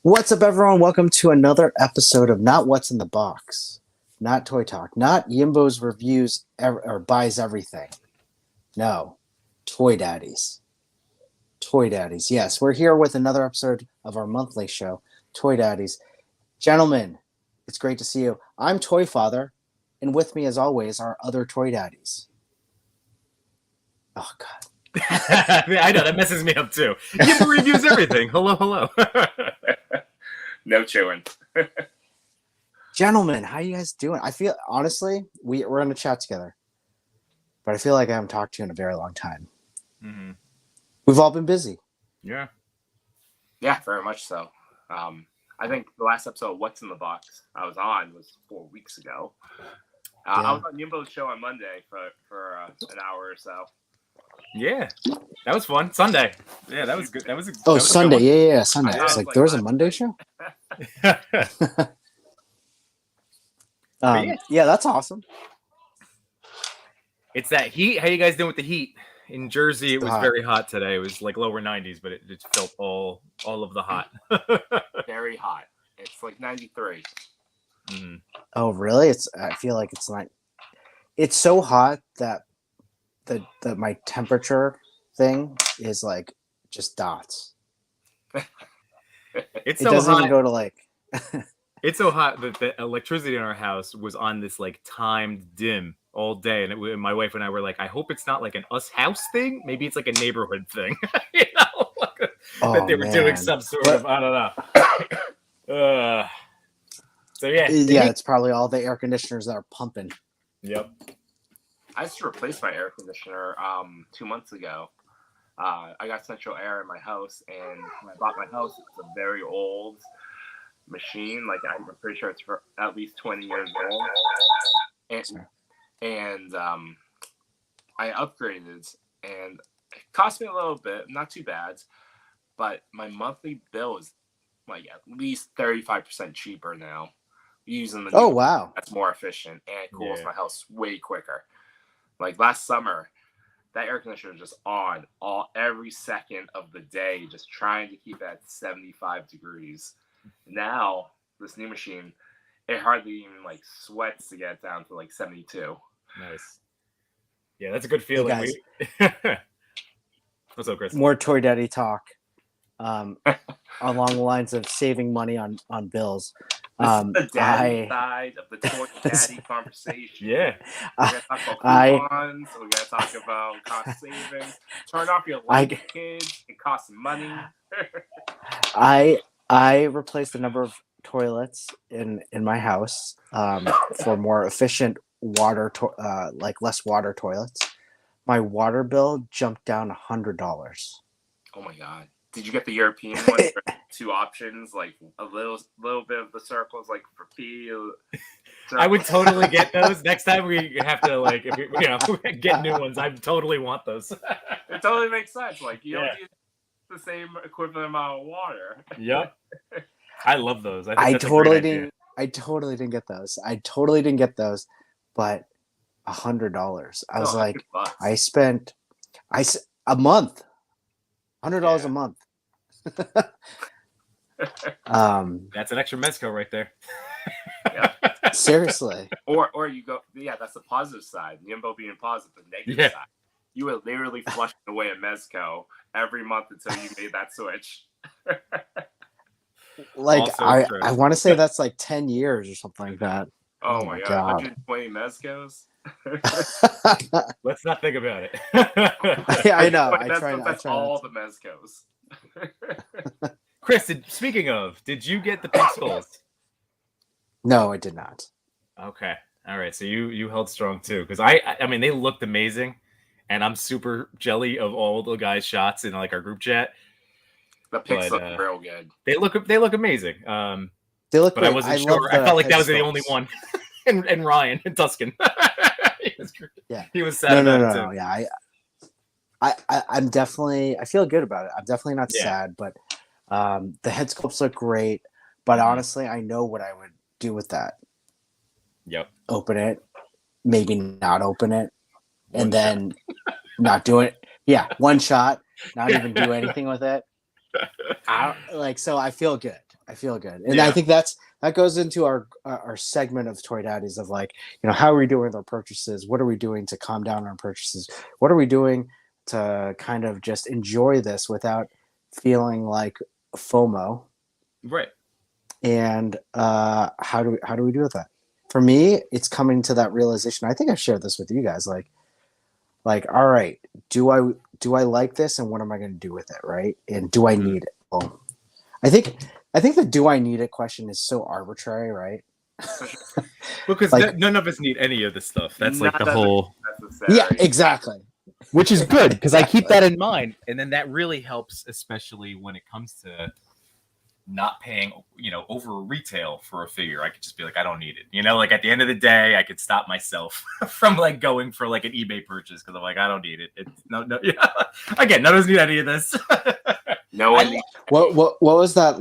What's up, everyone? Welcome to another episode of Not What's in the Box, not Toy Talk, not Yimbo's reviews or buys everything. No, Toy Daddies. Toy Daddies. Yes, we're here with another episode of our monthly show, Toy Daddies. Gentlemen, it's great to see you. I'm Toy Father, and with me, as always, are other Toy Daddies. Oh, God. I know, that messes me up too. Yimbo reviews everything. Hello. No chewing. Gentlemen, how you guys doing? I feel, honestly, we're going to chat together, but I feel like I haven't talked to you in a very long time. Mm-hmm. We've all been busy. Yeah, very much so. I think the last episode of What's in the Box I was on was 4 weeks ago. I was on Yimbo's show on Monday for an hour or so. Yeah, that was fun. Sunday. Yeah, that was good. That was Sunday. Yeah, Sunday. Yeah, I was like, there was a Monday show? Yeah, that's awesome. It's that heat. How you guys doing with the heat? In Jersey, it was hot. very hot today. It was like lower 90s, but it felt all of the hot. Very hot. It's like 93. Mm-hmm. Oh, really? I feel like it's like it's so hot that my temperature thing is like just dots. It doesn't hot. even go to like. It's so hot that the electricity in our house was on this like timed dim all day, and my wife and I were like, I hope it's not like an us house thing. Maybe it's like a neighborhood thing, you know, that they were doing some sort of, I don't know. So yeah, it's probably all the air conditioners that are pumping. Yep. I just replaced my air conditioner 2 months ago. I got central air in my house, and when I bought my house, it's a very old machine. Like, I'm pretty sure it's for at least 20 years old. And I upgraded, and it cost me a little bit, not too bad, but my monthly bill is like at least 35% cheaper now using the Oh, wow. That's more efficient, and it cools my house way quicker. Like last summer, that air conditioner was just on every second of the day, just trying to keep it at 75 degrees. Now, this new machine, it hardly even like sweats to get down to like 72. Nice. Yeah, that's a good feeling. Hey, guys. What's up, Chris? More Toy Daddy talk. Along the lines of saving money on bills. This is the daddy side of the Toy Daddy conversation. Yeah. We're going to talk about coupons. We're going to talk about cost savings. Turn off your lights, kids. It costs money. I replaced a number of toilets in my house for more efficient water, like less water toilets. My water bill jumped down $100. Oh my God. Did you get the European one? Two options, like a little bit of the circles, like for pee. I would totally get those. Next time we have to, like, if we, get new ones, I totally want those. It totally makes sense. Like, you don't need the same equivalent amount of water. Yep. I love those. I totally didn't get those. But $100. I was like, I spent a month. $100 a month. That's an extra mezco right there. Seriously. Or you go, that's the positive side. Yimbo being positive, the negative side. You were literally flushing away a mezco every month until you made that switch. Like, I want to say that's like 10 years or something like that. Oh my God. 120 mezcos? Let's not think about it. Yeah, I know. That's all the mezcos. Chris, speaking of, did you get the pink skulls? No, I did not. Okay. All right. So you held strong too. Because I mean, they looked amazing. And I'm super jelly of all the guys' shots in like our group chat. The pics look real good. They look amazing. They look but great. I wasn't sure. I felt like that was the only one. and Ryan and Tuscan. He was sad about it too. Yeah, I'm definitely, I feel good about it. I'm definitely not sad, but the head sculpts look great. But honestly, I know what I would do with that. Yep. Open it, maybe not open it, and then not do it. Yeah, one shot, not even do anything with it. So I feel good. I feel good, and I think that goes into our segment of Toy Daddies of like, how are we doing with our purchases? What are we doing to calm down our purchases? What are we doing to kind of just enjoy this without feeling like FOMO? Right. And how do we do with that? For me, it's coming to that realization. I think I've shared this with you guys. Like, all right, do I like this, and what am I going to do with it, right? And do I need it? Well, I think the do I need it question is so arbitrary, right? Because like, none of us need any of this stuff. That's like the whole. Yeah, exactly. Which is good because I keep that in mind, and then that really helps, especially when it comes to not paying, over retail for a figure. I could just be like, I don't need it. Like at the end of the day, I could stop myself from like going for like an eBay purchase because I'm like, I don't need it. It's no. Yeah. Again, none of us need any of this. No one. What was that?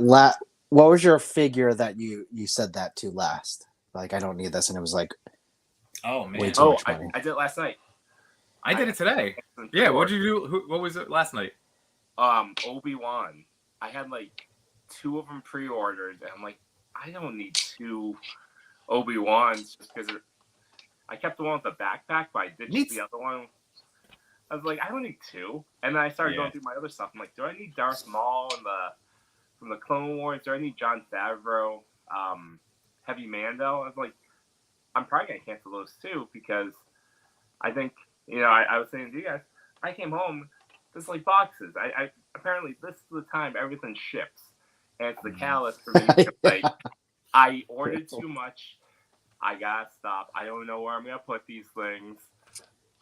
What was your figure that you said that to last? Like, I don't need this, and it was like, oh man, way too much money. I did it last night. I did it today. Yeah, what did you do? What was it last night? Obi-Wan. I had like 2 of them pre-ordered, and I'm like, I don't need 2 Obi-Wans just because I kept the one with the backpack, but I ditched the other one. I was like, I don't need 2. And then I started going through my other stuff. I'm like, do I need Darth Maul from the Clone Wars? Do I need Jon Favreau, Heavy Mando? I was like, I'm probably going to cancel those too because I think, I was saying to you guys, I came home, there's like boxes. I apparently this is the time everything ships. And it's the catalyst for me to like, I ordered too much. I gotta stop. I don't know where I'm gonna put these things.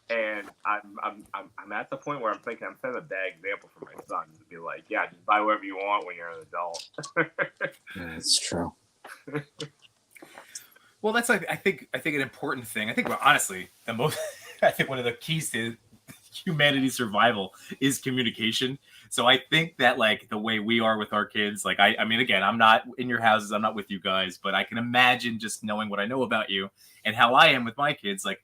And I'm at the point where I'm thinking I'm setting a bad example for my son to be like, yeah, just buy whatever you want when you're an adult. That's true. Well, that's I think an important thing. I think honestly, I think one of the keys to humanity's survival is communication. So I think that like the way we are with our kids, like I mean, again, I'm not in your houses, I'm not with you guys, but I can imagine just knowing what I know about you and how I am with my kids. Like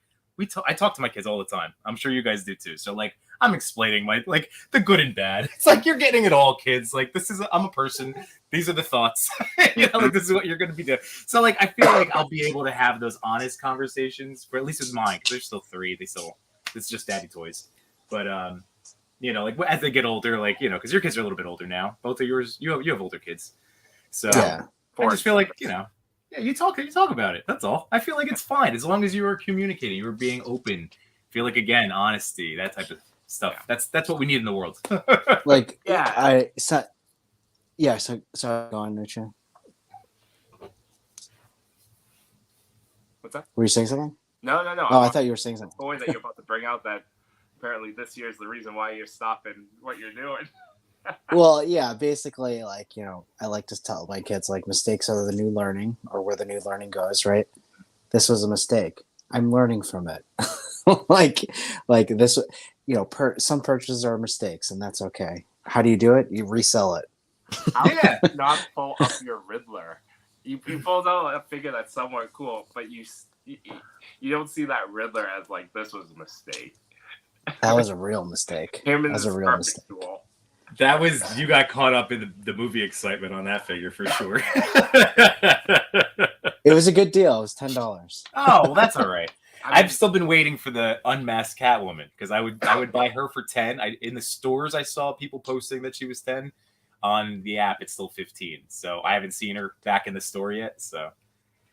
I talk to my kids all the time. I'm sure you guys do too. So like I'm explaining like the good and bad. It's like you're getting it all, kids. Like I'm a person. These are the thoughts. Like this is what you're going to be doing. So like I feel like I'll be able to have those honest conversations, or at least with mine, because they're still 3. It's just daddy toys. But like as they get older, like because your kids are a little bit older now. Both of yours, you have older kids. So I just feel like you talk about it. That's all. I feel like it's fine as long as you are communicating, you are being open. I feel like again, honesty, that type of stuff. That's what we need in the world. Like So go on, Richard. What's that? Were you saying something? No. Oh, I thought you were saying something. Point that you're about to bring out that apparently this year is the reason why you're stopping what you're doing. Well, yeah, basically, like, I like to tell my kids, like, mistakes are the new learning, or where the new learning goes, right? This was a mistake. I'm learning from it. like this, some purchases are mistakes, and that's okay. How do you do it? You resell it. How do you not pull up your Riddler? You pulled out a figure that's somewhat cool, but you don't see that Riddler as like, this was a mistake. That was a real mistake. That was a real mistake. Tool. That was, you got caught up in the movie excitement on that figure for sure. It was a good deal. It was $10. Oh, well, that's all right. I've still been waiting for the unmasked Catwoman because I would buy her for 10. In the stores, I saw people posting that she was 10. On the app, it's still 15. So I haven't seen her back in the store yet. So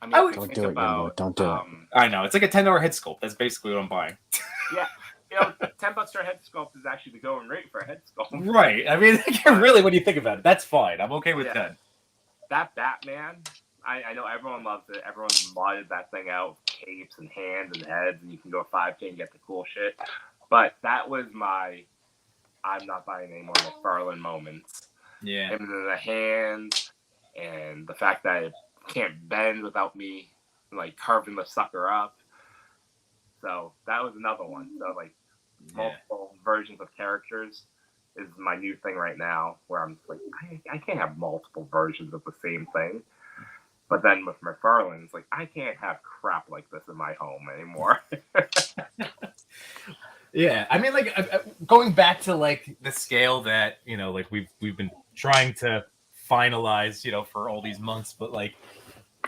don't do it. Don't do it. I know, it's like a $10 head sculpt. That's basically what I'm buying. Yeah. $10 for a head sculpt is actually the going rate for a head sculpt. Right. I mean, really, when you think about it, that's fine. I'm okay with 10. That Batman, I know everyone loves it. Everyone's modded that thing out with capes and hands and heads, and you can go 5K and get the cool shit. But that was my I'm not buying any more McFarlane moments. Yeah. And then the hands and the fact that it can't bend without me like carving the sucker up. So that was another one. So like multiple versions of characters is my new thing right now, where I'm like, I can't have multiple versions of the same thing. But then with McFarlane, it's like, I can't have crap like this in my home anymore. Yeah, I mean, like going back to like the scale that like we've been trying to finalized, for all these months. But like,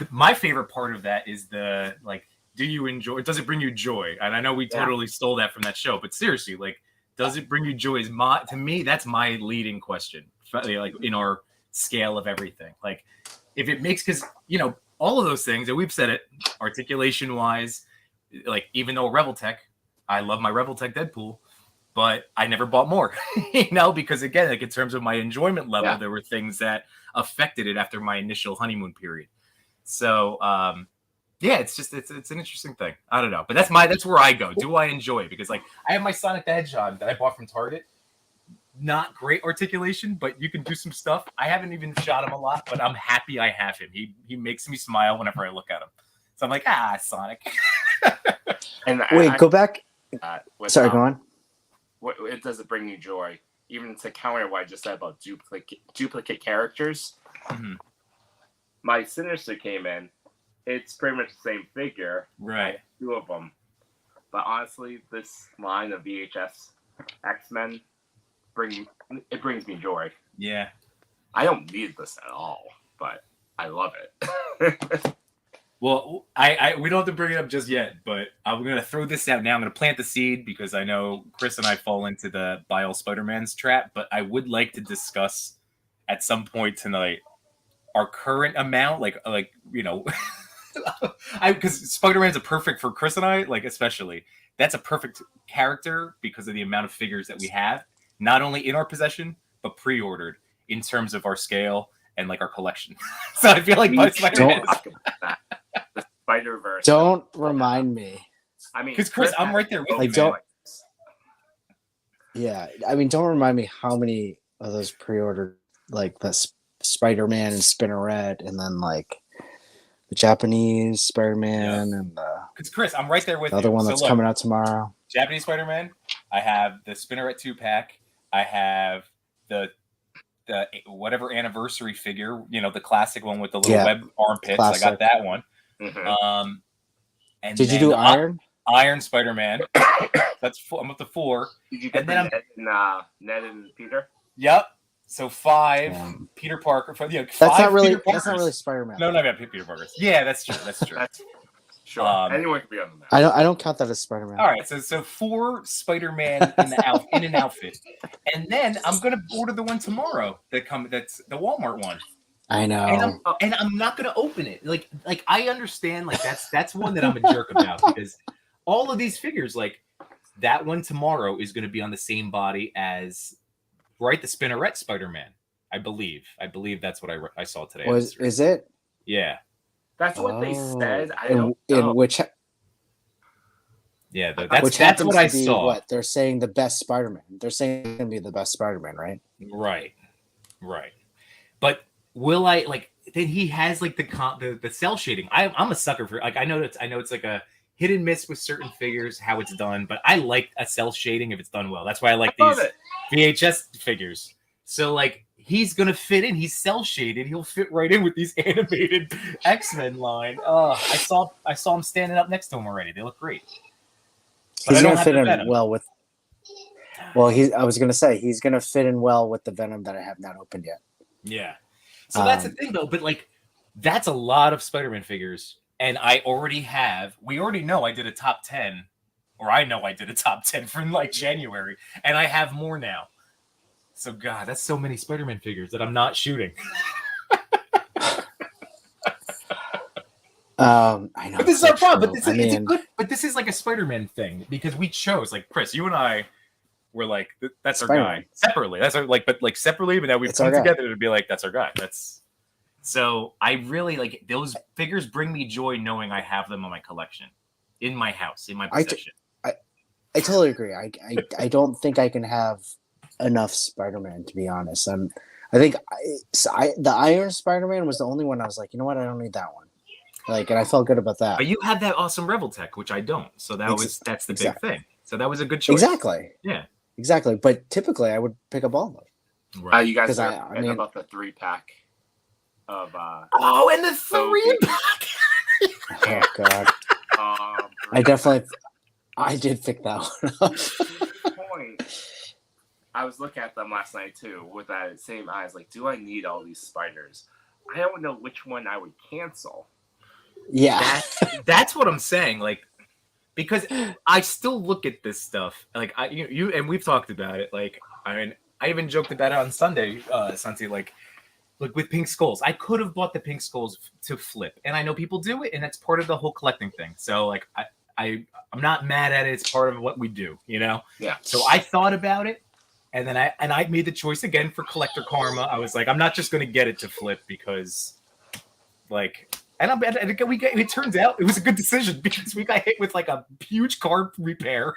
my favorite part of that is the like, do you enjoy? Does it bring you joy? And I know we totally stole that from that show, but seriously, like, does it bring you joy? To me, that's my leading question. Like in our scale of everything, like if it makes, because all of those things, and we've said it, articulation wise, like even though Reveltech, I love my Reveltech Deadpool, but I never bought more, because again, like in terms of my enjoyment level, there were things that affected it after my initial honeymoon period. So, it's an interesting thing. I don't know, but that's where I go. Do I enjoy it? Because like I have my Sonic the Hedgehog that I bought from Target. Not great articulation, but you can do some stuff. I haven't even shot him a lot, but I'm happy I have him. He makes me smile whenever I look at him. So I'm like, Sonic. And wait, go back. Sorry, go on. It doesn't bring you joy, even to counter what I just said about duplicate characters. Mm-hmm. My Sinister came in. It's pretty much the same figure, right? 2 of them, but honestly, this line of VHS X-Men brings me joy. Yeah, I don't need this at all, but I love it. Well, we don't have to bring it up just yet, but I'm going to throw this out now. I'm going to plant the seed because I know Chris and I fall into the buy all Spider-Man's trap, but I would like to discuss at some point tonight our current amount, because Spider-Man's a perfect for Chris and I, like especially. That's a perfect character because of the amount of figures that we have, not only in our possession, but pre-ordered in terms of our scale and like our collection. So I feel like my Spider-Man the Spider-Verse. Don't remind me. I mean, because Chris, I'm right there with you, don't. Yeah, I mean, don't remind me how many of those pre-ordered, like the Spider-Man and Spinneret, and then like the Japanese Spider-Man and because Chris, I'm right there with the other one that's coming out tomorrow. Japanese Spider-Man. I have the Spinneret 2-pack. I have the whatever anniversary figure, the classic one with the little web armpits. Classic. I got that one. Mm-hmm. And did you do Iron? Iron Spider-Man. I'm up to 4. Did you get Ned and Peter? Yep. So 5. Peter Parker. 5 that's not really. That's not really Spider-Man. No, not Peter Parker. Yeah, that's true. That's true. Sure. Anyone can be on the map. I don't count that as Spider-Man. All right, so 4 Spider-Man in an outfit, and then I'm gonna order the one tomorrow that's the Walmart one. I know, and I'm not gonna open it. Like I understand, like that's one that I'm a jerk about because all of these figures, like that one tomorrow is gonna be on the same body as the Spinneret Spider-Man. I believe that's what I saw today. Is it? Yeah. That's what they said. I don't know. Which that's what I saw. What they're saying, the best Spider-Man. They're saying it's gonna be the best Spider-Man, right? Right. But will I like? Then he has like the cell shading. I'm a sucker for I know it's like a hit and miss with certain figures how it's done, but I like a cell shading if it's done well. That's why I like these VHS figures. So like. He's gonna fit in. He's cell shaded. He'll fit right in with these animated X-Men line. I saw him standing up next to him already. They look great. But he's gonna fit in well with. Well, I was gonna say he's gonna fit in well with the Venom that I have not opened yet. Yeah. So that's the thing, though. But like, that's a lot of Spider-Man figures, and we already know I did a top 10, or I know I did a top 10 for like January, and I have more now. So God, that's so many Spider-Man figures that I'm not shooting. I know. But this is our problem. But this is like a Spider-Man thing because we chose, like Chris, you and I were like, that's Spider-Man. Our guy separately. That's our separately, but now we've come together to be like, that's our guy. So I really like those figures. Bring me joy knowing I have them in my collection, in my house, in my possession. I totally agree. I don't think I can have enough Spider-Man, to be honest. I think the Iron Spider-Man was the only one I was like, you know what, I don't need that one. Like, and I felt good about that. But you have that awesome Reveltech, which I don't. So that's the big thing. So that was a good choice. Exactly. Yeah. Exactly. But typically, I would pick up all of them. Right. You guys are about the 3-pack of. And the 3-pack. Oh God. I did pick that one up. I was looking at them last night too with that same eyes. Like, do I need all these spiders? I don't know which one I would cancel. Yeah. That's what I'm saying. Like, because I still look at this stuff. Like, you and we've talked about it. Like, I mean, I even joked about it on Sunday, Santi. Like with pink skulls, I could have bought the pink skulls to flip, and I know people do it, and that's part of the whole collecting thing. So, like, I'm not mad at it. It's part of what we do, you know. Yeah. So I thought about it. And then I made the choice again for collector karma. I was like, I'm not just going to get it to flip because, like, it turns out it was a good decision because we got hit with like a huge car repair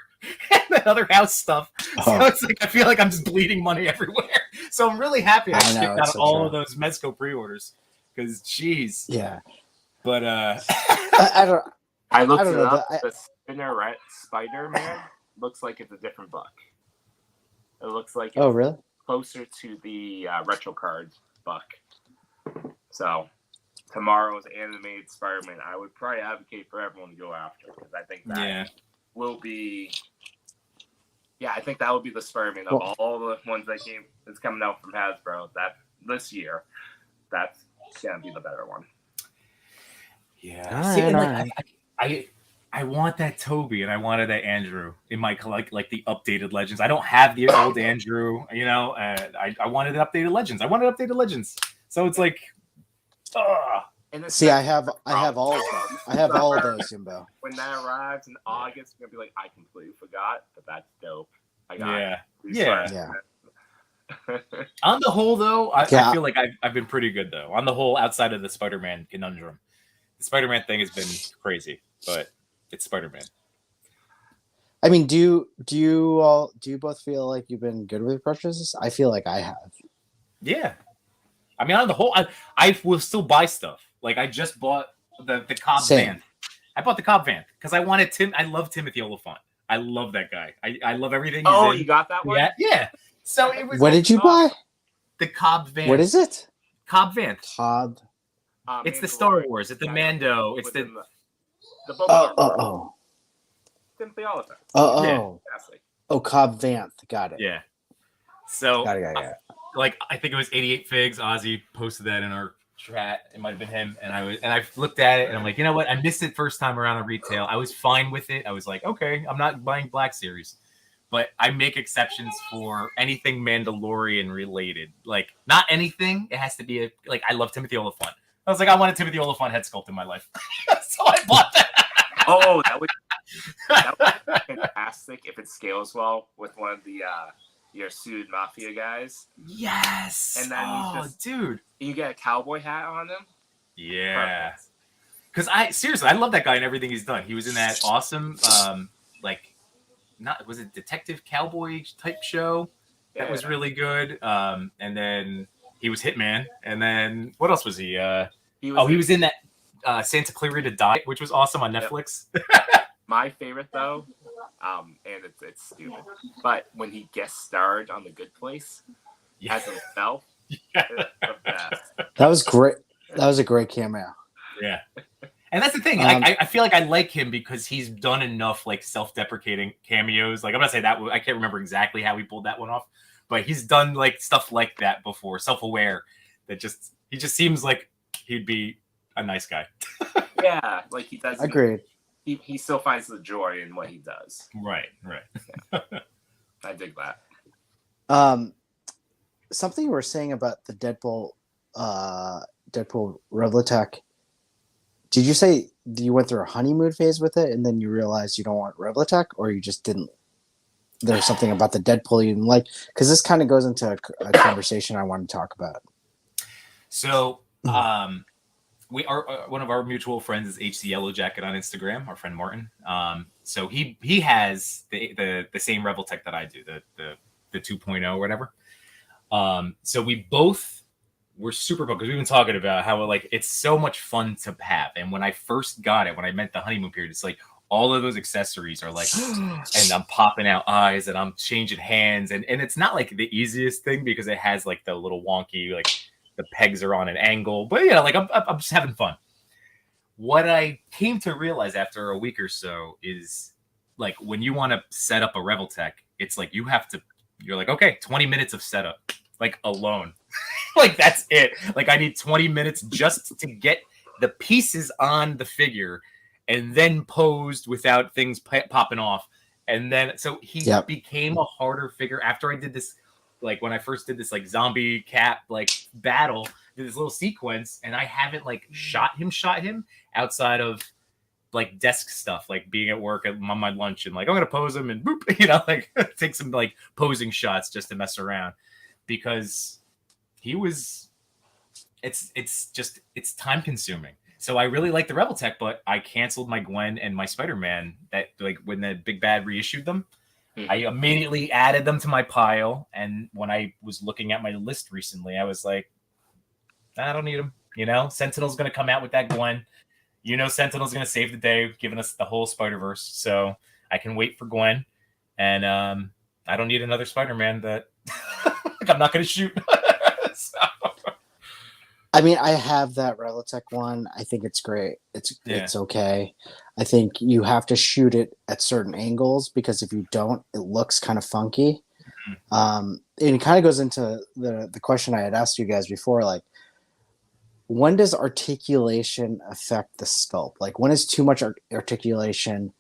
and other house stuff. So it's like I feel like I'm just bleeding money everywhere. So I'm really happy I skipped out all of those Mezco pre-orders because, geez. Yeah. But I don't. I looked I don't it know, up. but The Spinneret Spider-Man looks like it's a different book. It looks like it's really? closer to the retro card book. So tomorrow's animated Spider-Man, I would probably advocate for everyone to go after because I think that will be. Yeah, I think that would be the Spider-Man of all the ones that's coming out from Hasbro that this year. That's gonna be the better one. Yeah. I want that Toby and I wanted that Andrew in my like the updated Legends. I don't have the old Andrew, you know. I wanted the updated Legends. So it's like, see, I have all of them. I have all of those, Jimbo. When that arrives in August, I'm gonna be like, I completely forgot, but that's dope. I got it. Yeah. On the whole, though, I feel like I've been pretty good though. On the whole, outside of the Spider-Man conundrum, the Spider-Man thing has been crazy, but it's Spider-Man. I mean, do you both feel like you've been good with your purchases? I feel like I have. Yeah. I mean, on the whole, I will still buy stuff. Like I just bought the Cobb van. I bought the Cobb van because I wanted Tim. I love Timothy Oliphant. I love that guy. I love everything. Oh, you got that one? Yeah. So it was. What did you buy? The Cobb van. What is it? Cobb van. Cobb. It's the Star Wars. It's the Mando. It's the Simply Oliphant. Cobb Vanth. Got it. Yeah. So got it. Like I think it was 88 Figs. Ozzy posted that in our chat. It might have been him. And I looked at it and I'm like, you know what? I missed it first time around on retail. I was fine with it. I was like, okay, I'm not buying Black Series. But I make exceptions for anything Mandalorian related. Like not anything. It has to be I love Timothy Oliphant. I was like, I want a Timothy Oliphant head sculpt in my life. So I bought that. Oh, that would be fantastic if it scales well with one of the your suited mafia guys. Yes. And then dude, you get a cowboy hat on him. Yeah. Because I love that guy and everything he's done. He was in that awesome was it Detective Cowboy type show that was really good. And then he was Hitman. And then what else was he? He was in that Santa Clarita Diet, which was awesome on Netflix. My favorite though, and it's stupid, but when he guest starred on The Good Place as himself, it's the best. That was great. That was a great cameo. Yeah. And that's the thing. I feel like I like him because he's done enough like self-deprecating cameos. Like I'm gonna say that I can't remember exactly how he pulled that one off, but he's done like stuff like that before, self-aware. That he just seems like he'd be a nice guy. Yeah, like he does. Agreed. He still finds the joy in what he does. Right. Yeah. I dig that. Something you were saying about the Deadpool Revlitech. Did you say you went through a honeymoon phase with it and then you realized you don't want Revlitech, or you just didn't? There's something about the Deadpool you didn't like? Because this kind of goes into a conversation I want to talk about. So, we are one of our mutual friends is HC Yellow Jacket on Instagram. Our friend Martin. So he has the same Revlitech that I do, the 2.0 or whatever. So we both. We're super pumped because we've been talking about how it's so much fun to have. And when I first got it, when I met the honeymoon period, it's like all of those accessories are and I'm popping out eyes and I'm changing hands. And it's not like the easiest thing because it has like the little wonky, like the pegs are on an angle. But yeah, like I'm just having fun. What I came to realize after a week or so is like when you want to set up a Revlitech, it's like you have to You're like, okay, 20 minutes of setup, like alone. Like that's it. Like I need 20 minutes just to get the pieces on the figure and then posed without things popping off. And then, so he became a harder figure after I did this, like when I first did this like zombie cat like battle, did this little sequence, and I haven't like shot him outside of like desk stuff, like being at work on my lunch and like I'm gonna pose him and boop, you know, like take some like posing shots just to mess around, because he was, it's time consuming. So I really like the Rebel Tech, but I canceled my Gwen and my Spider-Man that like when the Big Bad reissued them. I immediately added them to my pile, and when I was looking at my list recently, I was like, I don't need them. You know, Sentinel's going to come out with that Gwen. You know, Sentinel's going to save the day, giving us the whole Spider-Verse. So I can wait for Gwen, and I don't need another Spider-Man that like, I'm not going to shoot. So. I mean, I have that Relatech one. I think it's great. It's okay. I think you have to shoot it at certain angles, because if you don't, it looks kind of funky. And it kind of goes into the question I had asked you guys before, like, when does articulation affect the sculpt? Like, when is too much articulation?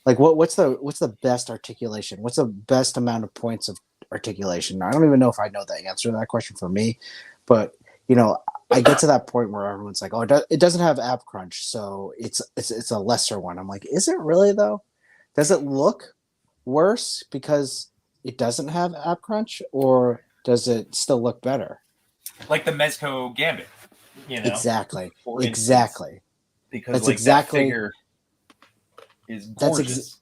Like, what's the best articulation? What's the best amount of points of articulation? I don't even know if I know the answer to that question for me, but you know, I get to that point where everyone's like, "Oh, it doesn't have ab crunch, so it's a lesser one." I'm like, "Is it really though? Does it look worse because it doesn't have ab crunch, or does it still look better?" Like the Mezco Gambit, you know? Exactly. Because that's like exactly that figure is gorgeous.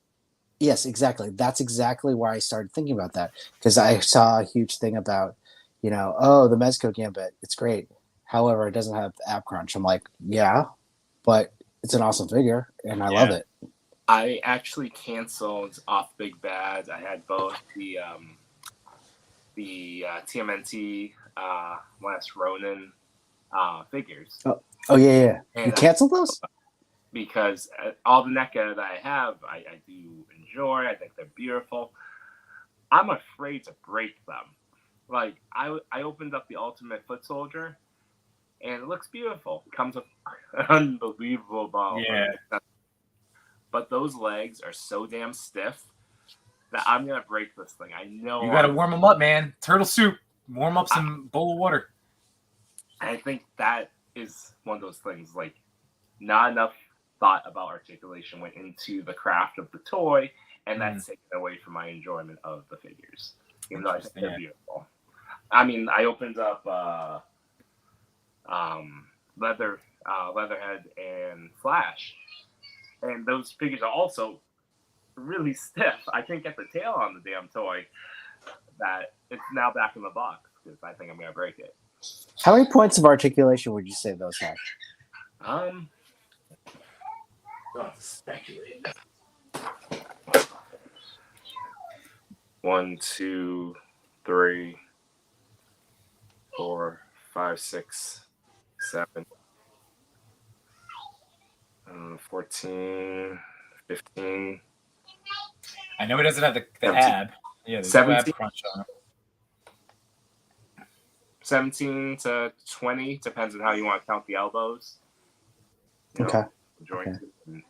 Yes, exactly. That's exactly why I started thinking about that, because I saw a huge thing about, you know, oh, the Mezco Gambit, it's great. However, it doesn't have ab crunch. I'm like, yeah, but it's an awesome figure, and I love it. I actually canceled off Big Bad. I had both the TMNT Last Ronin figures. Oh yeah. And you canceled those? Because all the NECA that I have, I do enjoy. I think they're beautiful. I'm afraid to break them. Like, I opened up the Ultimate Foot Soldier, and it looks beautiful. It comes with an unbelievable ball. Yeah. But those legs are so damn stiff that I'm going to break this thing. I know. You got to warm them up, man. Turtle soup. Warm up some bowl of water. I think that is one of those things, like, not enough thought about articulation went into the craft of the toy, and that's taken away from my enjoyment of the figures. Even though I think they're beautiful. I mean, I opened up Leatherhead and Flash, and those figures are also really stiff. I can't get the tail on the damn toy. That it's now back in the box because I think I'm gonna break it. How many points of articulation would you say those have? Don't have to speculate. 1, 2, 3, 4, 5, 6, 7, 14, 15. I know he doesn't have the 17. ab. Yeah, there's 17. no ab crunch on it. 17 to 20, depends on how you want to count the elbows. Okay. Joints. Okay.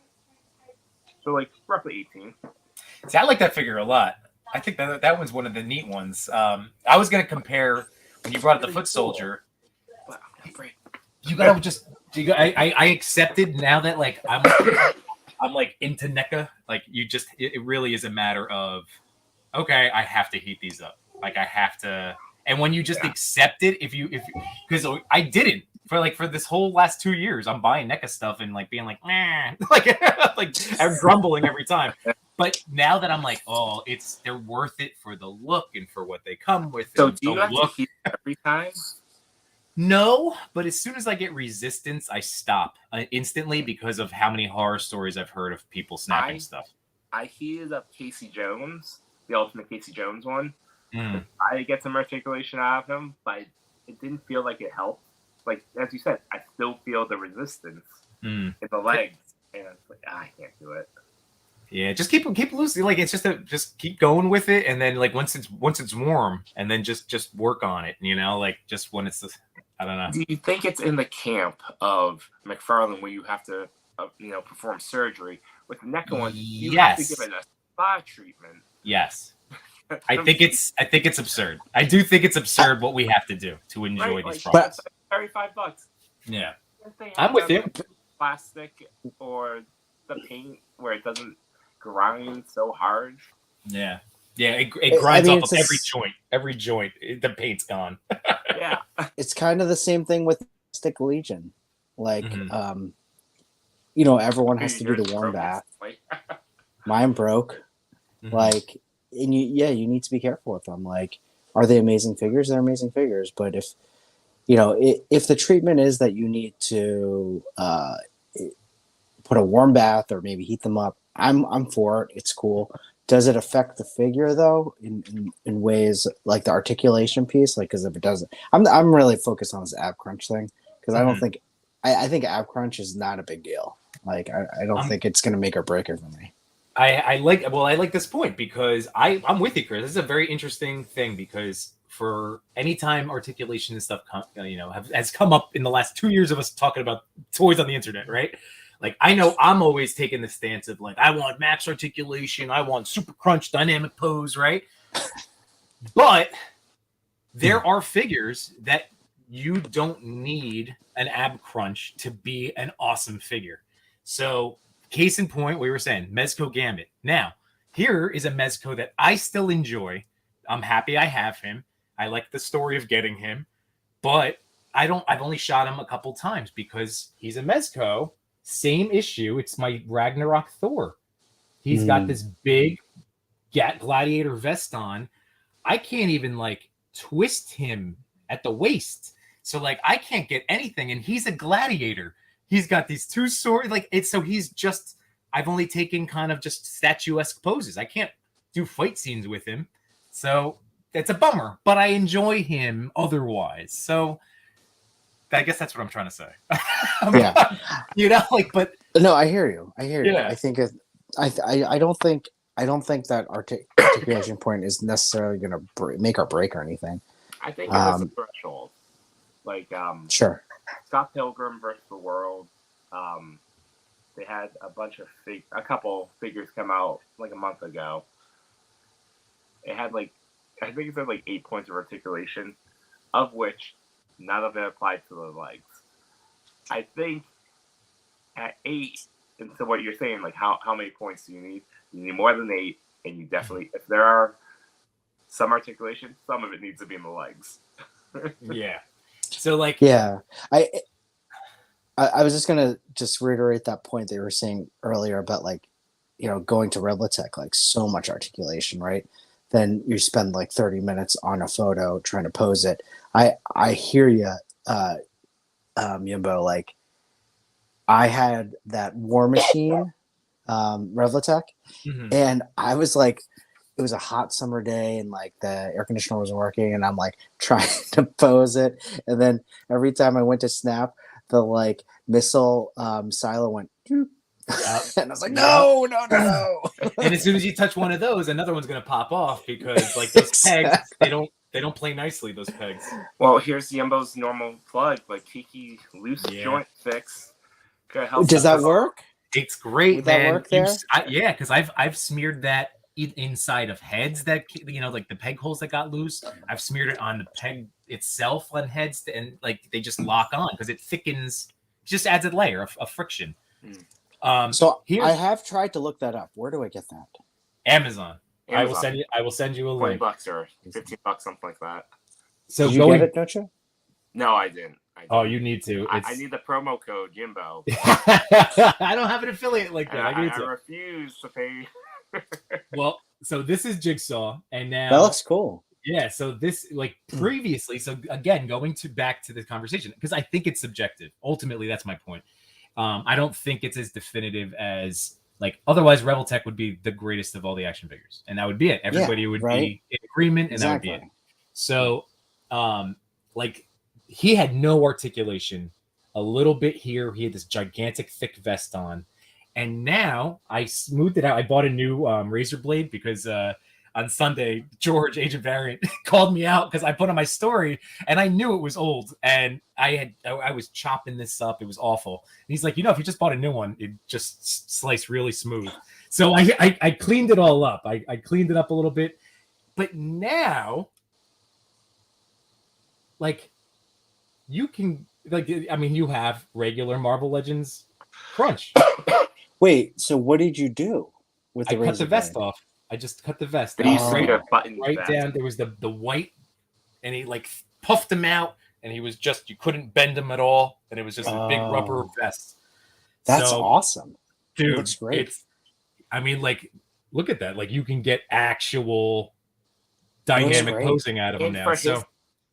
So, like, roughly 18. See, I like that figure a lot. I think that one's one of the neat ones. I was going to compare, when you brought up the Foot Soldier, you got to just, I accepted now that, like, I'm like into NECA. Like, it really is a matter of, okay, I have to heat these up. Like, I have to. And when you just accept it, because I didn't for this whole last 2 years, I'm buying NECA stuff and like being like, man, like I'm grumbling every time. But now that I'm like, oh, they're worth it for the look and for what they come with. So do you have to heat every time? No, but as soon as I get resistance, I stop instantly because of how many horror stories I've heard of people snapping stuff. I heated up Casey Jones, the Ultimate Casey Jones one. I get some articulation out of him, but it didn't feel like it helped. Like, as you said, I still feel the resistance in the legs, and it's like, I can't do it. Yeah, just keep loose. Like it's just keep going with it, and then like once it's warm, and then just work on it. Like just when it's I don't know. Do you think it's in the camp of McFarlane where you have to perform surgery with the neck one? You have to give it a spa treatment. Yes. I think it's absurd. I do think it's absurd what we have to do to enjoy these products. $35. Yeah, I'm with you. Plastic or the paint where it doesn't grind so hard. Yeah, it grinds off of every joint. The paint's gone. Yeah, it's kind of the same thing with Stick Legion. Like, everyone has to do the warm bath. Mine broke. Like, and you need to be careful with them. Like, are they amazing figures? They're amazing figures. But if the treatment is that you need to put a warm bath or maybe heat them up, I'm for it. It's cool. Does it affect the figure though in ways like the articulation piece? Like, because if it doesn't, I'm really focused on this ab crunch thing because I don't think I think ab crunch is not a big deal. Like, I don't think it's going to make or break it for me. I like this point because I'm with you, Chris. This is a very interesting thing because for any time articulation and stuff, has come up in the last 2 years of us talking about toys on the internet, right? Like, I know I'm always taking the stance of like, I want max articulation, I want super crunch, dynamic pose, right? But there are figures that you don't need an ab crunch to be an awesome figure. So, case in point, we were saying Mezco Gambit. Now, here is a Mezco that I still enjoy. I'm happy I have him. I like the story of getting him, but I've only shot him a couple times because he's a Mezco. Same issue. It's my Ragnarok Thor. He's got this big gladiator vest on. I can't even like twist him at the waist. So like I can't get anything. And he's a gladiator. He's got these two swords. Like it's so he's just I've only taken kind of just statuesque poses. I can't do fight scenes with him. So that's a bummer. But I enjoy him otherwise. So I guess that's what I'm trying to say. Yeah. but no, I hear you. Yeah. I think I don't think that articulation point is necessarily going to make or break or anything. I think it was a threshold. Like sure. Scott Pilgrim versus the World. They had a couple figures come out like a month ago. It had I think it said 8 points of articulation, of which none of it applied to the legs. I think at 8, and so what you're saying, like how many points do you need? You need more than 8, and you definitely, if there are some articulation, some of it needs to be in the legs. Yeah. So yeah, I was just gonna reiterate that point that you were saying earlier about going to Reveltech, like so much articulation, right? Then you spend 30 minutes on a photo trying to pose it. I hear you, Yimbo. Like I had that War Machine, Reveltech, and I was like, it was a hot summer day and the air conditioner wasn't working and I'm trying to pose it. And then every time I went to snap, the missile silo went, and I was like, no. And as soon as you touch one of those, another one's going to pop off because those pegs, they don't play nicely, those pegs. Well, here's Yimbo's normal plug, Kiki loose joint fix. Does that work? It's great, Would man. That work there? Yeah, because I've smeared that inside of heads that the peg holes that got loose. I've smeared it on the peg itself on heads, and they just lock on because it thickens, just adds a layer of friction. So I have tried to look that up. Where do I get that? Amazon. I will send you a link. $20 or $15, something like that. So did you get it, don't you? No, I didn't. Oh, you need to. I need the promo code Jimbo. I don't have an affiliate like that. I refuse to pay. Well, so this is Jigsaw, and now that looks cool. Yeah, so this previously. So again, going back to the conversation because I think it's subjective. Ultimately, that's my point. I don't think it's as definitive as otherwise Reveltech would be the greatest of all the action figures, and that would be it. Everybody would be in agreement, and that would be it. So, he had no articulation. A little bit here, he had this gigantic thick vest on, And now I smoothed it out. I bought a new razor blade because on Sunday, George, Agent Variant, called me out because I put on my story and I knew it was old. And I was chopping this up. It was awful. And he's like, if you just bought a new one, it just sliced really smooth. So I cleaned it all up. I cleaned it up a little bit. But now, like, you can, like, I mean, you have regular Marvel Legends Crunch. Wait, so what did you do with the I razor cut the vest blade? off. I just cut the vest. They used to be a button Right vest. down. There was the white, and he like puffed him out, and he was just, you couldn't bend him at all, and it was just a big rubber vest. That's So, awesome. dude. It looks great. I mean, like, look at that. Like, you can get actual dynamic great. posing out of him And now. for So his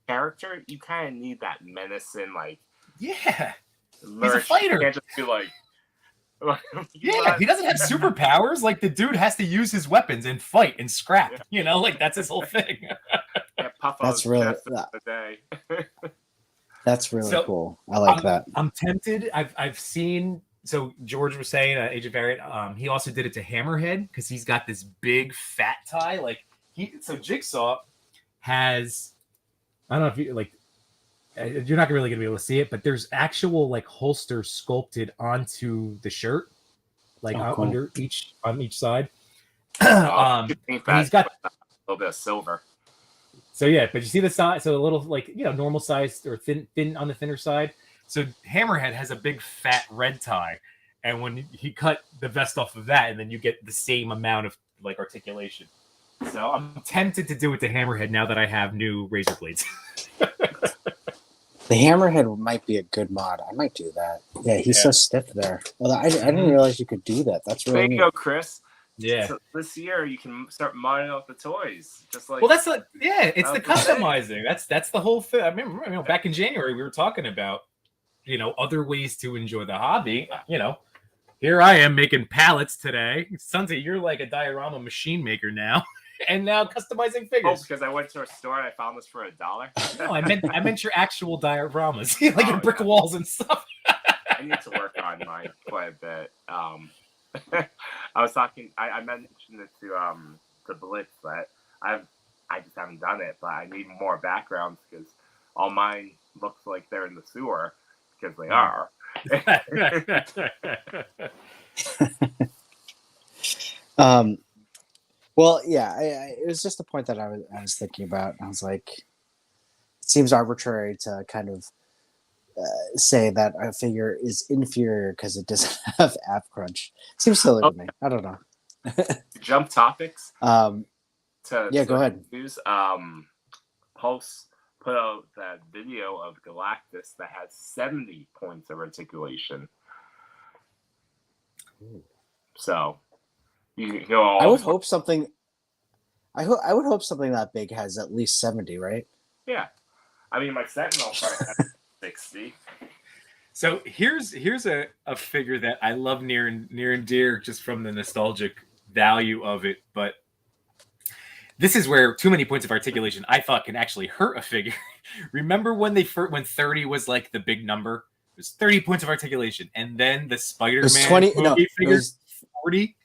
character, you kind of need that menacing, like, yeah, lurch. he's a fighter. You can't just be like, yeah, he doesn't have superpowers. Like, the dude has to use his weapons and fight and scrap. Like, that's his whole thing. puff on That's his really chest the day. that's really So, cool. I like that. I'm tempted. I've seen. So George was saying, Agent Variant. He also did it to Hammerhead because he's got this big fat tie. Like so Jigsaw has. I don't know if you like. You're not really gonna be able to see it, but there's actual like holsters sculpted onto the shirt, like cool. under on each side. And he's got a little bit of silver. So yeah, but you see the size, so a little like normal size or thin on the thinner side. So Hammerhead has a big fat red tie, and when he cut the vest off of that, and then you get the same amount of like articulation. So I'm tempted to do it to Hammerhead now that I have new razor blades. The Hammerhead might be a good mod. I might do that. Yeah, he's so stiff there. Well, I didn't realize you could do that. That's really There you neat. go, Chris. Yeah. So this year you can start modding out the toys, just like. Well, that's the it's the That's the thing. customizing. That's the whole thing. I remember, back in January we were talking about other ways to enjoy the hobby. Here I am making pallets today. Sunday, you're like a diorama machine maker now, and now customizing Oh, figures. because I went to a store and I found this for $1. No, I meant your actual dioramas, like your brick walls and stuff. I need to work on mine quite a bit. I was talking. I mentioned it to Blitz, but I just haven't done it. But I need more backgrounds because all mine looks like they're in the sewer because they are. Well, yeah, it was just a point that I was thinking about. I was like, it seems arbitrary to kind of say that a figure is inferior because it doesn't have app crunch. Seems silly to me. I don't know. Jump topics. Go ahead. News. Pulse put out that video of Galactus that has 70 points of articulation. So you can go all. I would hope something. I would hope something that big has at least 70, right? Yeah, I mean my Sentinel probably has 60. So here's a figure that I love near and dear just from the nostalgic value of it, but this is where too many points of articulation I thought can actually hurt a figure. Remember when when 30 was like the big number? It was 30 points of articulation, and then the Spider-Man movie figure 40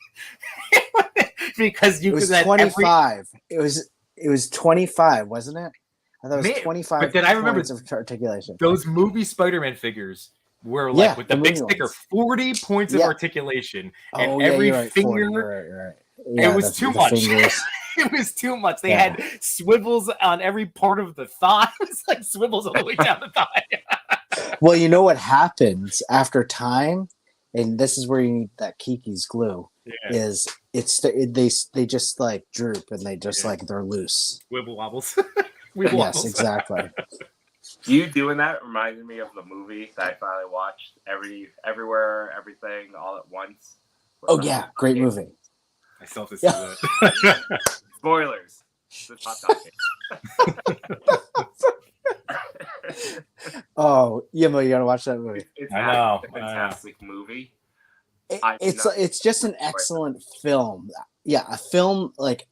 because you it was could 25. It was 25, wasn't it? I thought it was 25. But then I remember points of articulation. Those movie Spider-Man figures were like with the big sticker, ones. 40 points of articulation, and yeah, every you're right, finger. 40, you're right. Yeah, it was too much. It was too much. They had swivels on every part of the thigh. It was like swivels all the way down the thigh. Well, you know what happens after time, and this is where you need that Kiki's glue. Yeah. They just like droop and they just like they're loose. Wibble wobbles. Yes, exactly. You doing that reminded me of the movie that I finally watched. Everywhere, everything, all at once. Oh yeah, great movie. I still have to see that. Spoilers. This hot Oh, Yimo, you gotta watch that movie. It's I know. a fantastic movie. It's just an excellent film. Yeah, a film like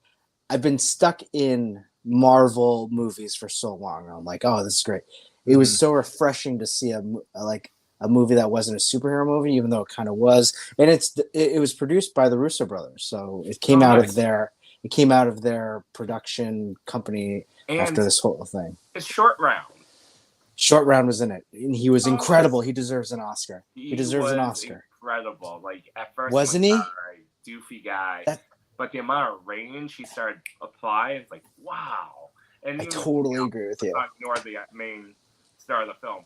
I've been stuck in Marvel movies for so long. I'm like, oh, this is great. It was so refreshing to see a a movie that wasn't a superhero movie, even though it kind of was. And it was produced by the Russo brothers, so it came out of their production company after this whole thing. It's Short Round. Short Round was in it, and he was incredible. He deserves an Oscar. He deserves an Oscar. Incredible. Like at first, wasn't he? Doofy guy. But the amount of range he started applying, it's like wow. And I totally agree with you. Ignore the main star of the film.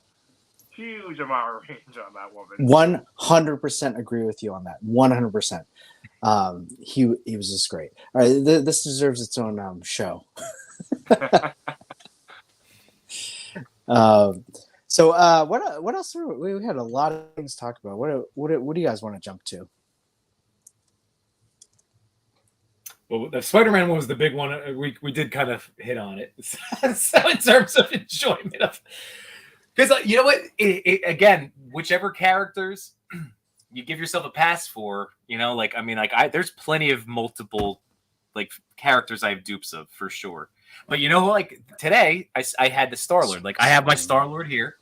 Huge amount of range on that woman. 100% agree with you on that. 100%. He was just great. All right, this deserves its own show. So what else? We had a lot of things to talk about. What do you guys want to jump to? Well, the Spider-Man one was the big one. We did kind of hit on it. So in terms of enjoyment of, because you know what, again, whichever characters you give yourself a pass for, there's plenty of multiple like characters I have dupes of for sure. But like today I had the Star-Lord. Like I have my Star-Lord here.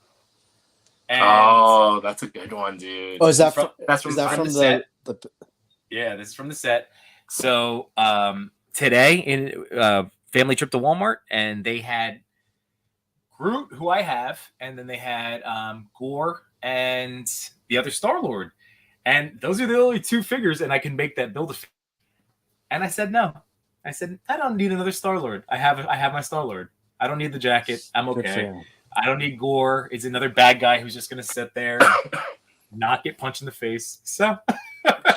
And that's a good one, dude. Oh, is that from the set? Yeah, this is from the set. So today in family trip to Walmart, and they had Groot, who I have, and then they had Gore and the other Star-Lord. And those are the only two figures, and I can make that build. And I said no. I said I don't need another Star-Lord. I have my Star-Lord. I don't need the jacket. I'm okay. I don't need Gore. It's another bad guy who's just gonna sit there, not get punched in the face. So,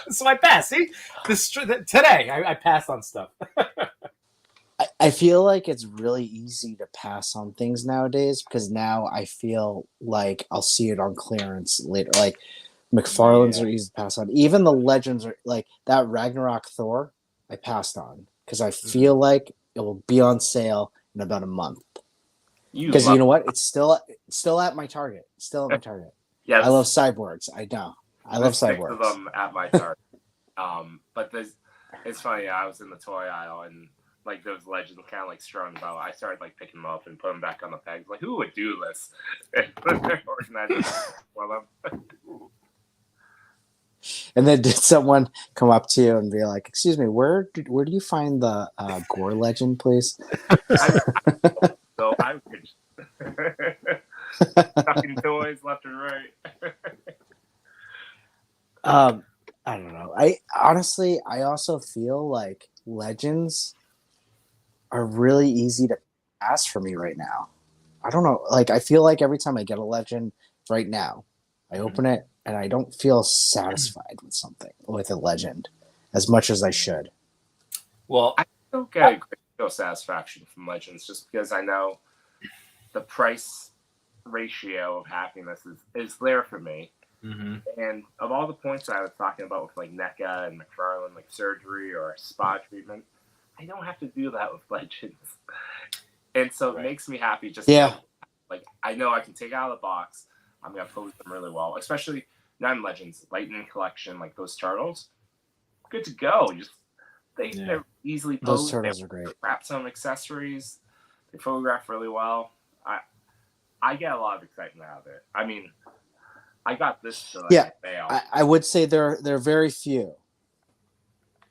so I passed. See, today I passed on stuff. I feel like it's really easy to pass on things nowadays because now I feel like I'll see it on clearance later. Like McFarlane's are easy to pass on. Even the Legends are like that Ragnarok Thor. I passed on because I feel like it will be on sale in about a month. Because you know what? It's still at my Target. Still at my Target. Yeah, I love cyborgs. I know. I love cyborgs. 6 of them at my Target. But it's funny. I was in the toy aisle and like those Legends kind of like strung about. I started like picking them up and putting them back on the pegs. Like, who would do this? And then did someone come up to you and be like, "Excuse me, where do you find the Gore Legend, please?" So I could stuffing toys left and right. I don't know. I also feel like Legends are really easy to pass for me right now. I don't know. Like I feel like every time I get a Legend right now, I open it and I don't feel satisfied with a Legend as much as I should. Well, I don't get a great deal of satisfaction from Legends just because I know the price ratio of happiness is there for me. Mm-hmm. And of all the points that I was talking about with like NECA and McFarlane, like surgery or spa treatment, I don't have to do that with Legends. And so it makes me happy just like I know I can take it out of the box. I'm going to pose them really well, especially non-Legends, Lightning Collection, like those turtles. Good to go. They're easily posed. Those turtles are great. Wrap some accessories. They photograph really well. I get a lot of excitement out of it. I mean, I got this to fail. I would say they're very few.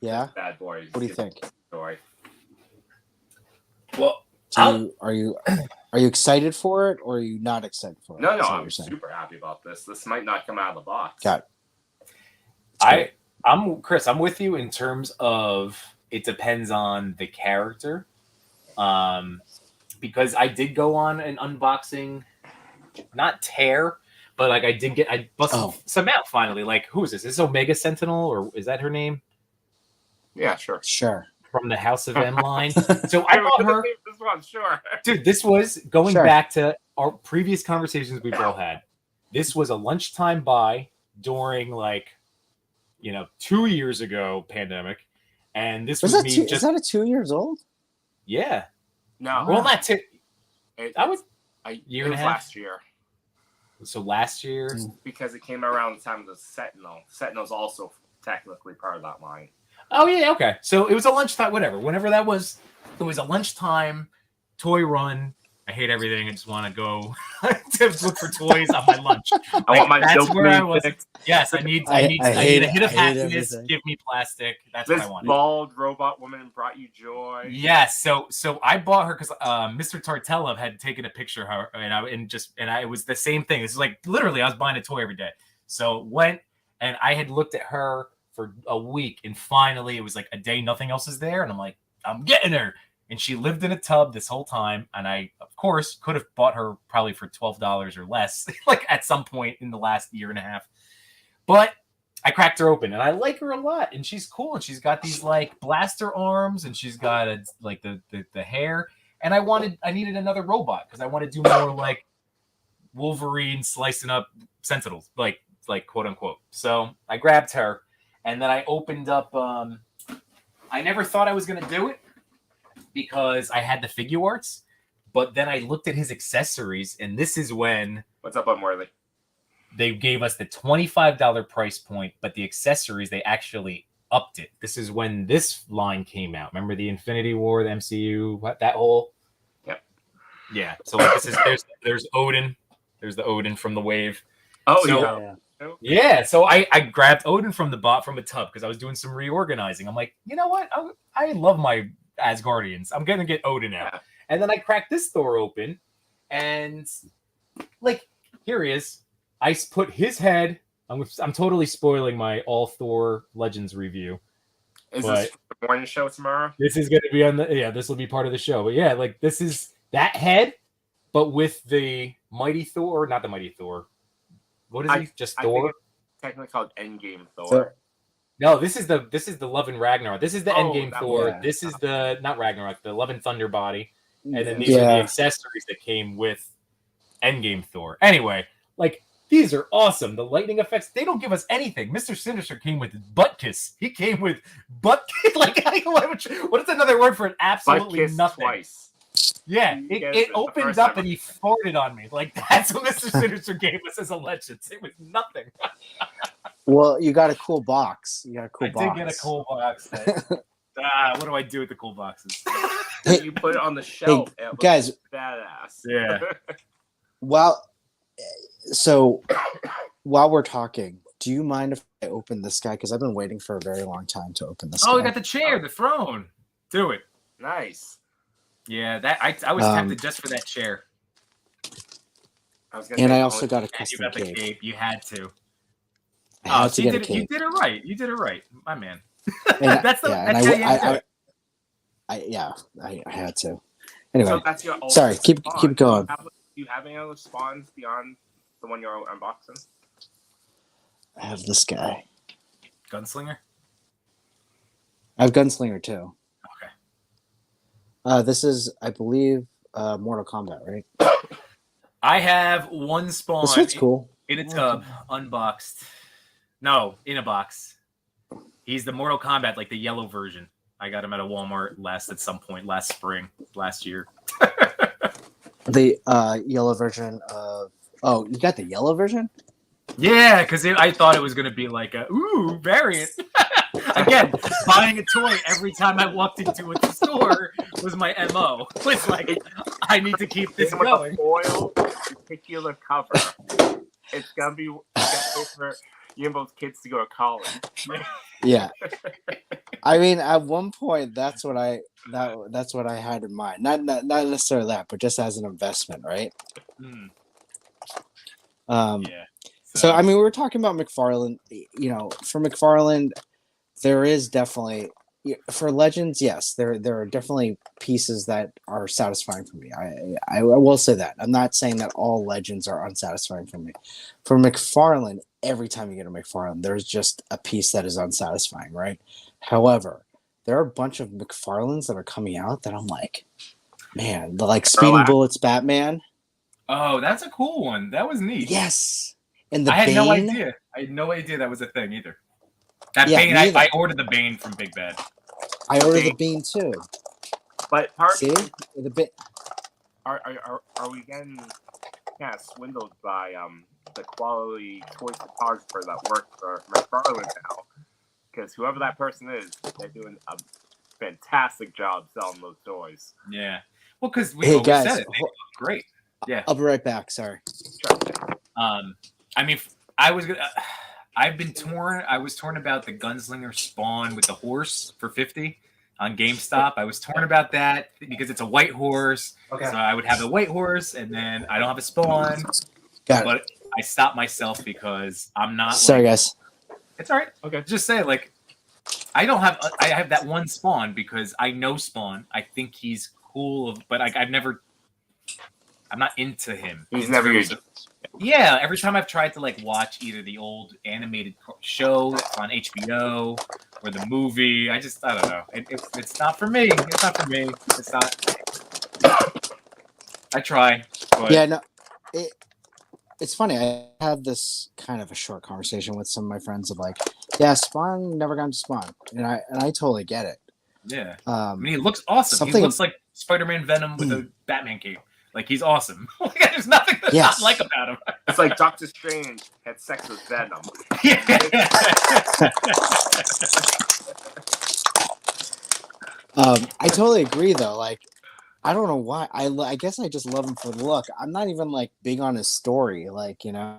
Yeah? Bad boys. What do you think? Story. Well, are you excited for it or are you not excited for it? No, I'm super happy about this. This might not come out of the box. Got it. I'm Chris, I'm with you in terms of it depends on the character. Because I did go on an unboxing, not tear, but like I busted some out finally. Like, who is this? Is this Omega Sentinel or is that her name? Yeah, sure. From the House of M line. So I bought her. This one, sure. Dude, this was going back to our previous conversations we've all had. This was a lunchtime buy during 2 years ago pandemic. And this was me is that a 2 years old? Yeah. No. Well, not two. That was a year and a half. Last year. So last year? Because it came around the time of the Sentinel. Sentinel's also technically part of that line. Oh, yeah, okay. So it was a lunchtime, whenever that was. It was a lunchtime toy run, I hate everything. I just want to go to look for toys on my lunch. I want my that's where I was. fixed. Yes, I need a hit of happiness. Give me plastic. That's this what I want. bald robot woman brought you joy. Yes. So I bought her because Mr. Tartella had taken a picture of her, and it was the same thing. It's like literally I was buying a toy every day. So went and I had looked at her for a week, and finally it was like a day nothing else is there, and I'm like, I'm getting her. And she lived in a tub this whole time. And I, of course, could have bought her probably for $12 or less, like at some point in the last year and a half. But I cracked her open, and I like her a lot. And she's cool. And she's got these like blaster arms, and she's got like the hair. And I needed another robot because I want to do more like Wolverine slicing up Sentinels, like quote unquote. So I grabbed her, and then I opened up. I never thought I was going to do it, because I had the figure arts, but then I looked at his accessories, and this is when what's up, Unworthy? They gave us the $25 price point, but the accessories they actually upped it. This is when this line came out. Remember the Infinity War, the MCU, that whole? Yep. Yeah. So like this is there's Odin. There's the Odin from the wave. Oh so, yeah. So I grabbed Odin from a tub because I was doing some reorganizing. I'm like, you know what? I love my Asgardians. I'm gonna get Odin out. Yeah. And then I cracked this Thor open, and like here he is. I put his head. I'm totally spoiling my all Thor Legends review. Is this the morning show tomorrow? This is gonna be on the this will be part of the show. But yeah, like this is that head, but with the Mighty Thor, not the Mighty Thor. What is he? Just Thor? Think it's technically called Endgame Thor. No, this is the Love and Ragnarok. This is the Endgame Thor. Yeah. This is the not Ragnarok, the Love and Thunder body. And then these are the accessories that came with Endgame Thor. Anyway, like these are awesome. The lightning effects, they don't give us anything. Mr. Sinister came with butt kiss. He came with butt kiss. Like what is another word for it? Absolutely nothing. Twice. Yeah, it opened up and he farted on me. Like that's what Mr. Sinister gave us as a legend. It was nothing. Well, you got a cool box. I did get a cool box. What do I do with the cool boxes? You put it on the shelf. Hey, guys, badass. Yeah. So while we're talking, do you mind if I open this guy? Because I've been waiting for a very long time to open this. Oh, we got the chair, the throne. Do it. Nice. Yeah, that I was tempted just for that chair. I also got a custom cape. You had to. You did it right. You did it right, my man. And, that's I had to. Anyway, so that's your sorry. Keep going. Do you have any other spawns beyond the one you're unboxing? I have this guy. Gunslinger. I have Gunslinger too. Okay. This is, I believe, Mortal Kombat, right? I have one spawn. This one's cool. In a tub, unboxed. No, in a box. He's the Mortal Kombat, like the yellow version. I got him at a Walmart last spring, last year. The yellow version of... Oh, you got the yellow version? Yeah, because I thought it was going to be like a, variant. Again, buying a toy every time I walked into a store was my MO. Was like, I need to keep this going. Foil particular cover. It's going to be for Yimbo's kids to go to college. Yeah. I mean, at one point, that's what I had in mind. Not necessarily that, but just as an investment, right? Yeah. So I mean, we were talking about McFarlane. You know, for McFarlane, there is definitely for Legends. Yes, there are definitely pieces that are satisfying for me. I will say that. I'm not saying that all Legends are unsatisfying for me. For McFarlane, every time you get a McFarlane, there's just a piece that is unsatisfying, right? However, there are a bunch of McFarlanes that are coming out that I'm like, man, like Speeding Bullets Batman. Oh, that's a cool one. That was neat. Yes. And the I had Bane. no idea. I had no idea that was a thing either. That Bane, I ordered the Bane from Big Bad. I ordered the Bane too. But the bit. Are we getting swindled by the quality toy photographer that works for McFarlane now? Because whoever that person is, they're doing a fantastic job selling those toys. Yeah. Well, because we guys, said it. great. Yeah. I'll be right back. Sorry. I mean, I was gonna. I've been torn. I was torn about the Gunslinger Spawn with the horse for 50 on GameStop. I was torn about that because it's a white horse. Okay. So I would have the white horse, and then I don't have a Spawn. Got it. But I stopped myself because I'm not. Sorry, guys. It's all right. Okay. Just say like, I don't have. I have that one Spawn because I know Spawn. I think he's cool, but I've never. I'm not into him. He's never your. Yeah, every time I've tried to like watch either the old animated show on HBO or the movie, I don't know. It's not for me. It's not for me. It's not. I try. But... Yeah, no. It's funny. I had this kind of a short conversation with some of my friends of like, yeah, Spawn never got to Spawn, and I totally get it. Yeah. I mean, he looks awesome. He looks like Spider-Man Venom with a Batman cape. Like, he's awesome. There's nothing to not like about him. It's like Doctor Strange had sex with Venom. I totally agree, though. Like, I don't know why. I guess I just love him for the look. I'm not even, like, big on his story. Like, you know.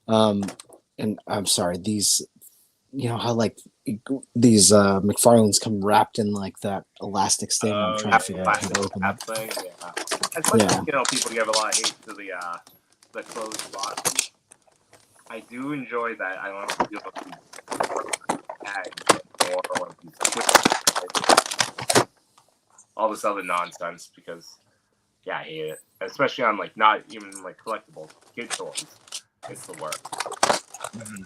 And I'm sorry, these... You know how like these McFarlanes come wrapped in like that elastic thing. I'm trying to figure out how to open that thing. Yeah. As much as you know, people give a lot of hate to the closed box. I do enjoy that. I don't have to deal with these all this other nonsense because I hate it. Especially on like not even like collectible kid toys. It's the worst. Mm-hmm.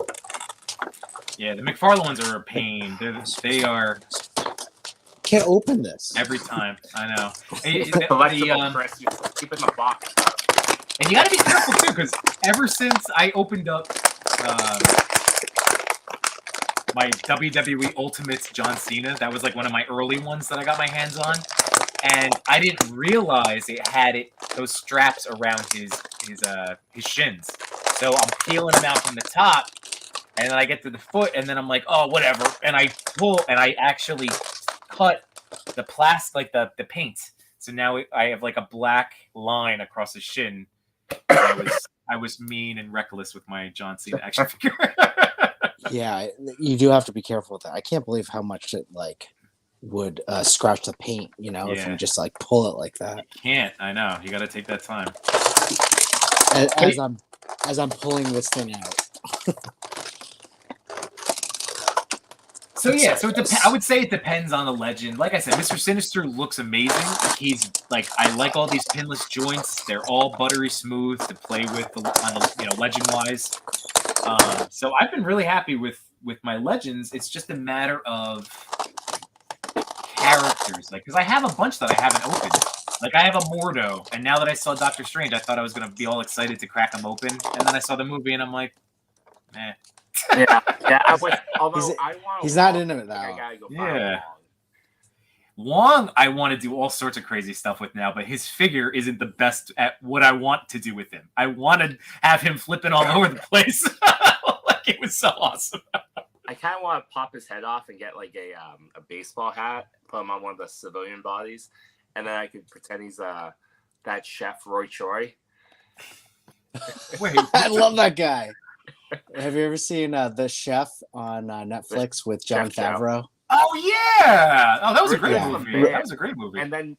Yeah, the McFarlane ones are a pain. They are. Can't open this every time. I know. Keep it in the box. And you got to be careful too, because ever since I opened up my WWE Ultimates John Cena, that was like one of my early ones that I got my hands on, and I didn't realize it had those straps around his shins. So I'm peeling them out from the top. And then I get to the foot, and then I'm like, oh, whatever. And I pull, and I actually cut the plastic, like the paint. So now I have like a black line across his shin. I was mean and reckless with my John Cena action figure. Yeah, you do have to be careful with that. I can't believe how much it like would scratch the paint. You know, if you just like pull it like that. You can't. I know. You got to take that time. As I'm pulling this thing out. So yeah, I would say it depends on the legend. Like I said, Mr. Sinister looks amazing. He's like, I like all these pinless joints. They're all buttery smooth to play with legend wise. So I've been really happy with my legends. It's just a matter of characters, like because I have a bunch that I haven't opened. Like I have a Mordo, and now that I saw Doctor Strange, I thought I was gonna be all excited to crack them open, and then I saw the movie, and I'm like, eh. Yeah. He's not into it now. Wong, I want to do all sorts of crazy stuff with now, but his figure isn't the best at what I want to do with him. I want to have him flipping all over the place. Like it was so awesome. I kind of want to pop his head off and get like a baseball hat, put him on one of the civilian bodies, and then I could pretend he's that chef Roy Choi. Wait, I love that guy. Have you ever seen The Chef on Netflix with Jon Favreau? Oh yeah! Oh, that was a great movie. That was a great movie. And then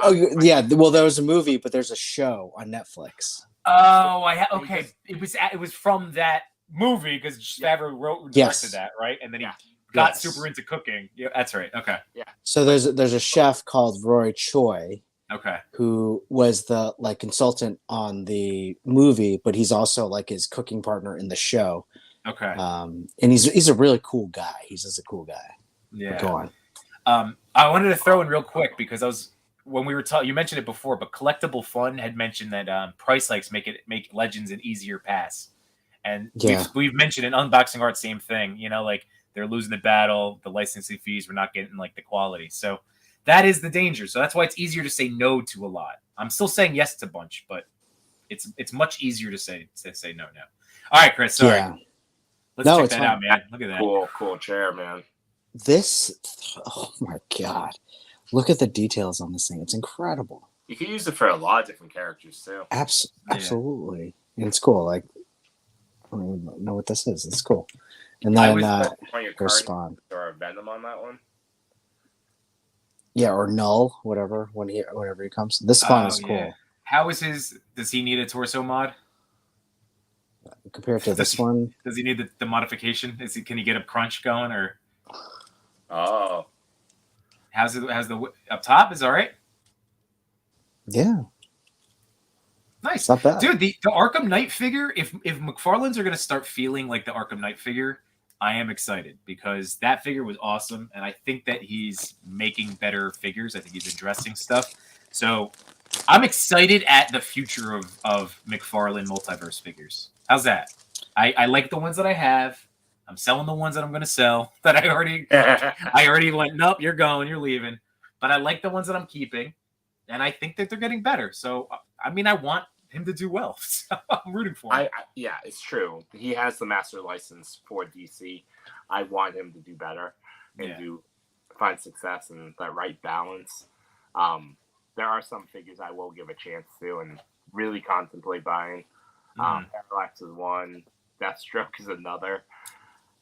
well, there was a movie, but there's a show on Netflix. Oh, okay. It was from that movie because Favreau wrote and directed that, right? And then he got super into cooking. Yeah, that's right. Okay. Yeah. So there's a chef called Roy Choi. Okay. Who was the like consultant on the movie, but he's also like his cooking partner in the show. Okay. And he's a really cool guy. He's just a cool guy. Yeah. Go on. I wanted to throw in real quick because when we were talking, you mentioned it before, but Collectible Fun had mentioned that price hikes make Legends an easier pass, and we've mentioned in Unboxing Art same thing. You know, like they're losing the battle, the licensing fees, we're not getting like the quality, so. That is the danger. So that's why it's easier to say no to a lot. I'm still saying yes to a bunch, but it's much easier to say no. All right, Chris. Sorry. Yeah. Let's check that out, man. Look at that. Cool chair, man. This, oh my God. Look at the details on this thing. It's incredible. You can use it for a lot of different characters too. Absolutely. And it's cool. Like, I don't even know what this is. It's cool. And then there's Spawn. Or a Venom on that one. Yeah, or Null, whenever he comes. This Spawn is cool. Yeah. How is his? Does he need a torso mod? Compared to this one? Does he need the modification? Can he get a crunch going or? Oh. How's the up top? Is all right? Yeah. Nice. Not bad. Dude, the Arkham Knight figure, if McFarlane's are going to start feeling like the Arkham Knight figure, I am excited because that figure was awesome. And I think that he's making better figures. I think he's addressing stuff. So I'm excited at the future of McFarlane multiverse figures. How's that? I like the ones that I have. I'm selling the ones that I'm going to sell that I already went, nope, you're going, you're leaving. But I like the ones that I'm keeping. And I think that they're getting better. So, I mean, I want him to do well. So I'm rooting for him. Yeah, it's true. He has the master license for DC. I want him to do better and find success and that right balance. There are some figures I will give a chance to and really contemplate buying. Parallax is one. Deathstroke is another.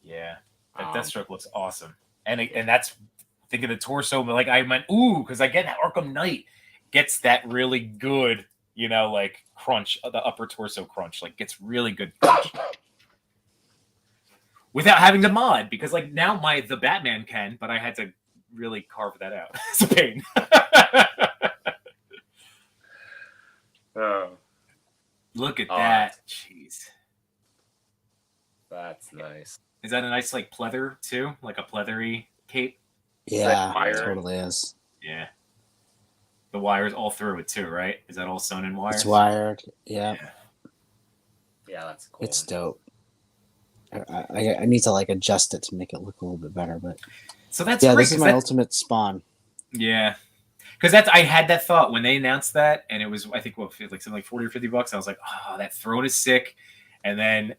Yeah, that Deathstroke looks awesome. And that's thinking the torso, but like I meant, because again, that Arkham Knight gets that really good, like crunch, the upper torso crunch, like gets really good crunch. Without having to mod, because like now the Batman can, but I had to really carve that out. It's a pain. Look at that. Jeez. That's nice. Is that a nice like pleather too? Like a pleathery cape? Yeah, it totally is. Yeah. The wires all through it too, right? Is that all sewn in wires? It's wired. Yeah. Yeah, that's cool. It's dope. I need to like adjust it to make it look a little bit better, but so that's great, this is my ultimate Spawn. Yeah. Because I had that thought when they announced that, and it was I think like something like $40 or $50. I was like, oh, that throne is sick. And then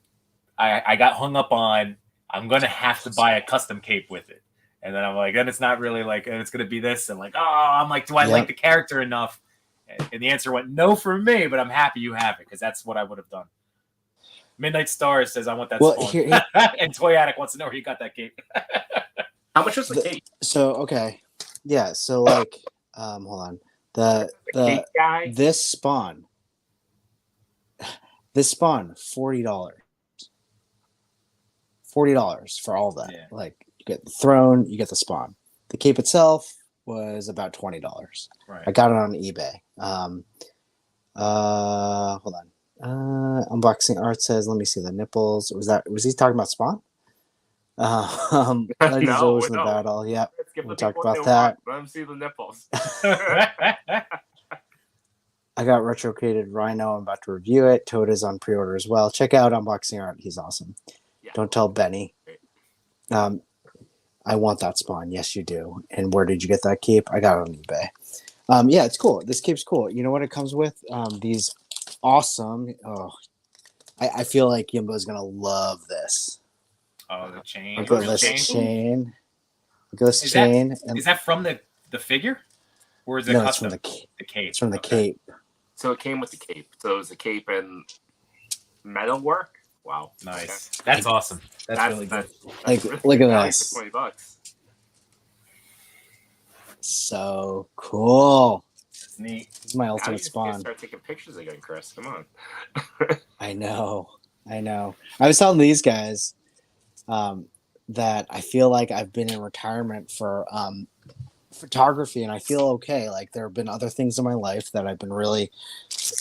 I got hung up on I'm gonna have to buy a custom cape with it. And then I'm like, then it's not really like it's gonna be this, and like, I'm like, do I like the character enough? And the answer went no for me, but I'm happy you have it because that's what I would have done. Midnight Star says I want that Spawn. And Toy Addict wants to know where you got that cape. How much was the cape? So okay. Yeah, so like hold on. The cape guy? This Spawn $40. $40 for all that. Yeah. Like you get the throne, you get the Spawn. The cape itself was about $20. Right. I got it on eBay. Hold on. Unboxing Art says, let me see the nipples. Was he talking about Spawn? Legends always in the battle. Yep. We talked about that. Let him see the nipples. I got retrocated Rhino. I'm about to review it. Toad is on pre-order as well. Check out Unboxing Art. He's awesome. Yeah. Don't tell Benny. I want that Spawn. Yes, you do. And where did you get that cape? I got it on eBay. Yeah, it's cool. This cape's cool. You know what it comes with? These awesome. I feel like Yimbo's gonna love this. Oh, the chain. Look at this chain. Look at this chain. Is that from the figure? Or is it no, custom? It's from the cape. It's from the cape. So it came with the cape. So it was a cape and metal work. Wow. Nice. Okay. That's awesome. That's really good. Like, look at this. $20. So cool. That's neat. This is my ultimate Spawn. Start taking pictures again, Chris. Come on. I know. I was telling these guys that I feel like I've been in retirement for photography, and I feel okay. Like there have been other things in my life that I've been really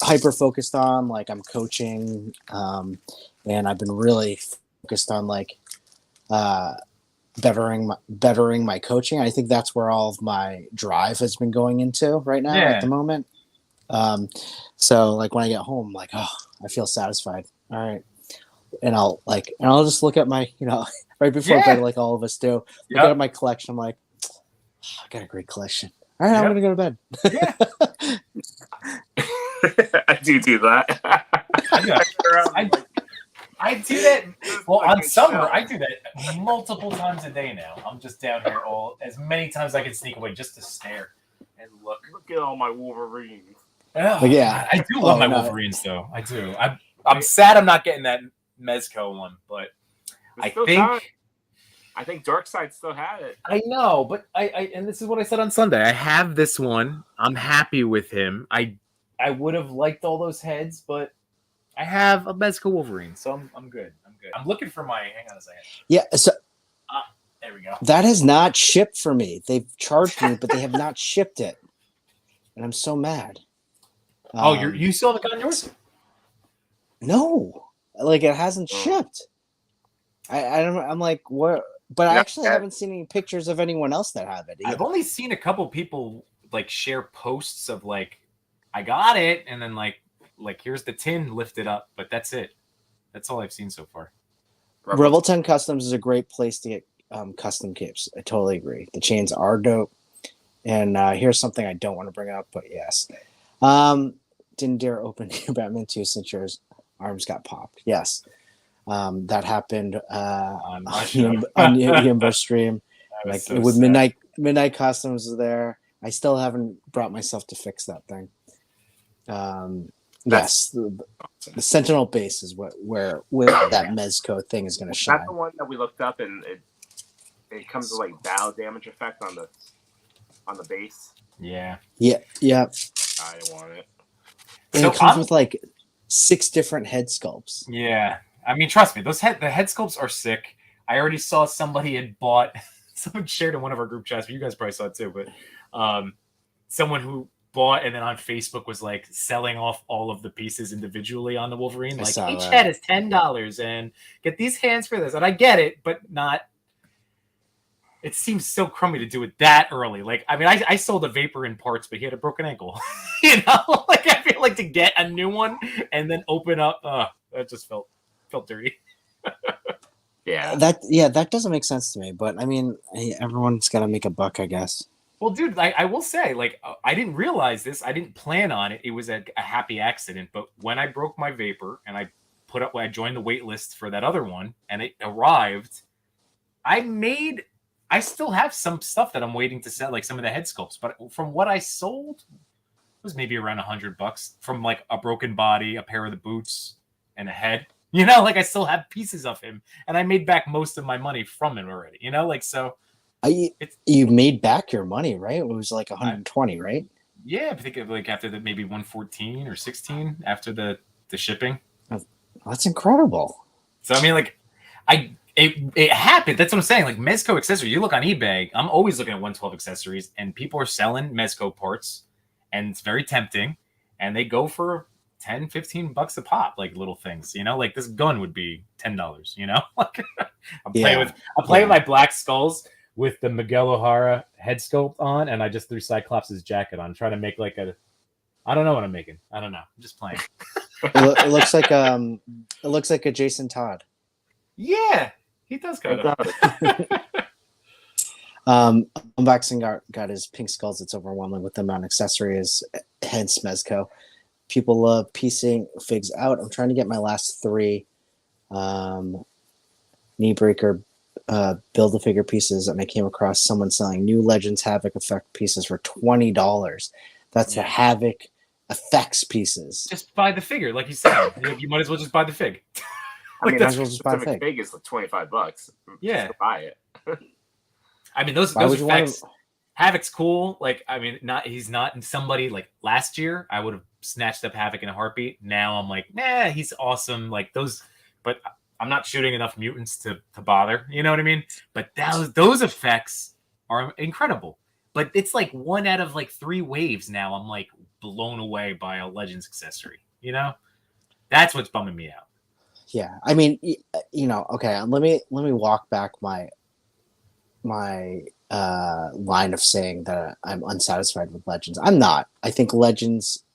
hyper focused on. Like I'm coaching, and I've been really focused on like bettering my coaching. I think that's where all of my drive has been going into right now at the moment. So like when I get home, I'm like, oh, I feel satisfied. All right. And I'll just look at my, right before bed, like all of us do, look at my collection. I'm like, I got a great collection. All right, I'm going to go to bed. I do that. I do that. Well, on summer, I do that multiple times a day now. I'm just down here as many times as I can sneak away just to stare. and look. Look at all my Wolverines. Oh, yeah. I do love my Wolverines, though. I do. I'm sad I'm not getting that Mezco one, but I think Darkseid still had it. I know, but I and this is what I said on Sunday. I have this one. I'm happy with him. I would have liked all those heads, but I have a Mezco Wolverine, so I'm good. I'm good. I'm looking for my. Hang on a second. Yeah. So there we go. that has not shipped for me. They've charged me, but they have not shipped it, and I'm so mad. Oh, you still haven't gotten yours? No, like it hasn't shipped. I don't. I'm like, what? But I actually haven't seen any pictures of anyone else that have it either. I've only seen a couple people like share posts of like, I got it, and then like here's the tin lifted up, but that's it. That's all I've seen so far. Rebel 10 Customs is a great place to get custom capes. I totally agree. The chains are dope. And here's something I don't want to bring up, but yes. Didn't dare open your Batman 2 since your arms got popped. Yes. That happened on Yimbo stream. Like so with sad. Midnight Customs is there. I still haven't brought myself to fix that thing. Yes, the Sentinel base is where that Mezco thing is going to shine. That's the one that we looked up, and it comes with like battle damage effect on the base. Yeah. I want it. And it comes with like 6 different head sculpts. Yeah, I mean, trust me, the head sculpts are sick. I already saw somebody had bought. Someone shared in one of our group chats, but you guys probably saw it too. But someone who bought and then on Facebook was like selling off all of the pieces individually on the Wolverine. Like each head is $10 and get these hands for this. And I get it, but not. It seems so crummy to do it that early. Like, I mean, I sold a Vapor in parts, but he had a broken ankle. You know, like I feel like to get a new one and then open up. That just felt dirty. Yeah. That doesn't make sense to me. But I mean, everyone's got to make a buck, I guess. Well, dude, I will say, like, I didn't realize this. I didn't plan on it. It was a happy accident. But when I broke my Vapor and I joined the wait list for that other one and it arrived, I still have some stuff that I'm waiting to sell, like some of the head sculpts. But from what I sold, it was maybe around $100 from like a broken body, a pair of the boots, and a head. You know, like I still have pieces of him, and I made back most of my money from him already. You know, like so. You made back your money, right? It was like 120, right? Yeah, I think like after the maybe 114 or 16 after the shipping. That's incredible. So I mean, like, it happened. That's what I'm saying. Like Mezco accessory, you look on eBay. I'm always looking at 112 accessories, and people are selling Mezco parts, and it's very tempting. And they go for $10-15 a pop, like little things. You know, like this gun would be $10. You know, like I'm playing with my black skulls with the Miguel O'Hara head sculpt on, and I just threw Cyclops' jacket on, trying to make like I don't know what I'm making. I don't know. I'm just playing. It looks like a Jason Todd. Yeah, he does kind of. Unboxing got his pink skulls. It's overwhelming with them on accessories, hence Mezco. People love piecing figs out. I'm trying to get my last 3 knee breaker build-a-figure pieces, and I came across someone selling new Legends Havoc effect pieces for $20. That's the Havoc effects pieces. Just buy the figure, like you said. You might as well just buy the fig. I mean, that's just buy the fig is like $25. Yeah, just buy it. I mean, those effects. Havoc's cool. Like, I mean, he's not somebody like last year. I would have snatched up Havoc in a heartbeat. Now I'm like, nah, he's awesome. Like those, but I'm not shooting enough mutants to bother. You know what I mean? But those effects are incredible. But it's like 1 out of like 3 waves now. I'm like blown away by a Legends accessory. You know, that's what's bumming me out. Yeah, I mean, you know, okay. Let me walk back my line of saying that I'm unsatisfied with Legends. I'm not. I think Legends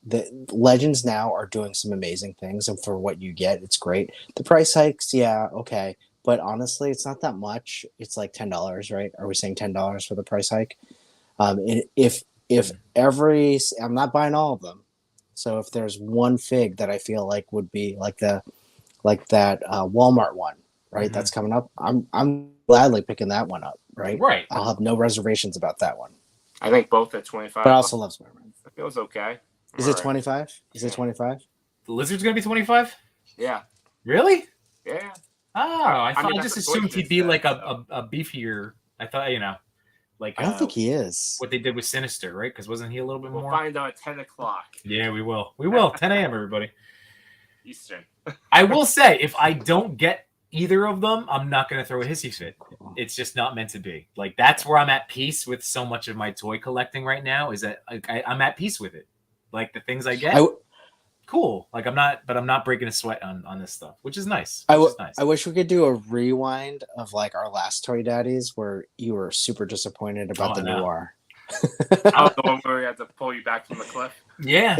now are doing some amazing things, and for what you get, it's great. The price hikes, yeah, okay, but honestly, it's not that much. It's like $10, right? Are we saying $10 for the price hike? If I'm not buying all of them, so if there's one fig that I feel like would be like that Walmart one, right? Mm-hmm. That's coming up. I'm gladly picking that one up. Right. Right. I'll have no reservations about that one. I think both at 25. But also loves mermaids. It feels okay. Is it 25? Is it 25? The lizard's gonna be 25. Yeah. Really? Yeah. Oh, I just assumed he'd be like a beefier. I thought, like I don't think he is. what they did with Sinister, right? Because wasn't he a little bit We'll more? find out at 10 o'clock. Yeah, we will. We will. 10 a.m. everybody. Eastern. I will say, if I don't get either of them, I'm not going to throw a hissy fit. It's just not meant to be. Like, that's where I'm at peace with so much of my toy collecting right now, is that I'm at peace with it. Like, the things I get, cool. Like, I'm not breaking a sweat on this stuff, which is nice. I wish we could do a rewind of like our last Toy Daddies where you were super disappointed about the noir. Oh, the one where we had to pull you back from the cliff. Yeah,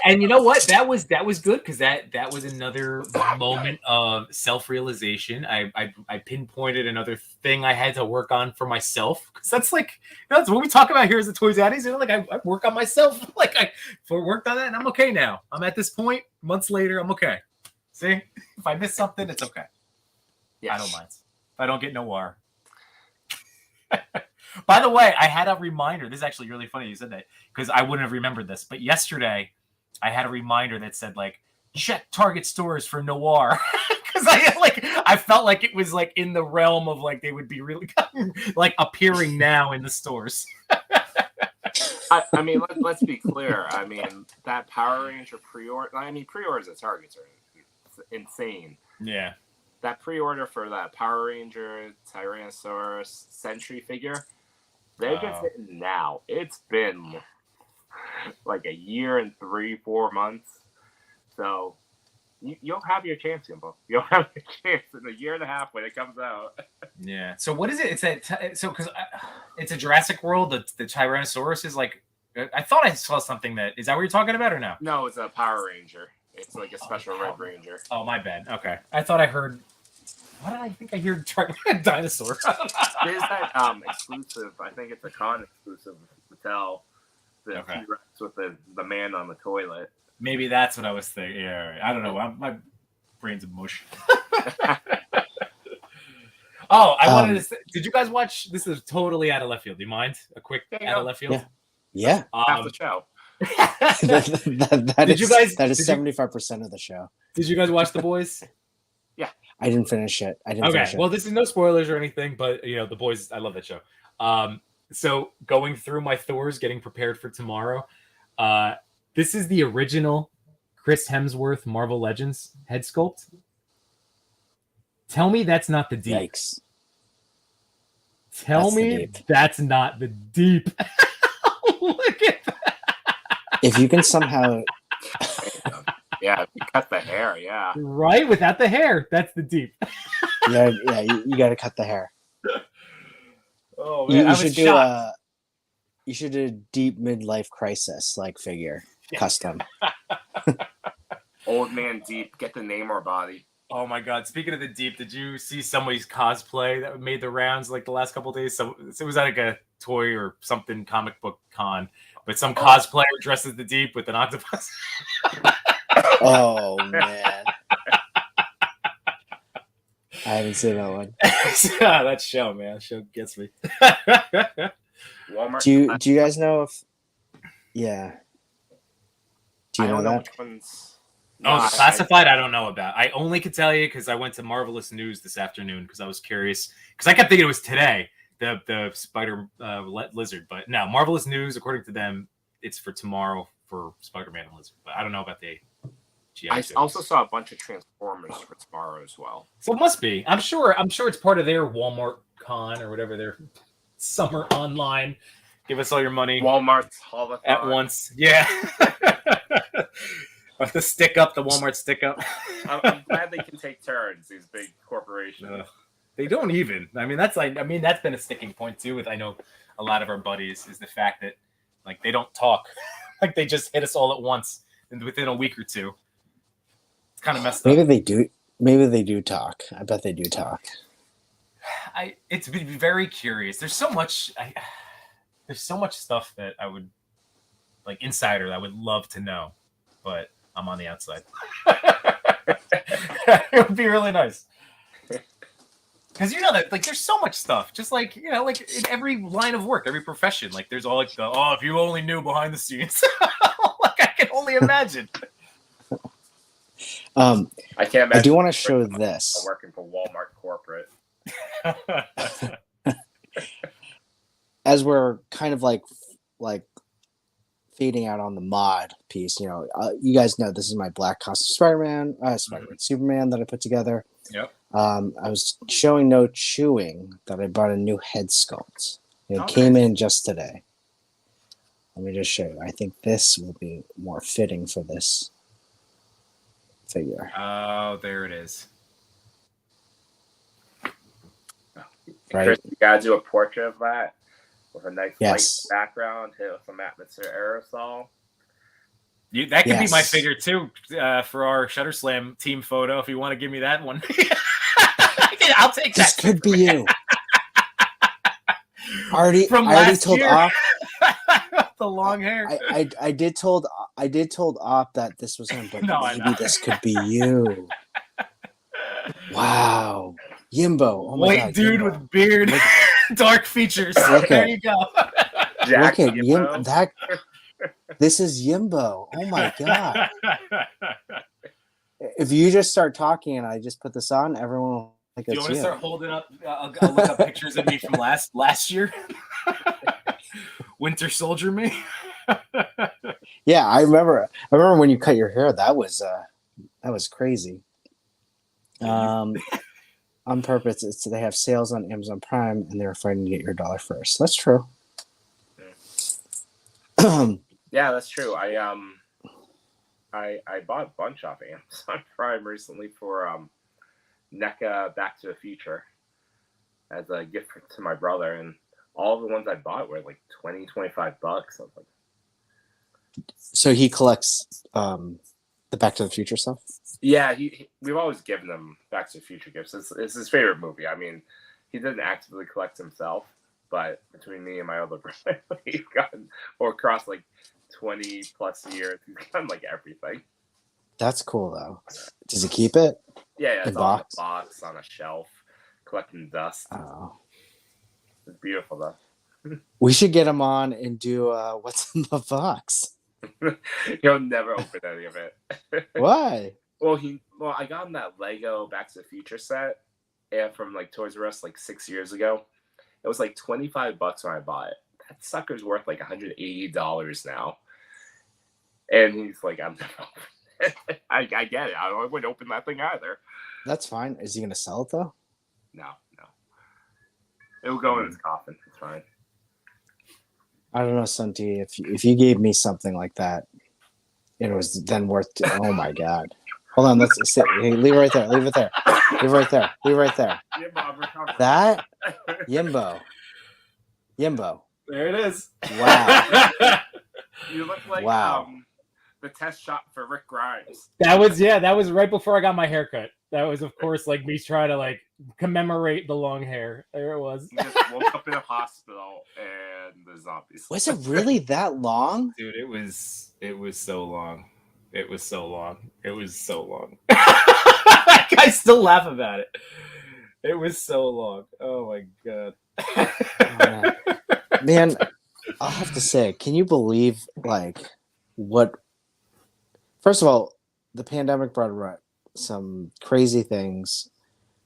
and you know what? That was good because that was another moment of self-realization. I pinpointed another thing I had to work on for myself, because that's like that's what we talk about here as the Toy Daddies. Like I work on myself. Like I worked on that, and I'm okay now. I'm at this point. Months later, I'm okay. See, if I miss something, it's okay. Yeah, I don't mind. If I don't get noir. By the way, I had a reminder. This is actually really funny you said that, because I wouldn't have remembered this. But yesterday, I had a reminder that said, like, check Target stores for noir. Because I felt like it was like in the realm of like they would be really like appearing now in the stores. I mean, let's be clear. I mean, that Power Ranger pre-order. I mean, pre-orders at Targets are insane. Yeah. That pre-order for that Power Ranger Tyrannosaurus Sentry figure, they've been sitting now. It's been like a year and 3-4 months. So you'll have your chance, Gimbo. You'll have your chance in a year and a half when it comes out. Yeah. So what is it? It's because it's a Jurassic World. The Tyrannosaurus is like. I thought I saw something that is that what you're talking about or no? No, it's a Power Ranger. It's like a special Red Ranger. Oh, my bad. Okay. I thought I heard. Why did I think I heard dinosaur? There's that exclusive. I think it's a con exclusive Mattel. The T-Rex with the man on the toilet. Maybe that's what I was thinking. Yeah, I don't know. My brain's a mush. Oh, I wanted to say, did you guys watch? This is totally out of left field. Do you mind? A quick out of left field? Yeah. Half the show. that is 75% of the show. Did you guys watch The Boys? Yeah. I didn't finish it. Well, this is no spoilers or anything, but The Boys, I love that show. So going through my Thors, getting prepared for tomorrow. This is the original Chris Hemsworth Marvel Legends head sculpt. Tell me that's not the deep. Yikes. Tell me that's not the deep. Look at that. If you can somehow... Yeah, you cut the hair, yeah. Right? Without the hair, that's the deep. yeah, you got to cut the hair. Oh, man, you should do a deep midlife crisis like figure, custom. Old man deep, get the name or body. Oh my God! Speaking of the deep, did you see somebody's cosplay that made the rounds like the last couple of days? So it was like a toy or something comic book con, but some cosplayer dressed as the deep with an octopus. Oh man, I haven't seen that one. That show, man, that show gets me. Walmart. Do you guys know if? Yeah. Do you know that? Which ones? Oh, the classified, I don't know about. I only could tell you because I went to Marvelous News this afternoon because I was curious. Because I kept thinking it was today, the Spider Lizard. But no, Marvelous News, according to them, it's for tomorrow for Spider-Man and Lizard. But I don't know about the GI I also saw a bunch of Transformers for tomorrow as well. So it must be. I'm sure it's part of their Walmart con or whatever, their summer online. Give us all your money. Walmart's Hall at once. Yeah. The stick up, the Walmart stick up. I'm glad they can take turns, these big corporations. They don't even. I mean, that's been a sticking point too with I know a lot of our buddies is the fact that like they don't talk. Like they just hit us all at once and within a week or two. It's kind of messed up. Maybe they do talk. I bet they do talk. It's been very curious. There's so much stuff that I would like insider that I would love to know, but I'm on the outside. It would be really nice. Because you know that like there's so much stuff, just like like in every line of work, every profession, like there's all like the if you only knew behind the scenes, like I can only imagine. I can't imagine. I do want to show this. Working for Walmart corporate. As we're kind of like fading out on the mod piece, you guys know this is my black costume Spider-Man, Superman that I put together. Yep. I was showing No Chewing that I bought a new head sculpt. It came in just today. Let me just show you. I think this will be more fitting for this figure. Oh, there it is. Right. Chris, you gotta do a portrait of that with a nice Yes. light background, hit with some atmosphere aerosol. That could be my figure too for our Shutter Slam team photo. If you want to give me that one, I'll take This that. could be you. I already told year. Op the long hair. I did told Op that this was him, but No, maybe this could be you. Wow. Yimbo. Oh my White God, dude Yimbo. with beard, dark features. There you go. Jack Look at Yimbo. Yimbo. This is Yimbo. Oh my God. If you just start talking and I just put this on, everyone will think Do you it's want to you. start holding up? I'll look up pictures of me from last year. Winter Soldier me. Yeah, I remember when you cut your hair. That was crazy. On purpose, they have sales on Amazon Prime, and they're fighting to get your dollar first. That's true. Yeah, that's true. I bought a bunch off Amazon Prime recently for NECA Back to the Future as a gift to my brother, and all the ones I bought were like $20-$25. I was like, So he collects the Back to the Future stuff? yeah, we've always given him Back to the Future gifts. It's his favorite movie. I mean, he doesn't actively collect himself, but between me and my other brother, we've gotten, or across like 20 plus years, he's gotten like everything. That's cool though. Does he keep it? Yeah, it's in on box? a box, on a shelf, collecting dust. Oh. It's beautiful though. We should get him on and do what's in the box. He'll never open any of it. Why? Well, I got him that Lego Back to the Future set, and from like Toys R Us like 6 years ago. It was like $25 when I bought it. That sucker's worth like $180 now. And he's like, I'm never opening it. I get it. I wouldn't open that thing either. That's fine. Is he gonna sell it though? No. It'll go in his coffin. It's fine. I don't know, Santi. If you gave me something like that, it was then worth. Oh my God! Hold on. Let's sit. Hey, leave it right there. Leave it there. Leave it right there. Leave it right there. Yeah, Bob, recover. That Yimbo. There it is. Wow. You look like the test shot for Rick Grimes. That was right before I got my haircut. That was, of course, like me trying to like commemorate the long hair. There it was. He just woke up in a hospital and the zombies. Was it really that long? Dude, it was so long. It was so long. I still laugh about it. It was so long. Oh my God. Oh, man, I'll have to say, can you believe like what? First of all, the pandemic brought some crazy things,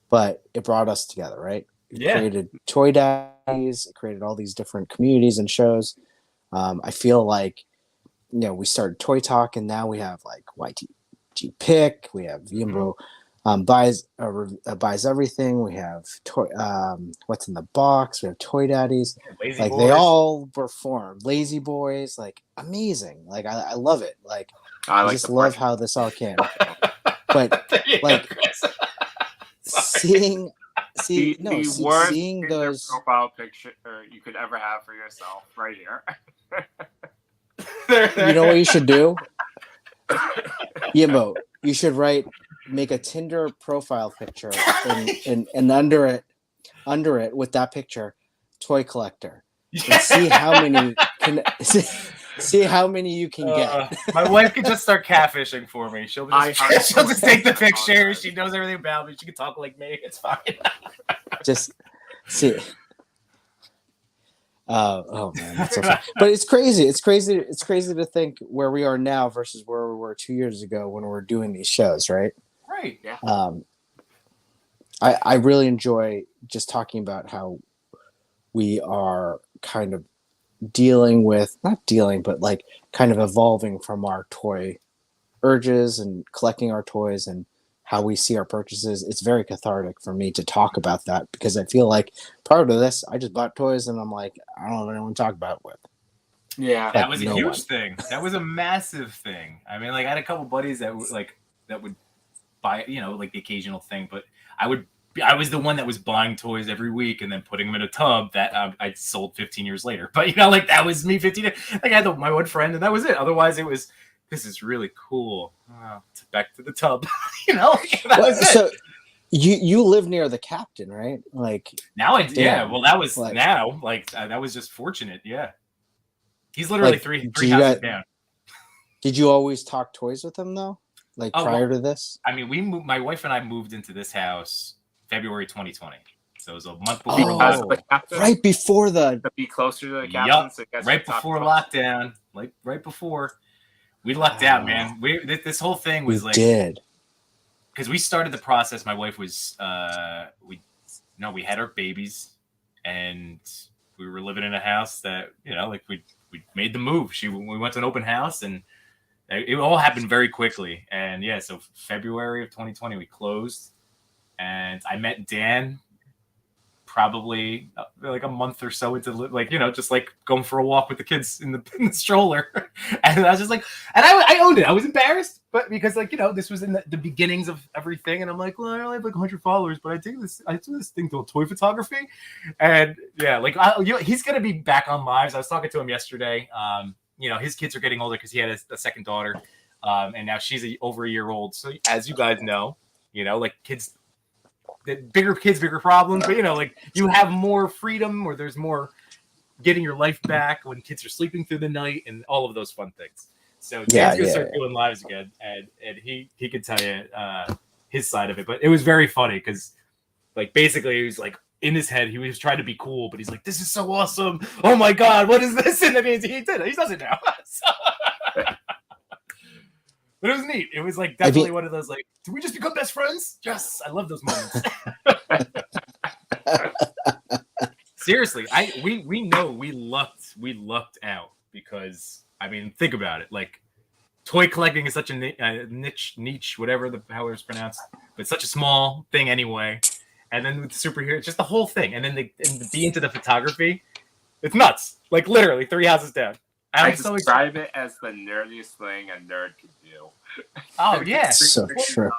but it brought us together, right? It created Toy Daddies, it created all these different communities and shows. I feel like, we started Toy Talk, and now we have like YTG Pick, we have Yimbo buys everything, we have Toy What's in the Box, we have Toy Daddies. Lazy like Boys. They all were formed. Lazy Boys, like amazing. Like I love it. Like I just love how this all came. But like seeing those profile picture you could ever have for yourself right here. You know what you should do? Yimbo, you should make a Tinder profile picture and under it with that picture, toy collector. And see how many See how many you can get. My wife could just start catfishing for me. She'll just take the picture. She knows everything about me. She can talk like me. It's fine. Just see. Oh man, that's so funny. But it's crazy. It's crazy to think where we are now versus where we were 2 years ago when we were doing these shows, right? Right. Yeah. I really enjoy just talking about how we are kind of but like kind of evolving from our toy urges and collecting our toys and how we see our purchases. It's very cathartic for me to talk about that because I feel like prior to this, I just bought toys and I'm like, I don't have anyone to talk about it with. Yeah, that was a huge thing. That was a massive thing. I mean, like I had a couple buddies that would buy, like the occasional thing, but I was the one that was buying toys every week and then putting them in a tub that I sold 15 years later. But like that was me 15 years. Like I had my one friend and that was it. Otherwise, it was, this is really cool. Back to the tub. That was it. So you live near the captain, right? Like now, Well, that was like, now. Like that was just fortunate. Yeah, he's literally like, three houses down. Did you always talk toys with him though? Like prior to this? I mean, we moved. My wife and I moved into this house February 2020. So it was a month before. Right before to be closer to the captain. Yep. Right before lockdown. Like right before. We lucked out, man. This whole thing was because we started the process. My wife was we had our babies, and we were living in a house that like we made the move. We went to an open house, and it all happened very quickly. And so February of 2020 we closed, and I met Dan probably like a month or so into just like going for a walk with the kids in the stroller. And I was just like, and I owned it. I was embarrassed, but because this was in the beginnings of everything. And I'm like, well, I only have like 100 followers, but I do this thing called toy photography. And he's going to be back on lives. I was talking to him yesterday. His kids are getting older because he had a second daughter. And now she's over a year old. So as you guys know, like kids, bigger kids, bigger problems, but you have more freedom, or there's more getting your life back when kids are sleeping through the night and all of those fun things. So Dan's gonna start doing lives again, and he could tell you his side of it. But it was very funny because like basically he was like in his head he was trying to be cool, but he's like, this is so awesome, oh my god, what is this? And I mean he does it now. But it was neat. It was like definitely one of those like, did we just become best friends? Yes, I love those moments. Seriously, we know we lucked out because I mean think about it. Like toy collecting is such a niche, whatever how it's pronounced, but it's such a small thing anyway. And then with the superheroes, just the whole thing, and then and be into the photography, it's nuts. Like literally 3 houses down. I describe it as the nerdiest thing a nerd could do. Oh yeah, so true.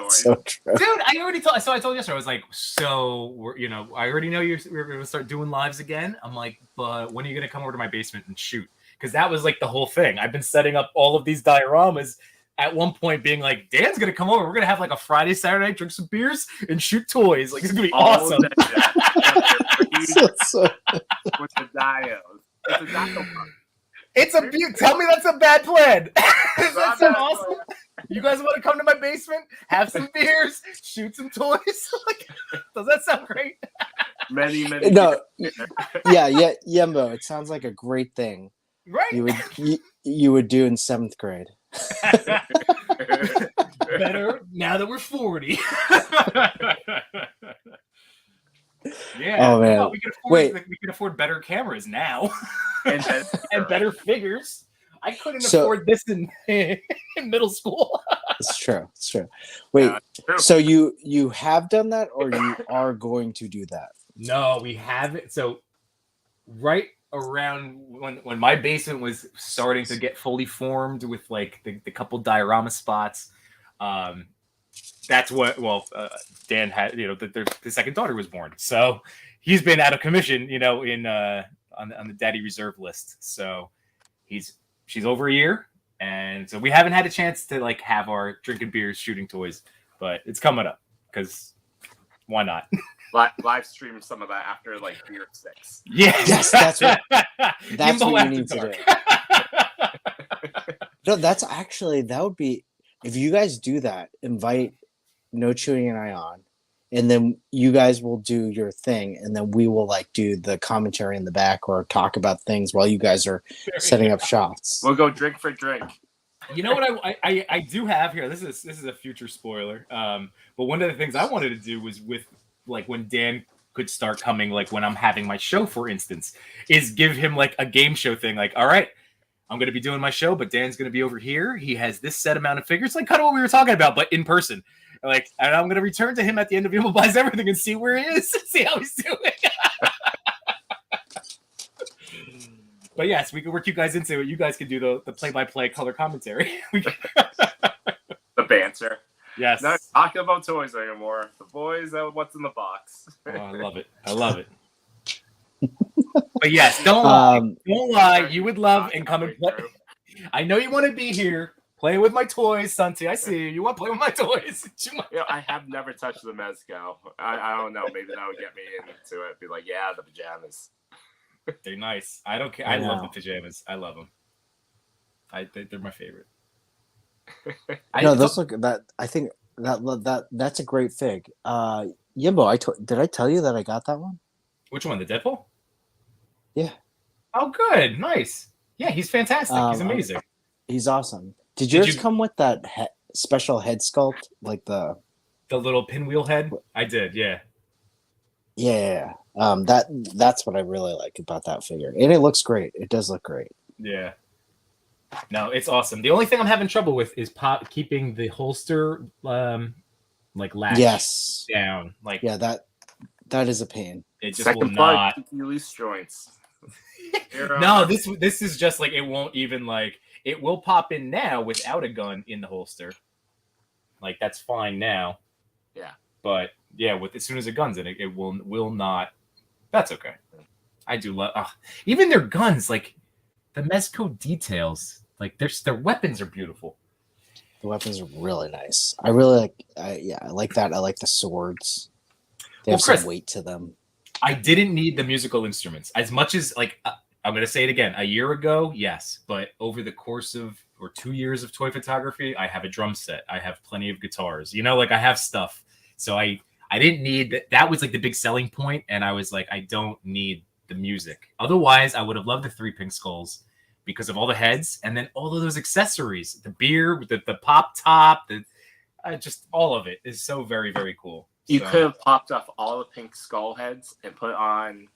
So true, dude. I already told. So I told you yesterday. I was like, I already know we're gonna start doing lives again. I'm like, but when are you gonna come over to my basement and shoot? Because that was like the whole thing. I've been setting up all of these dioramas. At one point, being like, Dan's gonna come over. We're gonna have like a Friday, Saturday, drink some beers and shoot toys. Like it's gonna be awesome. With the diodes. It's a diode. It's a beaut. Tell me that's a bad plan. That's so awesome. You guys want to come to my basement, have some beers, shoot some toys? Like, does that sound great? Many. No. Yeah, Yembo. It sounds like a great thing. Right. You would do in 7th grade. Better now that we're 40. Yeah. Oh man. No, we can afford better cameras now. and better figures. I couldn't afford this in middle school. It's true. Wait, so you have done that, or you are going to do that? No, we haven't. So right around when my basement was starting to get fully formed with like the couple diorama spots, that's what Dan had. The second daughter was born, so he's been out of commission. On the daddy reserve list. So she's over a year, and so we haven't had a chance to like have our drinking beers, shooting toys, but it's coming up because why not? Live stream some of that after like beer 6. Yes, that's what you need to do. No, that would be if you guys do that. Invite No Chewing and I on, and then you guys will do your thing, and then we will like do the commentary in the back or talk about things while you guys are setting up shots. We'll go drink for drink. You know what I do have here? This is a future spoiler. But one of the things I wanted to do was with like when Dan could start coming, like when I'm having my show, for instance, is give him like a game show thing. Like, all right, I'm going to be doing my show, but Dan's going to be over here. He has this set amount of figures, like kind of what we were talking about, but in person. Like, and I'm going to return to him at the end of Evil Buys Everything and see where he is, see how he's doing. But yes, we can work you guys into it. You guys can do the play-by-play color commentary. The banter. Yes. Not talking about toys anymore. The boys, what's in the box. Oh, I love it. I love it. But yes, don't lie. Don't lie. You would love and come and play. I know you want to be here playing with my toys, Santi. I see you. You want to play with my toys. I have never touched the Mezco. I don't know. Maybe that would get me into it. Be like, yeah, the pajamas. They're nice. I don't care. I love the pajamas. I love them. They're my favorite. Those look that. I think that's a great fig. Yimbo, did I tell you that I got that one? Which one? The Deadpool? Yeah. Oh, good. Nice. Yeah, he's fantastic. He's amazing. He's awesome. Did yours come with that special head sculpt, like the little pinwheel head? I did. Yeah. Yeah. That's what I really like about that figure, and it looks great. It does look great. Yeah. No, it's awesome. The only thing I'm having trouble with is keeping the holster like latch down. Like that is a pain. It just will not. You loose joints. No, this is just like it won't even like it will pop in now without a gun in the holster. Like that's fine now. Yeah. But yeah, as soon as a gun's in it, it will not. That's okay. I do love even their guns, like the Mezco details. Like their weapons are beautiful. The weapons are really nice. I really like. I like that. I like the swords. They have some weight to them. I didn't need the musical instruments as much as like I'm going to say it again. A year ago, yes, but over the course of 2 years of toy photography, I have a drum set. I have plenty of guitars. Like I have stuff. So I didn't need that. That was like the big selling point, and I was like, I don't need the music. Otherwise, I would have loved the 3 pink skulls because of all the heads and then all of those accessories, the beer, the pop top, just all of it is so very, very cool. You could have popped off all the pink skull heads and put on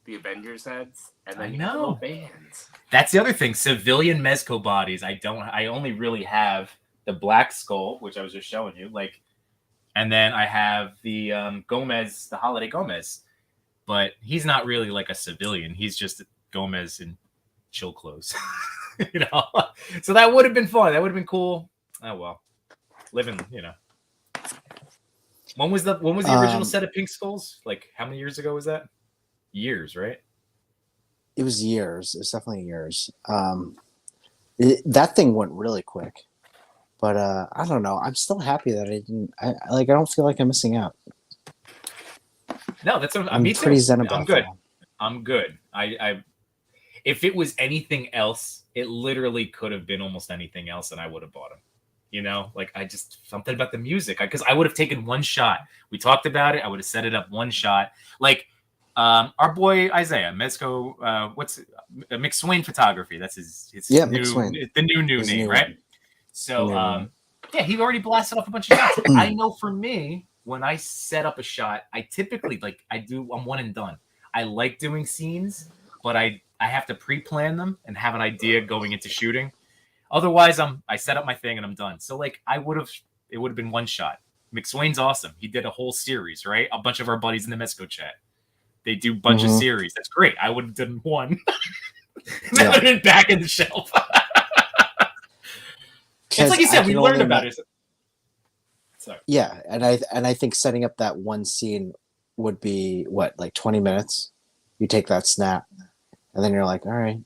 the Avengers heads, and then you have little bands. That's the other thing. Civilian Mezco bodies. I only really have the black skull, which I was just showing you, and then I have the Gomez, the Holiday Gomez, but he's not really like a civilian. He's just Gomez in chill clothes, So that would have been fun. That would have been cool. Oh well, living, When was the original set of pink skulls? Like how many years ago was that? Years, right? It was years. It's definitely years. That thing went really quick, but I don't know. I'm still happy that I didn't. I don't feel like I'm missing out. No, that's what I'm pretty zen about. I'm good. I'm good. I if it was anything else, it literally could have been almost anything else, and I would have bought them. Something about the music, because I would have taken one shot. We talked about it. I would have set it up one shot. Like our boy Isaiah Mezco, McSwain Photography. That's his McSwain. The new name, right? One. So he already blasted off a bunch of shots. I know for me, when I set up a shot, I typically I'm one and done. I like doing scenes, but I have to pre-plan them and have an idea going into shooting. Otherwise, I set up my thing and I'm done. So it would have been one shot. McSwain's awesome. He did a whole series, right? A bunch of our buddies in the Mezco chat. They do a bunch of series. That's great. I would have done one. That would have been back in the shelf. It's like you said, we learned about it. Sorry. Yeah, and I think setting up that one scene would be like 20 minutes. You take that snap, and then you're like, all right,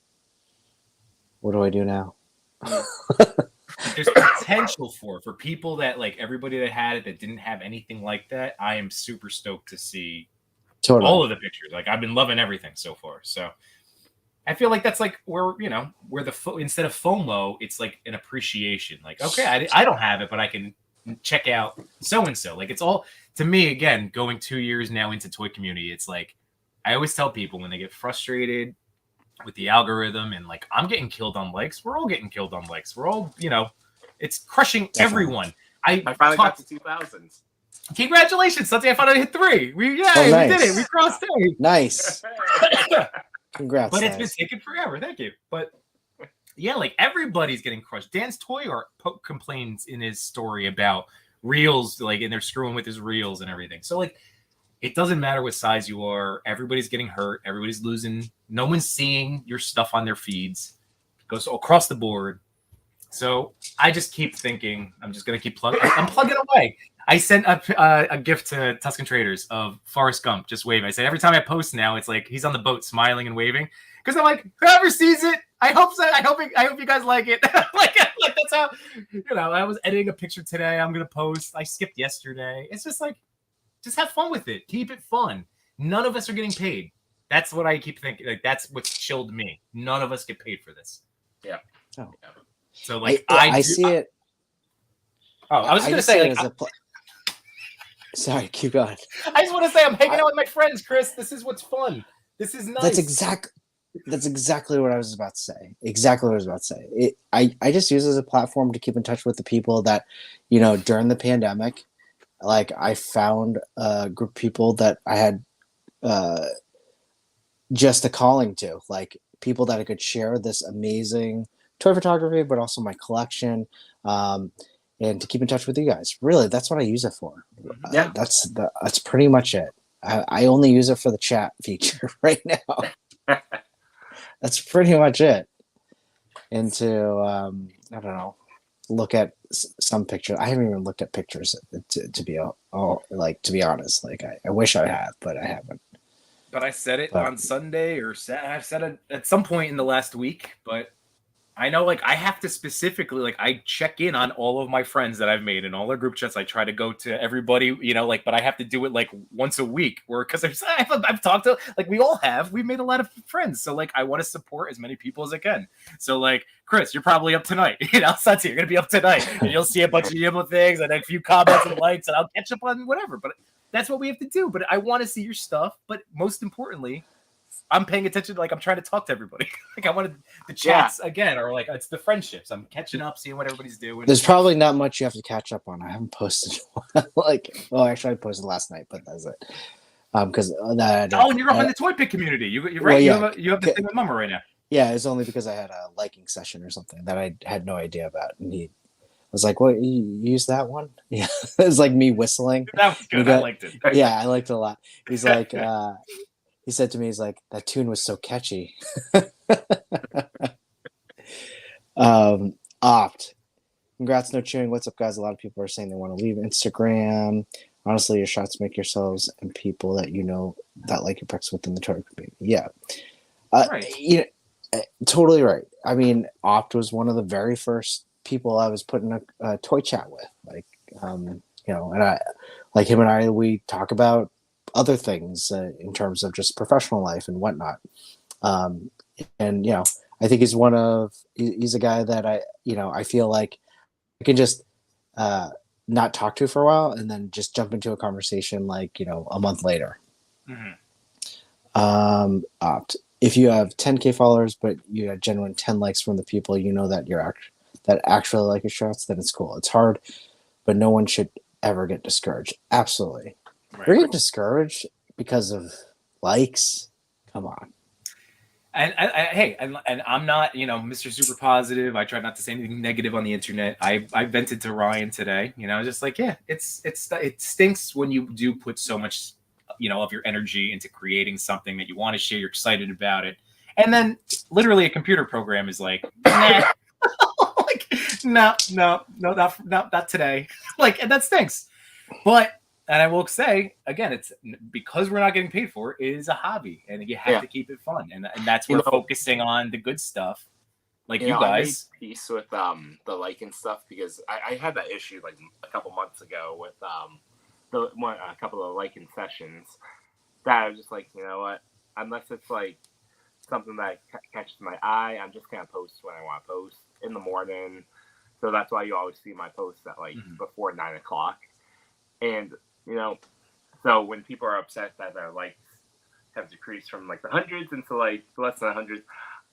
what do I do now? There's potential for people that everybody that had it that didn't have anything like that. I am super stoked to see all of the pictures. I've been loving everything so far. So I feel like that's like where the instead of FOMO, it's like an appreciation. Like, okay, I don't have it, but I can check out so and so. Like, it's all to me again. Going 2 years now into toy community, it's like I always tell people when they get frustrated with the algorithm and like I'm getting killed on likes. We're all getting killed on likes. We're all it's crushing everyone. I finally got to 2000s. Congratulations, Sunday! I finally hit 3. We nice. We did it. We crossed 3. Nice. Congrats. But it's been taking forever. Thank you. But yeah, like everybody's getting crushed. Dan's Toy Art complains in his story about reels, like, and they're screwing with his reels and everything. So like, it doesn't matter what size you are. Everybody's getting hurt. Everybody's losing. No one's seeing your stuff on their feeds. It goes across the board. So I just keep thinking, I'm just gonna keep plugging. I'm plugging away. I sent a gift to Tuscan Traders of Forrest Gump just waving. I said every time I post now, it's like he's on the boat smiling and waving because I'm like, whoever sees it, I hope so. I hope you guys like it. like that's how I was editing a picture today. I'm gonna post. I skipped yesterday. It's just like, just have fun with it. Keep it fun. None of us are getting paid. That's what I keep thinking. Like that's what's chilled me. None of us get paid for this. Yeah. Oh. So like I see it. I was just gonna say like. Sorry, keep going. I just want to say I'm hanging out with my friends, Chris. This is what's fun. This is nice. That's exactly what I was about to say. Exactly what I was about to say. I just use it as a platform to keep in touch with the people that, during the pandemic, like I found a group of people that I had just a calling to, like people that I could share this amazing toy photography, but also my collection. And to keep in touch with you guys. Really, that's what I use it for. Yeah. That's pretty much it. I only use it for the chat feature right now. That's pretty much it. And to, I don't know, look at some pictures. I haven't even looked at pictures to be honest. Like I wish I had, but I haven't. But I said it on Sunday I've said it at some point in the last week, but I know, like, I have to specifically, like, I check in on all of my friends that I've made in all their group chats. I try to go to everybody, but I have to do it, like, once a week. Because I've talked to, like, we've made a lot of friends. So, like, I want to support as many people as I can. So, like, Chris, you're probably up tonight. Santi, you're going to be up tonight. And you'll see a bunch of Yimbo things and a few comments and likes, and I'll catch up on whatever. But that's what we have to do. But I want to see your stuff. But most importantly, I'm paying attention. Like I'm trying to talk to everybody. Like I wanted the chats again, or like it's the friendships. I'm catching up, seeing what everybody's doing. There's probably not much you have to catch up on. I haven't posted actually I posted last night, but that's it. Because and you're up in the Toy Pick community. You're right. Well, yeah. You have the thing with Mama right now. Yeah, it's only because I had a liking session or something that I had no idea about, and he was like, "What? You use that one?" Yeah, it was like me whistling. That was good. I liked it. Yeah, I liked it a lot. He's like. He said to me, he's like, that tune was so catchy. Opt. Congrats, no cheering. What's up, guys? A lot of people are saying they want to leave Instagram. Honestly, your shots make yourselves and people that that like your pics within the toy community. Yeah. Right. Totally right. I mean, Opt was one of the very first people I was putting a toy chat with. Like, and I, like him and I, we talk about other things in terms of just professional life and whatnot. And, I think he's a guy that I feel like I can just not talk to for a while and then just jump into a conversation like, a month later. Mm-hmm. Opt. If you have 10K followers, but you have genuine 10 likes from the people, that actually like your shots, then it's cool. It's hard, but no one should ever get discouraged. Absolutely. Right. You're getting discouraged because of likes. Come on. And I'm not, Mr. Super Positive. I try not to say anything negative on the internet. I vented to Ryan today. Just like it stinks when you do put so much, of your energy into creating something that you want to share. You're excited about it, and then literally a computer program is like, nah. Like, no, not today. Like, and that stinks. But. And I will say, again, it's because we're not getting paid for it, it is a hobby, and you have to keep it fun. And that's where focusing on the good stuff, like you guys. I made peace with the like and stuff because I had that issue like a couple months ago with a couple of liking sessions that I was just like, you know what? Unless it's like something that catches my eye, I'm just gonna post when I want to post in the morning. So that's why you always see my posts at like before 9 o'clock. And so when people are upset that their likes have decreased from like the hundreds into like less than 100,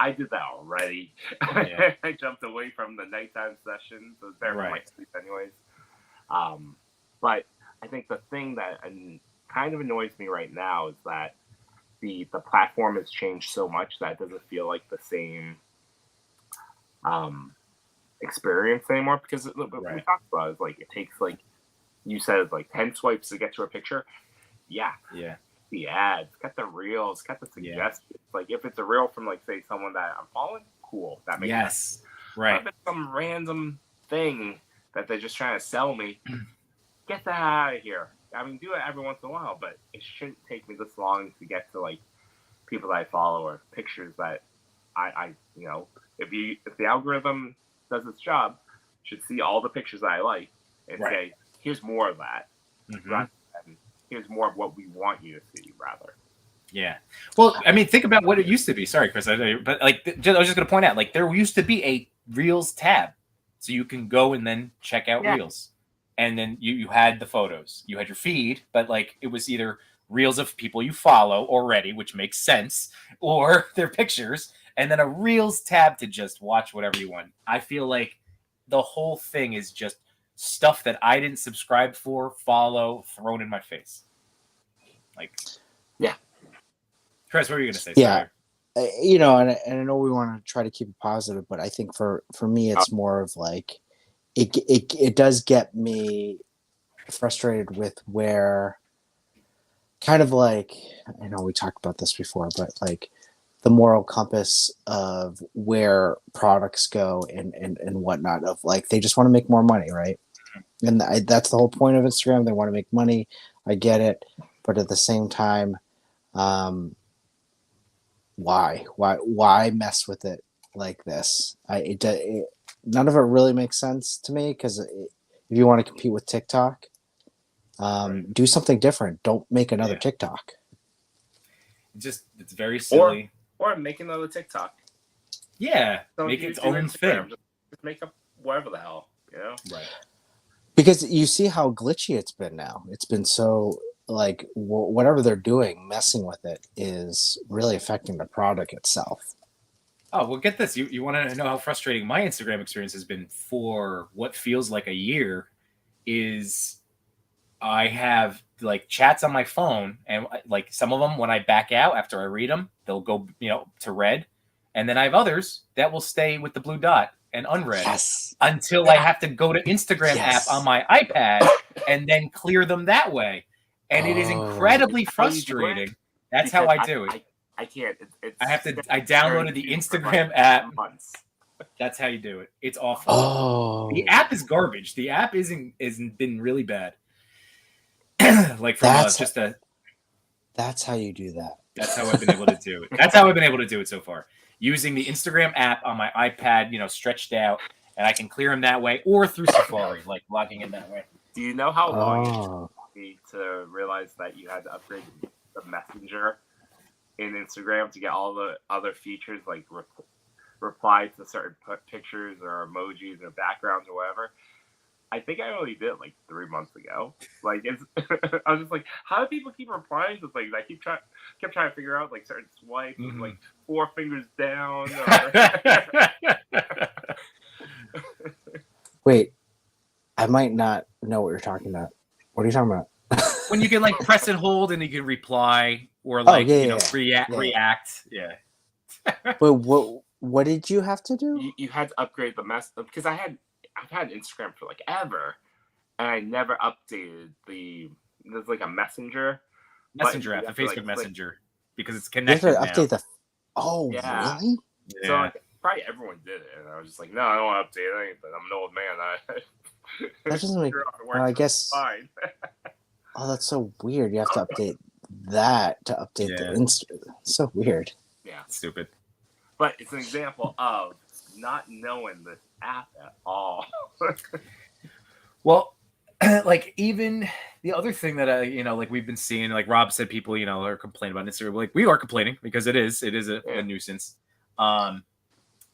I did that already. Yeah. I jumped away from the nighttime sessions. So it's there for my sleep anyways. But I think the thing that kind of annoys me right now is that the platform has changed so much that it doesn't feel like the same experience anymore, because we talked about it, like it takes, like you said, like 10 swipes to get to a picture. Yeah. The ads, got the reels, got the suggestions. Like if it's a reel from like say someone that I'm following, cool, that makes sense. Right. But if it's some random thing that they're just trying to sell me, get that out of here. I mean, do it every once in a while, but it shouldn't take me this long to get to like people that I follow or pictures that I if the algorithm does its job, should see all the pictures that I like and say, here's more of that. Rather than, here's more of what we want you to see, rather. Yeah. Well, I mean, think about what it used to be. Sorry, Chris, but like, I was just going to point out, like, there used to be a Reels tab, so you can go and then check out Reels, and then you had the photos, you had your feed, but like it was either Reels of people you follow already, which makes sense, or their pictures, and then a Reels tab to just watch whatever you want. I feel like the whole thing is just stuff that I didn't subscribe for, follow, thrown in my face. Like, Chris, what were you going to say? Yeah. And I know we want to try to keep it positive, but I think for me, it's more of like, it does get me frustrated with where kind of like, I know we talked about this before, but like the moral compass of where products go and whatnot, of like, they just want to make more money. Right. And that's the whole point of Instagram. They want to make money. I get it. But at the same time, why mess with it like this? None of it really makes sense to me, because if you want to compete with TikTok, do something different. Don't make another TikTok. It's very silly. Or make another TikTok. Yeah, make its own thing. Just make up whatever the hell, Right. Because you see how glitchy it's been now. It's been so like whatever they're doing, messing with it is really affecting the product itself. Oh, well, get this. You want to know how frustrating my Instagram experience has been for what feels like a year is I have like chats on my phone, and like some of them, when I back out after I read them, they'll go, to red. And then I have others that will stay with the blue dot and unread until I have to go to Instagram app on my iPad and then clear them that way. And it is incredibly frustrating. That's how I do it. I can't. I downloaded the Instagram app. That's how you do it. It's awful. Oh. The app is garbage. The app isn't been really bad. Like from That's how you do that. That's how I've been able to do it. That's how I've been able to do it so far. Using the Instagram app on my iPad, stretched out, and I can clear them that way, or through Safari, like logging in that way. Do you know how long it took me to realize that you had to upgrade the Messenger in Instagram to get all the other features, like reply to certain pictures or emojis or backgrounds or whatever? I think I only did it like 3 months ago. Like I was just like, how do people keep replying to things? I kept trying to figure out like certain swipes, like 4 fingers down. Wait, I might not know what you're talking about. What are you talking about? When you can like press and hold and you can reply or like react. Yeah. But what did you have to do? You had to upgrade the because I've had Instagram for like ever, and I never updated there's like a messenger app, the Facebook Messenger, because it's connected now. Update really? Yeah. So like, probably everyone did it, and I was just like, no, I don't want to update anything. I'm an old man. That doesn't make. I guess. Fine. Oh, that's so weird. You have to update that to update the Insta. So weird. Yeah, stupid. But it's an example of not knowing this app at all. Well, like even the other thing that I, like we've been seeing, like Rob said, people, are complaining about Instagram. Like we are complaining because it is a nuisance.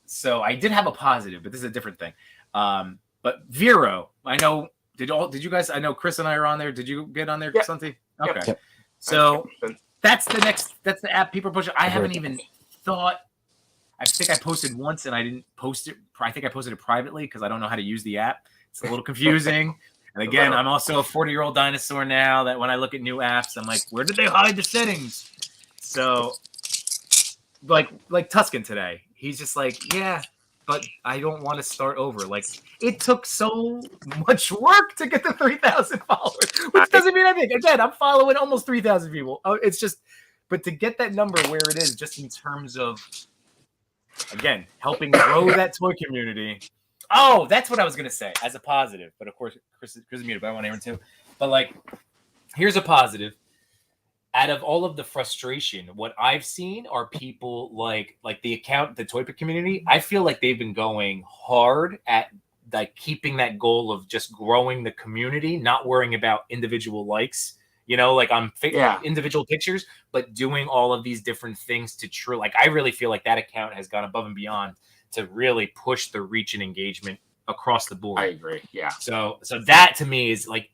So I did have a positive, but this is a different thing. But Vero, I know, did you guys, I know Chris and I are on there. Did you get on there, something? Okay. Yep. So that's the app people are pushing. I haven't even thought, I think I posted once and I didn't post it. I think I posted it privately because I don't know how to use the app. It's a little confusing. And again, I'm also a 40-year-old dinosaur now that when I look at new apps, I'm like, where did they hide the settings? So like Tuscan today, he's just like, yeah, but I don't want to start over. Like, it took so much work to get the 3,000 followers, which doesn't mean anything. Again, I'm following almost 3,000 people. Oh, it's just, but to get that number where it is, just in terms of, again, helping grow that toy community. Oh, that's what I was gonna say as a positive. But of course, Chris is muted, but I want to hear him too. But like, here's a positive. Out of all of the frustration, what I've seen are people like the Toy Pick community. I feel like they've been going hard at like keeping that goal of just growing the community, not worrying about individual likes, like on individual pictures, but doing all of these different things to like, I really feel like that account has gone above and beyond to really push the reach and engagement across the board. I agree. Yeah. So that to me is like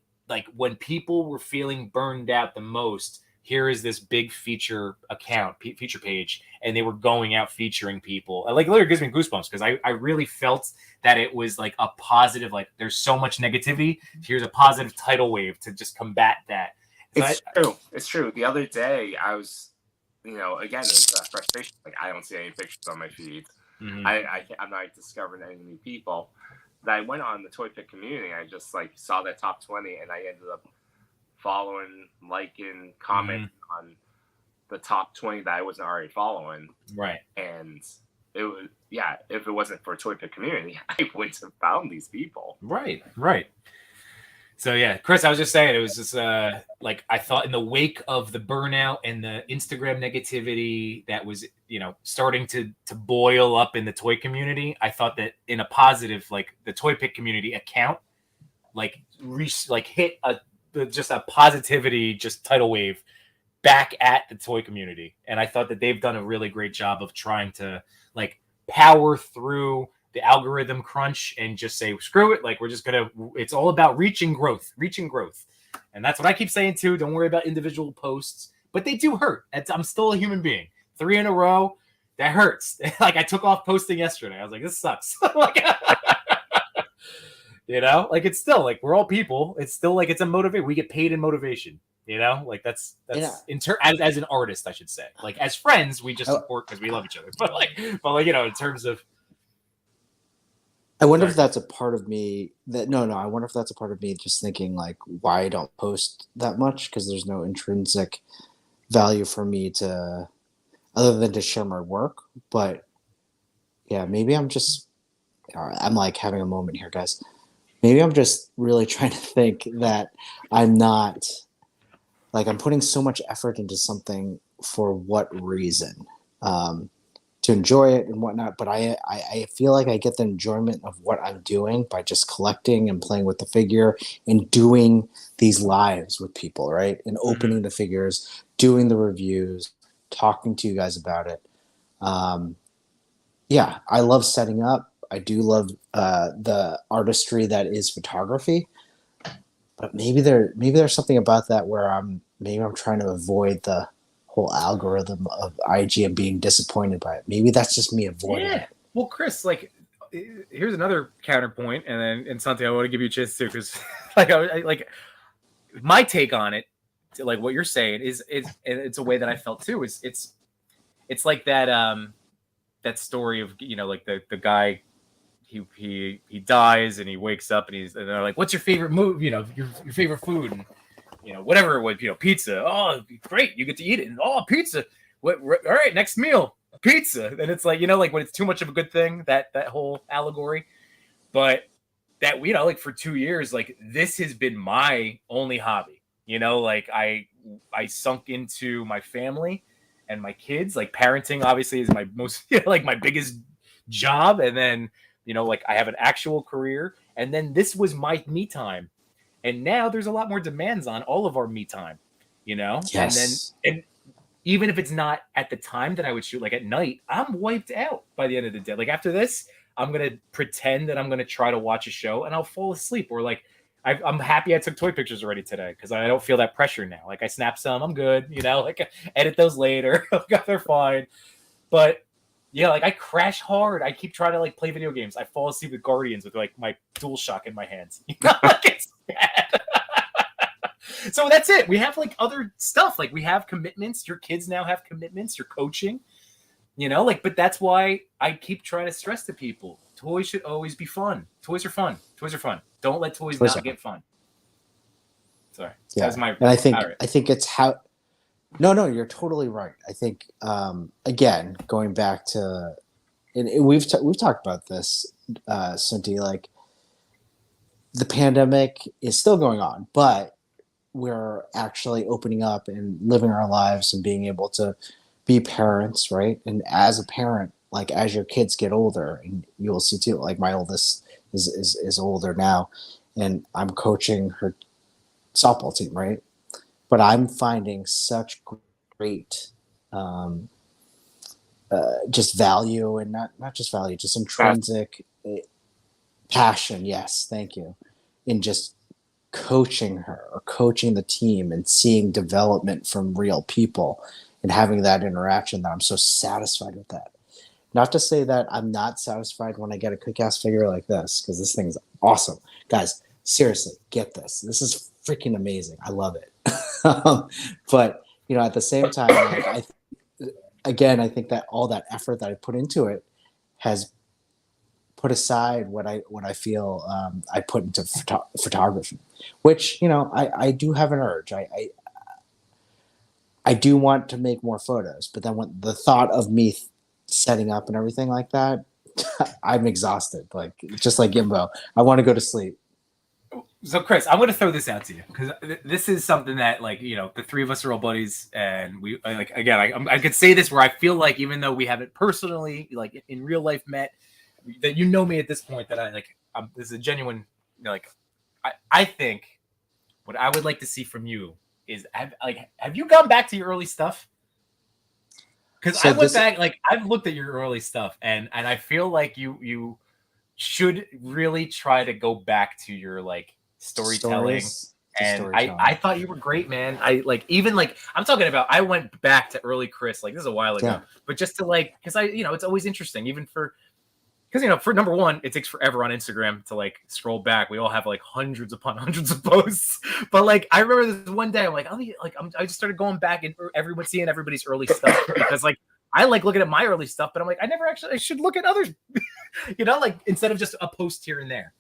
when people were feeling burned out the most, here is this big feature page, and they were going out featuring people. Like, it literally gives me goosebumps because I really felt that it was like a positive, like there's so much negativity. Here's a positive tidal wave to just combat that. So It's true. The other day I was, again, it's a frustration. Like, I don't see any pictures on my feed. Mm-hmm. I'm not discovering any new people. That I went on the Toy Pick community. I just like saw that top 20, and I ended up following, liking, commenting on the top 20 that I wasn't already following. Right. And it was, if it wasn't for Toy Pick community, I wouldn't have found these people. Right. So yeah, Chris, I was just saying, it was just like, I thought in the wake of the burnout and the Instagram negativity that was, starting to boil up in the toy community, I thought that in a positive, like the Toy Pick community account, like hit just a positivity, just tidal wave back at the toy community. And I thought that they've done a really great job of trying to like power through the algorithm crunch and just say, screw it. Like, it's all about reaching growth. And that's what I keep saying too. Don't worry about individual posts, but they do hurt. I'm still a human being. 3 in a row, that hurts. Like, I took off posting yesterday. I was like, this sucks. Like, like, it's still like, we're all people. It's still like, it's a motivation. We get paid in motivation, like that's as an artist, I should say. Like, as friends, we just support because we love each other. But in terms of, I wonder if that's a part of me I wonder if that's a part of me just thinking like why I don't post that much, because there's no intrinsic value for me to, other than to share my work. But yeah, maybe I'm like having a moment here, guys. Maybe I'm just really trying to think that I'm not, like, I'm putting so much effort into something for what reason? To enjoy it and whatnot, but I feel like I get the enjoyment of what I'm doing by just collecting and playing with the figure and doing these lives with people, right? And opening the figures, doing the reviews, talking to you guys about it. I love setting up. I do love the artistry that is photography, but maybe there's something about that where I'm trying to avoid the whole algorithm of IG and being disappointed by it. Maybe that's just me avoiding it. Well, Chris, like, here's another counterpoint, and something I want to give you a chance to, because like my take on it, like what you're saying is it's a way that I felt too. It's like that story of like the guy, he dies and he wakes up and they're like, what's your favorite move? Your favorite food. And, whatever it was, pizza. Oh, great. You get to eat it. And, oh, pizza. All right, next meal, pizza. And it's like, like when it's too much of a good thing, that whole allegory. But that, like for 2 years, like this has been my only hobby, like I sunk into my family and my kids. Like, parenting obviously is my most, like my biggest job. And then, like I have an actual career. And then this was my me time. And now there's a lot more demands on all of our me time, you know? Yes. And even if it's not at the time that I would shoot, like at night, I'm wiped out by the end of the day. Like after this, I'm going to pretend that I'm going to try to watch a show and I'll fall asleep. Or like, I'm happy I took toy pictures already today because I don't feel that pressure now. Like I snap some, I'm good, you know, like edit those later. They're fine. But yeah, like I crash hard. I keep trying to like play video games. I fall asleep with Guardians with like my DualShock in my hands. You know, like it's bad. So that's it. We have like other stuff. Like we have commitments. Your kids now have commitments. You're coaching. You know, like, but that's why I keep trying to stress to people: toys should always be fun. Toys are fun. Toys are fun. Don't let toys not get fun. Sorry, yeah. That's my. And I think right. I think it's how. No, you're totally right. I think again, going back to, and we've talked about this, Sunti. Like the pandemic is still going on, but we're actually opening up and living our lives and being able to be parents, right? And as a parent, like as your kids get older, and you'll see too, like my oldest is older now, and I'm coaching her softball team, right? But I'm finding such great just value, and not just value, just intrinsic passion. Yes, thank you. In just coaching her or coaching the team and seeing development from real people and having that interaction, that I'm so satisfied with that. Not to say that I'm not satisfied when I get a kick-ass figure like this, because this thing is awesome. Guys, seriously, get this. This is freaking amazing. I love it. But, you know, at the same time, like, I think that all that effort that I put into it has put aside what I feel I put into photography, which, you know, I do have an urge. I do want to make more photos, but then when the thought of me setting up and everything like that, I'm exhausted. Like just like Gimbo, I want to go to sleep. So Chris, I'm going to throw this out to you because this is something that, like, you know, the three of us are all buddies, and we like, again, I could say this where I feel like even though we haven't personally, like in real life, met, that you know me at this point, that I like, this is a genuine, you know, like, I think what I would like to see from you is have you gone back to your early stuff? Because I went back, like I've looked at your early stuff, and I feel like you should really try to go back to your like storytelling. And I thought you were great, man. I like, even like, I'm talking about, I went back to early Chris, like this is a while ago, but just to like, because you know, it's always interesting, even because, you know, for number one, it takes forever on Instagram to like scroll back. We all have like hundreds upon hundreds of posts. But like, I remember this one day, I'm like, I just started going back and seeing everybody's early stuff because like, I like looking at my early stuff, but I'm like, I should look at others, you know, like instead of just a post here and there.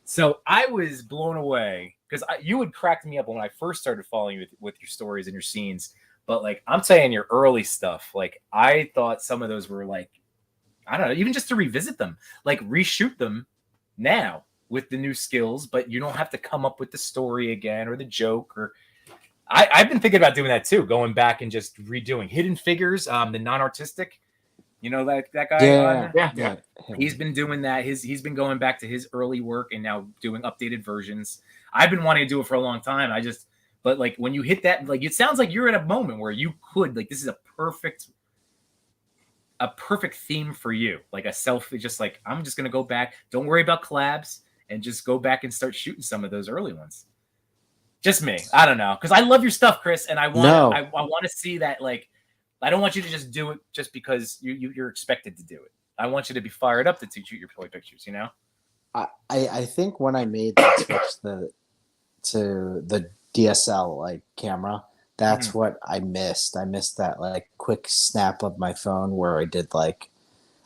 So I was blown away because you had cracked me up when I first started following you with your stories and your scenes. But like, I'm saying your early stuff, like I thought some of those were like, I don't know, even just to revisit them, like reshoot them now with the new skills, but you don't have to come up with the story again or the joke. Or I've been thinking about doing that too, going back and just redoing Hidden Figures, the non-artistic, you know, that guy. Yeah. He's been doing that. He's been going back to his early work and now doing updated versions. I've been wanting to do it for a long time. But like when you hit that, like it sounds like you're at a moment where you could, like, this is a perfect theme for you, like a selfie, just like, I'm just going to go back. Don't worry about collabs and just go back and start shooting some of those early ones. Just me. I don't know. Cause I love your stuff, Chris. And I want to see that. Like, I don't want you to just do it just because you're expected to do it. I want you to be fired up to shoot your toy pictures, you know? I think when I made that switch to the DSL like camera, that's what I missed. I missed that like quick snap of my phone where I did like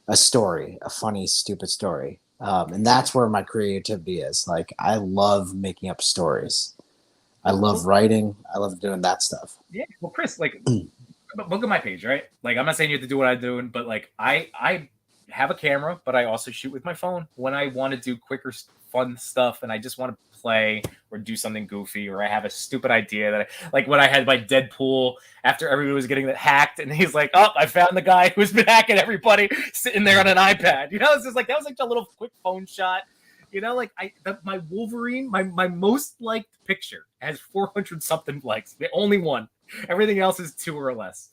a story, a funny, stupid story. And that's where my creativity is. Like, I love making up stories. I love writing. I love doing that stuff. Yeah. Well, Chris, like, look at my page, right? Like, I'm not saying you have to do what I'm doing, but like, I have a camera, but I also shoot with my phone when I want to do quicker, fun stuff, and I just want to play or do something goofy, or I have a stupid idea that like when I had my Deadpool after everybody was getting hacked, and he's like, oh, I found the guy who's been hacking everybody sitting there on an iPad. You know, it's just like, that was like a little quick phone shot. You know, like my Wolverine, my most liked picture has 400 something likes. The only one. Everything else is 2 or less.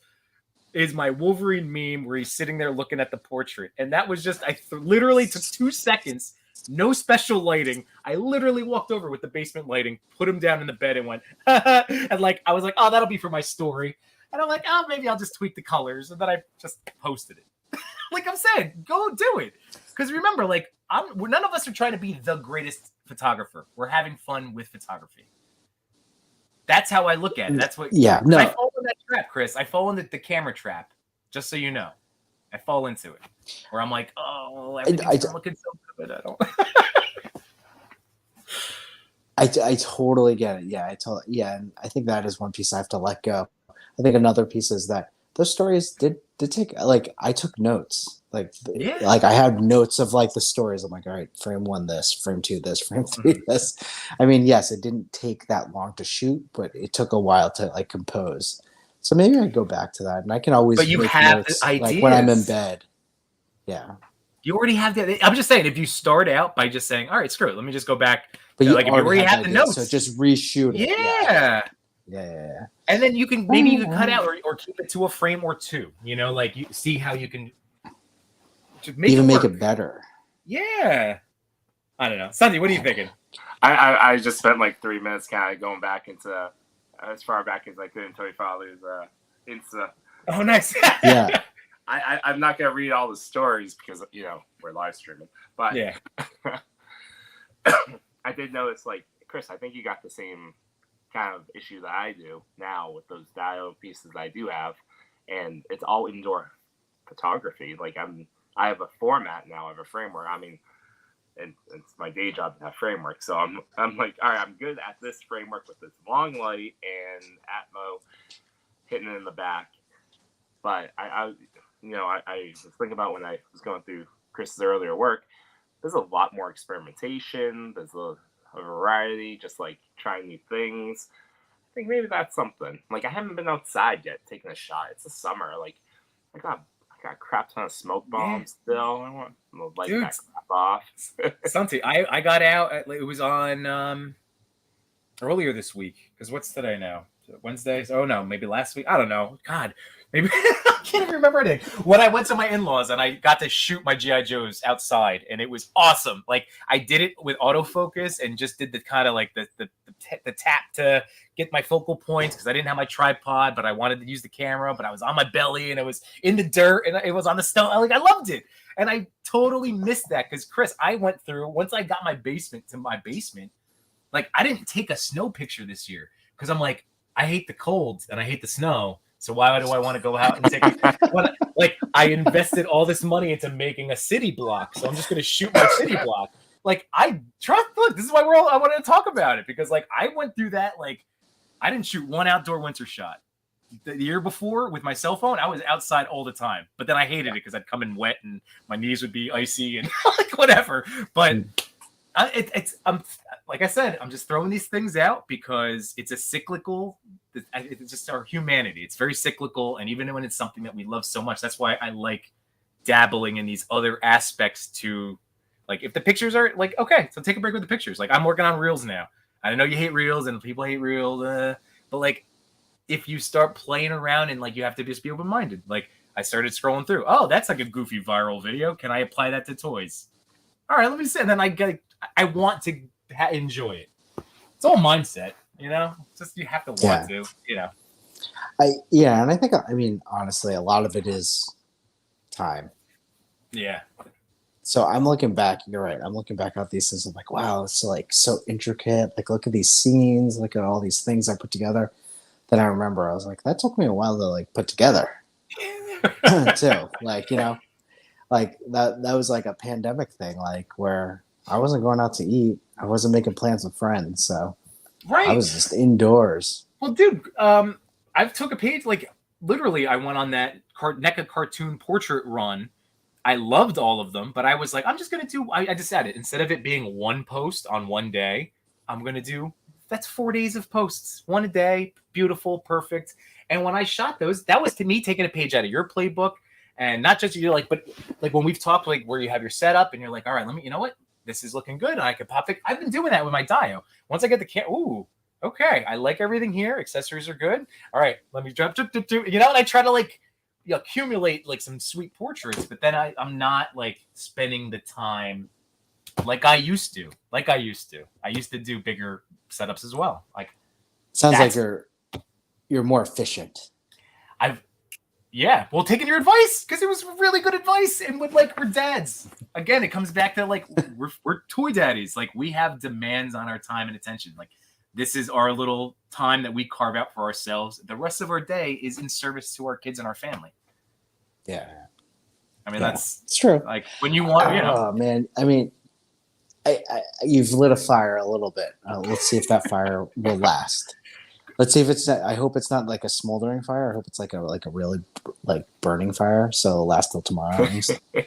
Is my Wolverine meme where he's sitting there looking at the portrait. And that was just, literally took 2 seconds, no special lighting. I literally walked over with the basement lighting, put him down in the bed and went, and like, I was like, oh, that'll be for my story. And I'm like, oh, maybe I'll just tweak the colors. And then I just posted it. Like I'm saying, go do it. Because remember, like, none of us are trying to be the greatest photographer. We're having fun with photography. That's how I look at it. That's what. Yeah. No. I fall in that trap, Chris. I fall in the camera trap. Just so you know, I fall into it. Where I'm like, oh, everything's looking so good. I don't. I totally get it. Yeah, and I think that is one piece I have to let go. I think another piece is that those stories did take, like, I took notes. Like I had notes of like the stories. I'm like, all right, frame 1 this, frame 2 this, frame 3 this. I mean, yes, it didn't take that long to shoot, but it took a while to like compose. So maybe I go back to that, and I can always. But you make have notes, the ideas. like when I'm in bed. Yeah. You already have that. I'm just saying, if you start out by just saying, all right, screw it, let me just go back. But like if you already have the notes, so just reshoot it. Yeah. And then you can maybe you can cut out or keep it to a frame or 2. You know, like you see how you can make it better. Yeah. I don't know. Sandy, what are you thinking? I just spent like 3 minutes kind of going back into as far back as I could into my father's Insta. Oh, nice. Yeah. I'm not gonna read all the stories because we're live streaming, but yeah. I did notice, like, Chris, I think you got the same kind of issue that I do now with those diode pieces I do have, and it's all indoor photography. Like I have a format now, I have a framework. I mean, and it's my day job to have framework, so I'm like, all right, I'm good at this framework with this long light and Atmo hitting it in the back. But I was thinking about when I was going through Chris's earlier work. There's a lot more experimentation. There's a variety, just like trying new things. I think maybe that's something. Like, I haven't been outside yet taking a shot. It's the summer. Like, I got a crap ton of smoke bombs still. I want to light that crap off. Something. I got out. It was on earlier this week. Because what's today now? Wednesday? Oh no, maybe last week. I don't know. God, maybe I can't even remember anything. When I went to my in-laws and I got to shoot my GI Joes outside, and it was awesome. Like, I did it with autofocus and just did the kind of like the tap to get my focal points because I didn't have my tripod, but I wanted to use the camera. But I was on my belly and it was in the dirt and it was on the stone. Like, I loved it, and I totally missed that because Chris, I went through once I got my basement. Like, I didn't take a snow picture this year because I'm like, I hate the cold and I hate the snow. So why do I want to go out and take it? Like, I invested all this money into making a city block. So I'm just going to shoot my city block. Like, look, this is why I wanted to talk about it, because like I went through that. Like, I didn't shoot one outdoor winter shot. The year before with my cell phone, I was outside all the time, but then I hated it because I'd come in wet and my knees would be icy and like whatever. But I'm like I said, I'm just throwing these things out because it's it's just our humanity. It's very cyclical. And even when it's something that we love so much, that's why I like dabbling in these other aspects to, like, if the pictures are like, okay, so take a break with the pictures. Like, I'm working on reels now. I know you hate reels and people hate reels, but like, if you start playing around and like, you have to just be open-minded. Like, I started scrolling through. Oh, that's like a goofy viral video. Can I apply that to toys? All right, let me see. And then I want to enjoy it. It's all mindset, you know. It's just you have to want to, you know. And I mean, honestly, a lot of it is time. Yeah. So I'm looking back. You're right. I'm looking back at these things. I'm like, wow, it's so intricate. Like, look at these scenes. Look at all these things I put together. Then I remember I was like, that took me a while to like put together, too. Like, you know. Like that was like a pandemic thing, like where I wasn't going out to eat. I wasn't making plans with friends. So I was just indoors. Well, dude, I took a page, like literally I went on that NECA cartoon portrait run. I loved all of them, but I was like, I'm just going to I decided instead of it being one post on one day, I'm going to do, that's 4 days of posts, one a day, beautiful, perfect. And when I shot those, that was to me taking a page out of your playbook. And not just you're like, but like when we've talked, like where you have your setup and you're like, all right, you know what? this is looking good. I could pop it. I've been doing that with my Dio. Once I get the ooh, okay, I like everything here. Accessories are good. All right, let me drop, you know, and I try to like accumulate like some sweet portraits, but then I'm not like spending the time like I used to. I used to do bigger setups as well. Like sounds like you're more efficient. Yeah, well, taking your advice because it was really good advice, and with like we're dads. Again, it comes back to like we're toy daddies. Like we have demands on our time and attention. Like this is our little time that we carve out for ourselves. The rest of our day is in service to our kids and our family. Yeah, I mean it's true. Like when you want, you know. Oh man, I mean, you've lit a fire a little bit. Let's see if that fire will last. Let's see if it's. I hope it's not like a smoldering fire. I hope it's like a really like burning fire. So it'll last till tomorrow.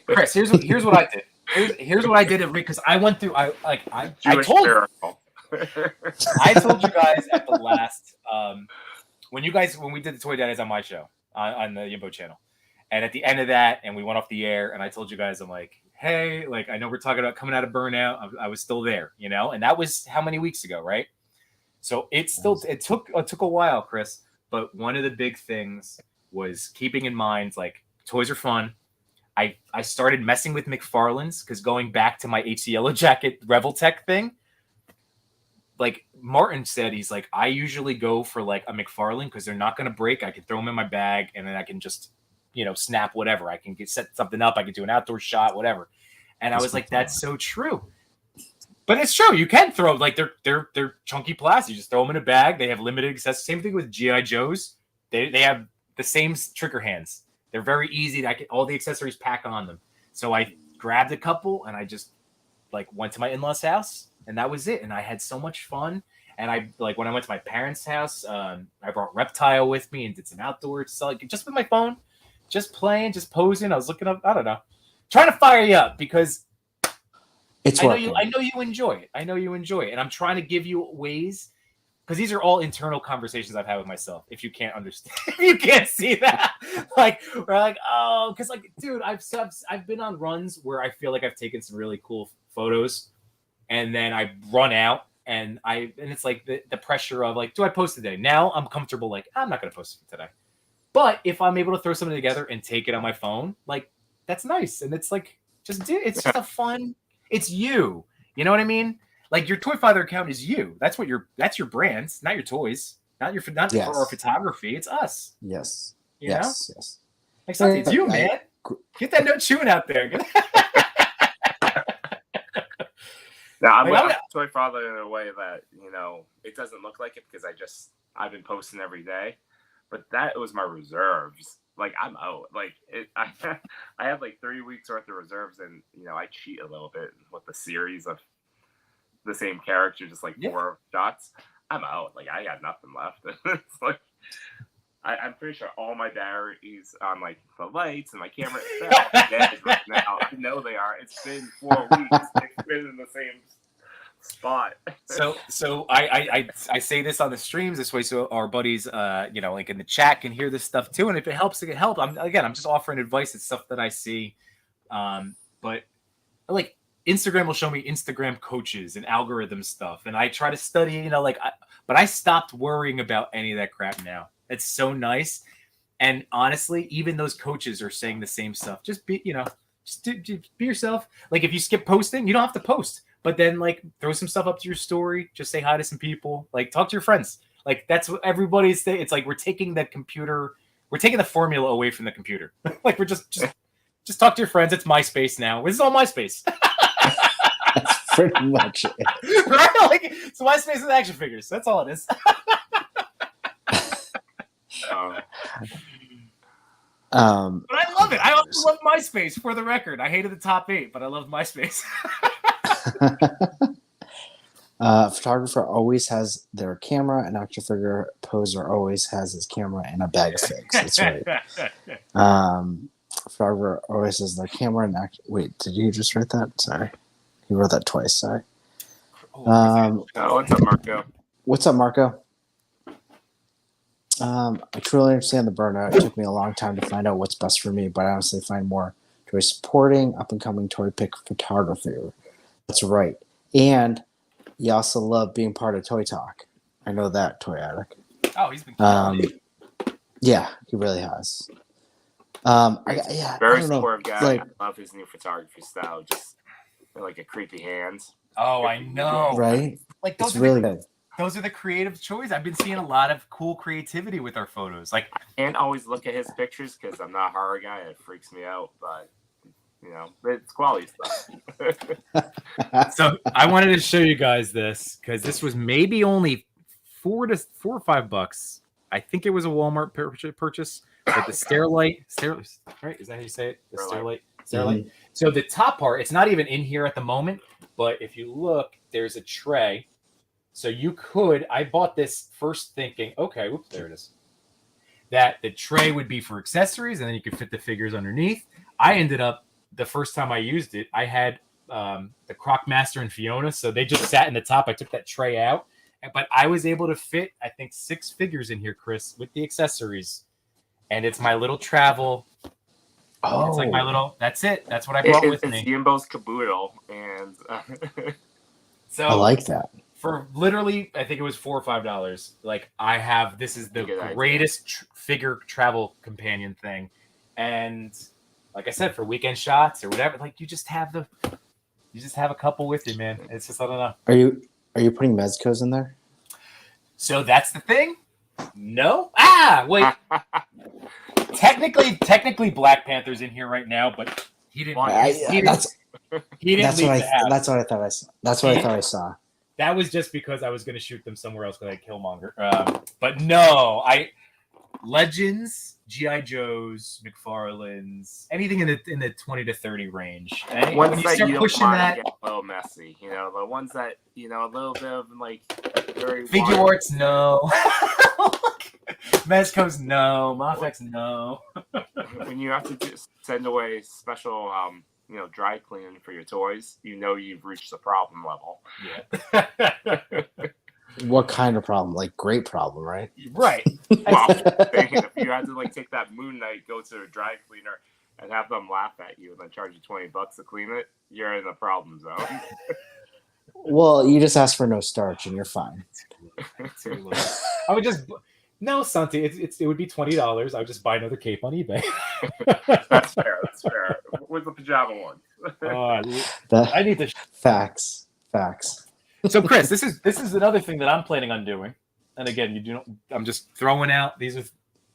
Chris, here's what I did. Here's what I did because I went through. I told you guys at the last when we did the Toy Daddies on my show on the Yimbo channel, and at the end of that, and we went off the air, and I told you guys, I'm like, hey, like I know we're talking about coming out of burnout. I was still there, you know, and that was how many weeks ago, right? So it took a while, Chris. But one of the big things was keeping in mind, like toys are fun. I started messing with McFarlane's because going back to my HC Yellow Jacket Revel Tech thing, like Martin said, he's like, I usually go for like a McFarlane because they're not going to break. I can throw them in my bag and then I can just, you know, snap whatever. I can set something up. I can do an outdoor shot, whatever. And I was like, that's so true. But it's true. You can throw like they're chunky plastic. You just throw them in a bag. They have limited access. Same thing with GI Joes. They have the same trigger hands. They're very easy. All the accessories pack on them. So I grabbed a couple and I just like went to my in-laws' house and that was it. And I had so much fun. And I like when I went to my parents' house, I brought Reptile with me and did some outdoors. So like just with my phone, just playing, just posing. I was looking up. I don't know, trying to fire you up because. I know you enjoy it. And I'm trying to give you ways because these are all internal conversations I've had with myself. If you can't understand, if you can't see that, like we're like, oh, because like, dude, I've been on runs where I feel like I've taken some really cool photos, and then I run out, and it's like the pressure of like, do I post today? Now I'm comfortable. Like I'm not gonna post it today, but if I'm able to throw something together and take it on my phone, like that's nice, and it's like it's just a fun. It's you. You know what I mean? Like your Toy Father account is you. That's your brand, not your toys, not our photography. It's us. Yes. You know? Yes. Like it's you, man. Get that note chewing out there. Now I'm like, Toy Father in a way that, you know, it doesn't look like it because I've been posting every day, but that was my reserves. Like I'm out. Like I have like 3 weeks worth of reserves, and you know I cheat a little bit with the series of the same character, just like 4 shots. I'm out. Like I got nothing left. It's like I'm pretty sure all my batteries on like the lights and my camera are dead right now. I know they are. It's been 4 weeks. They've been in the same spot. So I say this on the streams this way so our buddies you know like in the chat can hear this stuff too, and if it helps it can help. I'm just offering advice. It's stuff that I see, but like Instagram will show me Instagram coaches and algorithm stuff, and I try to study, you know, like but I stopped worrying about any of that crap now. It's so nice, and honestly even those coaches are saying the same stuff. Just be, you know, just be yourself. Like if you skip posting, you don't have to post. But then, like, throw some stuff up to your story. Just say hi to some people. Like, talk to your friends. Like, that's what everybody's saying. It's like we're taking the formula away from the computer. Like, we're just talk to your friends. It's MySpace now. This is all MySpace. That's pretty much it. Right? Like, it's MySpace with action figures. That's all it is. But I love it. I also love MySpace, for the record. I hated the top 8, but I loved MySpace. Photographer always has their camera, and action figure poser always has his camera and a bag of figs. That's right. Photographer always has their camera and action. Wait, did you just write that? Sorry, he wrote that twice. Sorry. What's up, Marco? What's up, Marco? I truly understand the burnout. It took me a long time to find out what's best for me, but I honestly find more joy supporting up and coming toy pick photography. That's right. And you also love being part of Toy Talk. I know that, Toy Addict. Oh, he's been killing it. Yeah, he really has. Very I don't know. supportive guy. Like, I love his new photography style. Just like a creepy hands. Oh, I know. right? Like It's those are really good. those are the creative choices. I've been seeing a lot of cool creativity with our photos. Like, I can't always look at his pictures because I'm not a horror guy. It freaks me out, but it's quality stuff. So I wanted to show you guys this because this was maybe only $4 or $5. I think it was a Walmart purchase. But the Stairlight, right? Is that how you say it? The Stairlight. Mhm. So the top part, it's not even in here at the moment, but if you look, there's a tray. So I bought this first thinking, okay, whoops, there it is. That the tray would be for accessories, and then you could fit the figures underneath. I ended up, the first time I used it, I had the Croc Master and Fiona, so they just sat in the top. I took that tray out, but I was able to fit, I think, 6 figures in here, Chris, with the accessories. And it's my little travel. Oh, It's like my little. That's it. That's what I brought with me. It's Yimbo's caboodle, and So I like that. For literally, I think it was $4 or $5. Like this is the greatest figure travel companion thing, and like I said, for weekend shots or whatever, like you just have a couple with you, man. It's just, I don't know. Are you putting Mezco's in there? So that's the thing. No. Wait. Technically, Black Panther's in here right now, but he didn't. That's leave what the house. That's what I thought I saw. That's what I thought I saw. That was just because I was going to shoot them somewhere else because I had Killmonger. But no, Legends, GI Joes, McFarlane's, anything in the 20 to 30 range. And ones when you that start you don't pushing mind that, get a little messy, the ones that a little bit of like very figure wild. arts, no. Mezco's, no. Mafex, no. When you have to just send away special dry cleaning for your toys, you've reached the problem level. Yeah. What kind of problem? Like great problem, right? Right. Well, if you had to take that Moon Knight, go to a dry cleaner, and have them laugh at you and then charge you $20 to clean it, you're in the problem zone. Well, you just ask for no starch and you're fine. I would just Santi. It would be $20. I would just buy another cape on eBay. That's fair. With the pajama one. I need to. Facts. So, Chris, this is another thing that I'm planning on doing. And again, I'm just throwing out. These are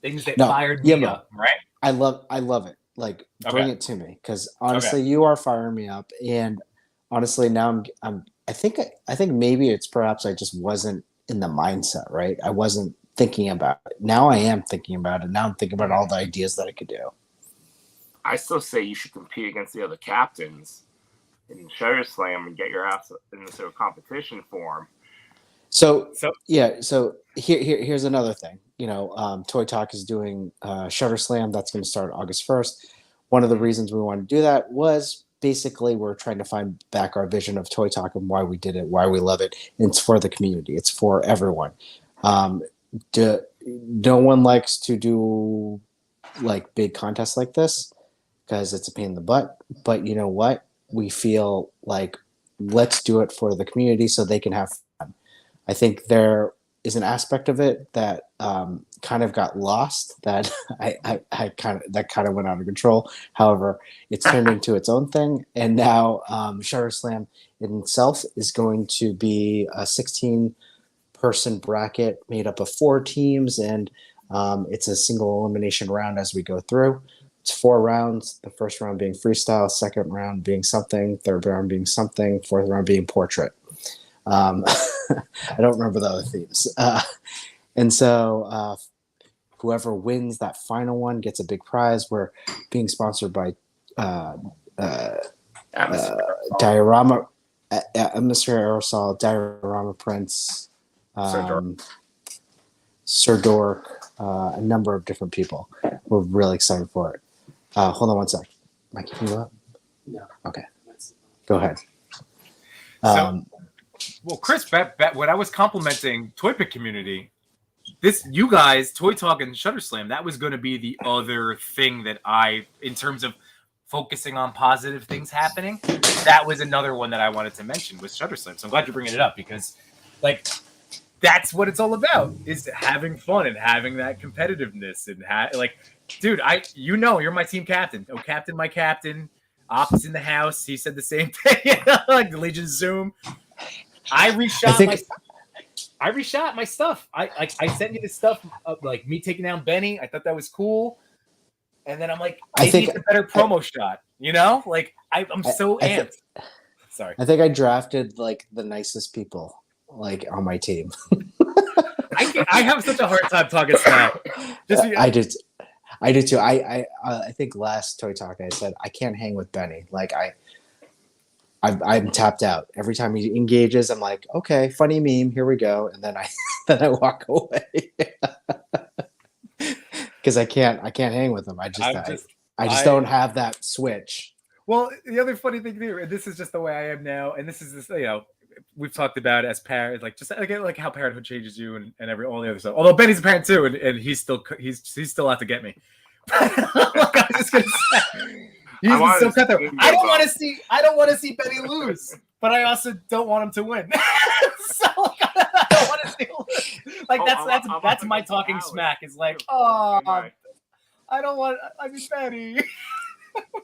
things that fired me up, right? I love it. Like, bring it to me, because honestly, you are firing me up. And honestly, now I think maybe it's perhaps I just wasn't in the mindset, right? I wasn't thinking about it. Now I am thinking about it. Now I'm thinking about all the ideas that I could do. I still say you should compete against the other captains in Shutter Slam and get your ass into a competition for them. So here's another thing. Toy Talk is doing Shutter Slam. That's going to start August 1st. One of the reasons we wanted to do that was basically we're trying to find back our vision of Toy Talk and why we did it, why we love it. And it's for the community. It's for everyone. No one likes to do like big contests like this because it's a pain in the butt. But you know what? We feel like let's do it for the community so they can have fun. I think there is an aspect of it that kind of got lost that I kind of went out of control. However, it's turned into its own thing, and now Shutter Slam in itself is going to be a 16-person bracket made up of 4 teams, and it's a single elimination round as we go through. It's 4 rounds. The first round being freestyle, second round being something, third round being something, fourth round being portrait. I don't remember the other themes. And so whoever wins that final one gets a big prize. We're being sponsored by Diorama, Atmosphere Aerosol, Diorama Prints, Sir Dork, a number of different people. We're really excited for it. Hold on one sec. Am I keeping you up? No. Okay. Go ahead. Well, Chris, when I was complimenting Toy Pick community, you guys, Toy Talk and Shutter Slam, that was going to be the other thing that in terms of focusing on positive things happening. That was another one that I wanted to mention was Shutter Slam. So I'm glad you're bringing it up because, like, that's what it's all about, is having fun and having that competitiveness and like, dude, you're my team captain. Oh, captain, my captain. Ops in the house. He said the same thing. Like the Legion Zoom. I reshot my stuff. I sent you the stuff of like me taking down Benny. I thought that was cool. And then I'm like, maybe it's a better promo shot, you know? Like I'm so amped. Sorry. I think I drafted like the nicest people like on my team. I have such a hard time talking smack. I did too. I think last Toy Talk I said I can't hang with Benny. Like I'm tapped out. Every time he engages, I'm like, okay, funny meme, here we go, and then I walk away. Because I can't hang with him. I just don't have that switch. Well, the other funny thing here, and this is just the way I am now, and this is this, you know, we've talked about it as parents, like just like how parenthood changes you and all the other stuff. Although Benny's a parent too, and he's still out to get me. Like, I was just gonna say, he's so cutthroat. I don't want to see Benny lose, but I also don't want him to win. So like, I don't want to see him lose. Like that's my talking smack. Is like, oh, I don't want. I mean, Benny.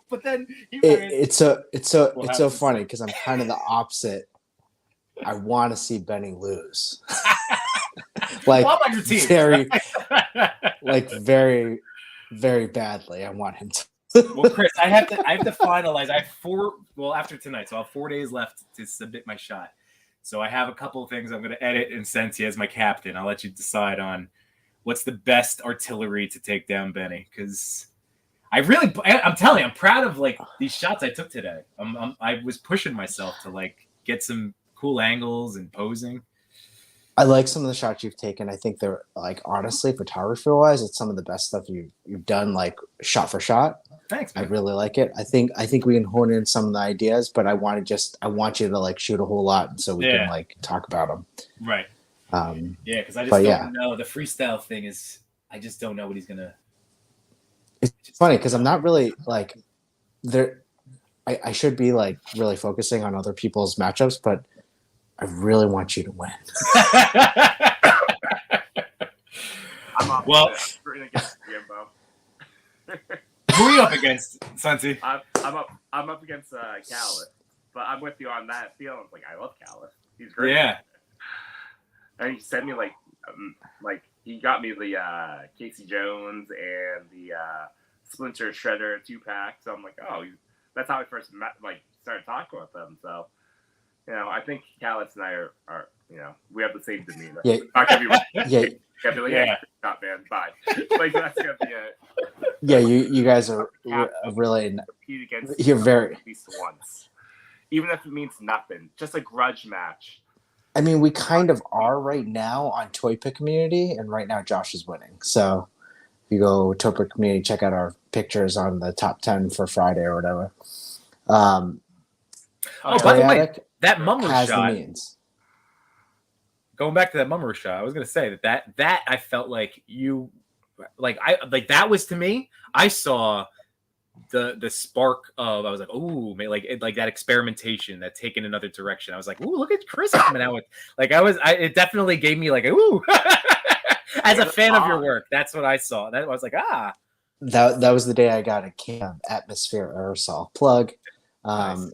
But then it's so funny because I'm kind of the opposite. I want to see Benny lose. Like well, I'm on your team. very, very badly. I want him to. Well, Chris, I have to finalize. I have after tonight, so I have 4 days left to submit my shot. So I have a couple of things I'm going to edit and send to you as my captain. I'll let you decide on what's the best artillery to take down Benny, because I'm telling you, I'm proud of like these shots I took today. I was pushing myself to like get some cool angles and posing. I like some of the shots you've taken. I think they're like, honestly, photography wise, it's some of the best stuff you've done, like shot for shot. Thanks, man. I really like it. I think we can hone in some of the ideas, but I want you to like shoot a whole lot, so we can like talk about them. Right. Yeah, because I just don't know. The freestyle thing is, I just don't know what he's gonna. It's funny because I'm not really like there. I should be like really focusing on other people's matchups, but I really want you to win. I'm rooting against Jimbo. Who are you up against, Santi? I'm up against Callis, but I'm with you on that feeling. Like, I love Callis. He's great. Yeah. And he sent me like he got me the Casey Jones and the Splinter Shredder 2-pack. So I'm like, oh, that's how I first started talking with him. So, you know, I think Callis and I are we have the same demeanor. Yeah. Not gonna be right. Yeah. Not man. Bye. Like, that's gonna be it. Yeah, you guys are really. You're very. At least once, even if it means nothing, just a grudge match. I mean, we kind of are right now on Toy Pick Community, and right now Josh is winning. So if you go Toy Pick Community, check out our pictures on the top 10 for Friday or whatever. By the way, that Mummer has shot. The means. Going back to that Mummer shot, I was gonna say that I felt like you, that was to me. I saw the spark of, I was like, ooh, like that experimentation, that taking another direction. I was like, ooh, look at Chris coming out with, it definitely gave me like, ooh, as a fan of your work. That's what I saw. That I was like, that was the day I got a Cam Atmosphere aerosol plug. Nice.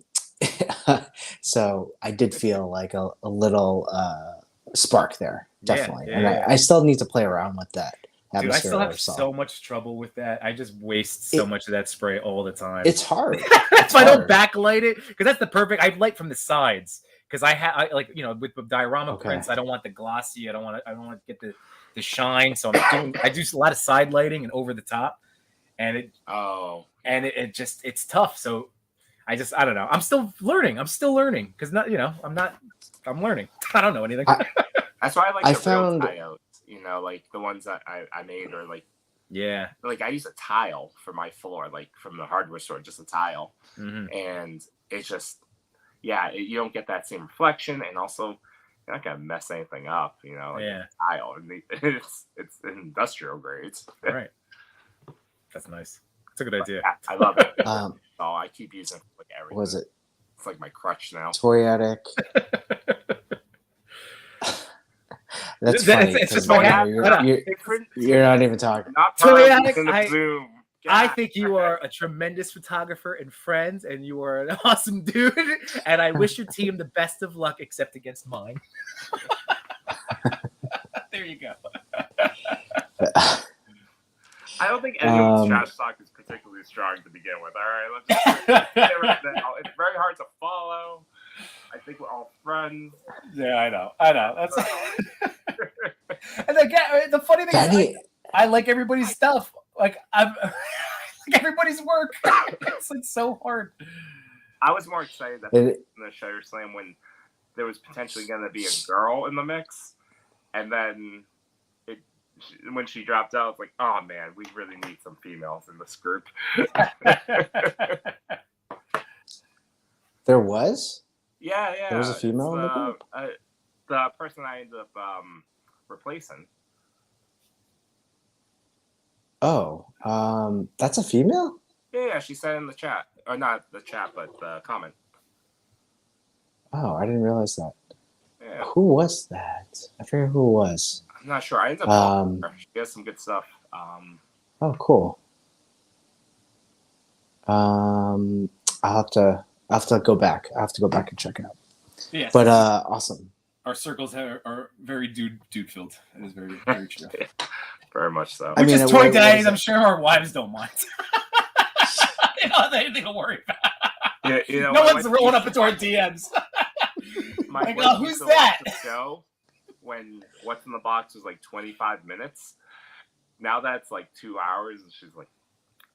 So I did feel like a little spark there, definitely. Yeah. I still need to play around with that. Dude, I still have so much trouble with that. I just waste so much of that spray all the time. It's hard. That's why I don't backlight it, because that's the perfect. I light from the sides because I with diorama prints. I don't want the glossy. I don't want to get the shine. So I do a lot of side lighting and over the top, and it's tough. So I don't know. I'm still learning because I'm learning. I don't know anything. That's why I like real tiles. You know, like the ones that I made, or like I use a tile for my floor, like from the hardware store, just a tile, and it's just you don't get that same reflection, and also you're not gonna mess anything up. You know, a tile, and it's industrial grades. Right. That's nice. It's a good idea. Yeah, I love it. Um, So I keep using it for like everything. what was it? It's like my crutch now. Toy Attic. That's It's funny. just 'cause, my you know, hat. you're not even talking. Not Toy perfect Attic, in the Zoom. I God. think you are a tremendous photographer and friends, and you are an awesome dude. And I wish your team the best of luck, except against mine. There you go. I don't think anyone's Um, trash talk is particularly strong to begin with. All right, let's just say it right now. It's very hard to follow. I think we're all friends. Yeah, I know. That's and again, the funny thing is, Daddy, I like everybody's stuff. Like I'm like everybody's work. It's like so hard. I was more excited that it, in the Shutter Slam when there was potentially going to be a girl in the mix, and then when she dropped out, it's like, oh man, we really need some females in this group. there was? Yeah. There was a female in the group? The person I ended up replacing. Oh, that's a female? Yeah, she said in the chat. Or not the chat, but the comment. Oh, I didn't realize that. Yeah. Who was that? I forget who it was. I'm not sure. I ended up following her. She has some good stuff. Oh, cool. I'll have to go back. I have to go back and check it out. Yes. But awesome. Our circles are very dude filled. It is very, very true. Very much so. I Which mean, is what toy is days. it? I'm sure our wives don't mind. They don't have anything to worry about. Yeah, you know, No my one's wife rolling used up into our DMs. My Like, wife oh, used who's to watch that? the show when What's in the Box was like 25 minutes. Now that's like 2 hours, and she's like,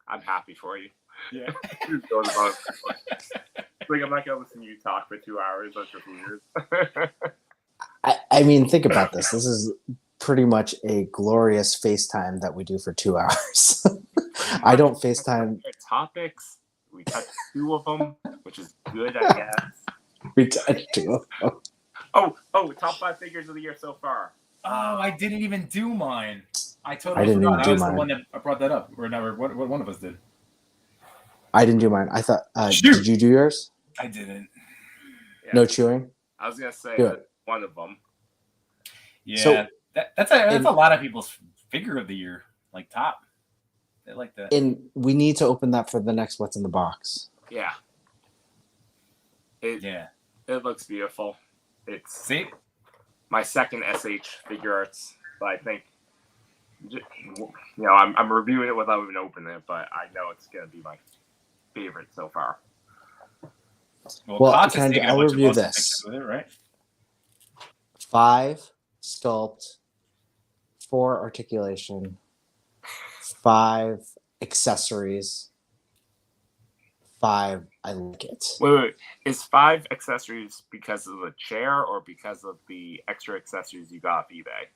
"I'm happy for you." Yeah. She's going about it. Like, I'm not gonna listen to you talk for 2 hours. That's just weird. I mean, think about this. This is pretty much a glorious FaceTime that we do for 2 hours. I don't FaceTime. Topics. We touched 2 of them, which is good, I guess. We touch two. Oh, top 5 figures of the year so far. Oh, I didn't even do mine. I totally I didn't forgot. even I do was mine. the one that brought that up. Or never. What one of us did? I didn't do mine. I thought. Shoot. Did you do yours? I didn't. Yeah. No chewing. I was gonna say Do that's it. one of them. Yeah, So- that's a lot of people's figure of the year, like top. They like that. And we need to open that for the next What's in the Box. Yeah. It Yeah. it looks beautiful. It's See, my second SH figure arts, but I think I'm reviewing it without even opening it, but I know it's gonna be my favorite so far. Well, Cox is Ken, taking a I'll bunch of review awesome this. pictures with it, right? 5 sculpt, 4 articulation, 5 accessories, 5 I like it. Wait. Is 5 accessories because of the chair or because of the extra accessories you got off eBay?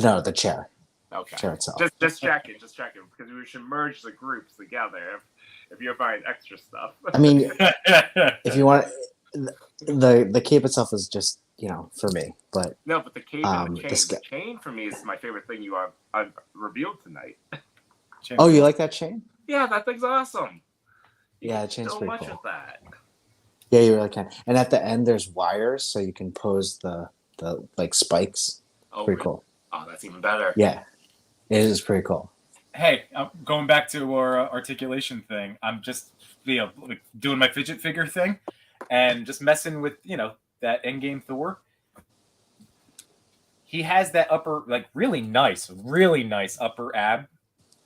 No, the chair. Okay. Chair itself. Just checking, because we should merge the groups together if you're buying extra stuff. I mean, if you want, the cape itself is just, for me. But No, but the cape and the chain. this The guy- chain for me is my favorite thing you have revealed tonight. oh, you like that chain? Yeah, that thing's awesome. You Yeah, can the chain's do so pretty much cool. with that. Yeah, you really can. And at the end, there's wires, so you can pose the like spikes. Oh, Pretty really? cool. Oh, that's even better. Yeah, it is pretty cool. Hey, going back to our articulation thing, I'm just like doing my fidget figure thing, and just messing with that Endgame Thor. He has that upper, like really nice upper ab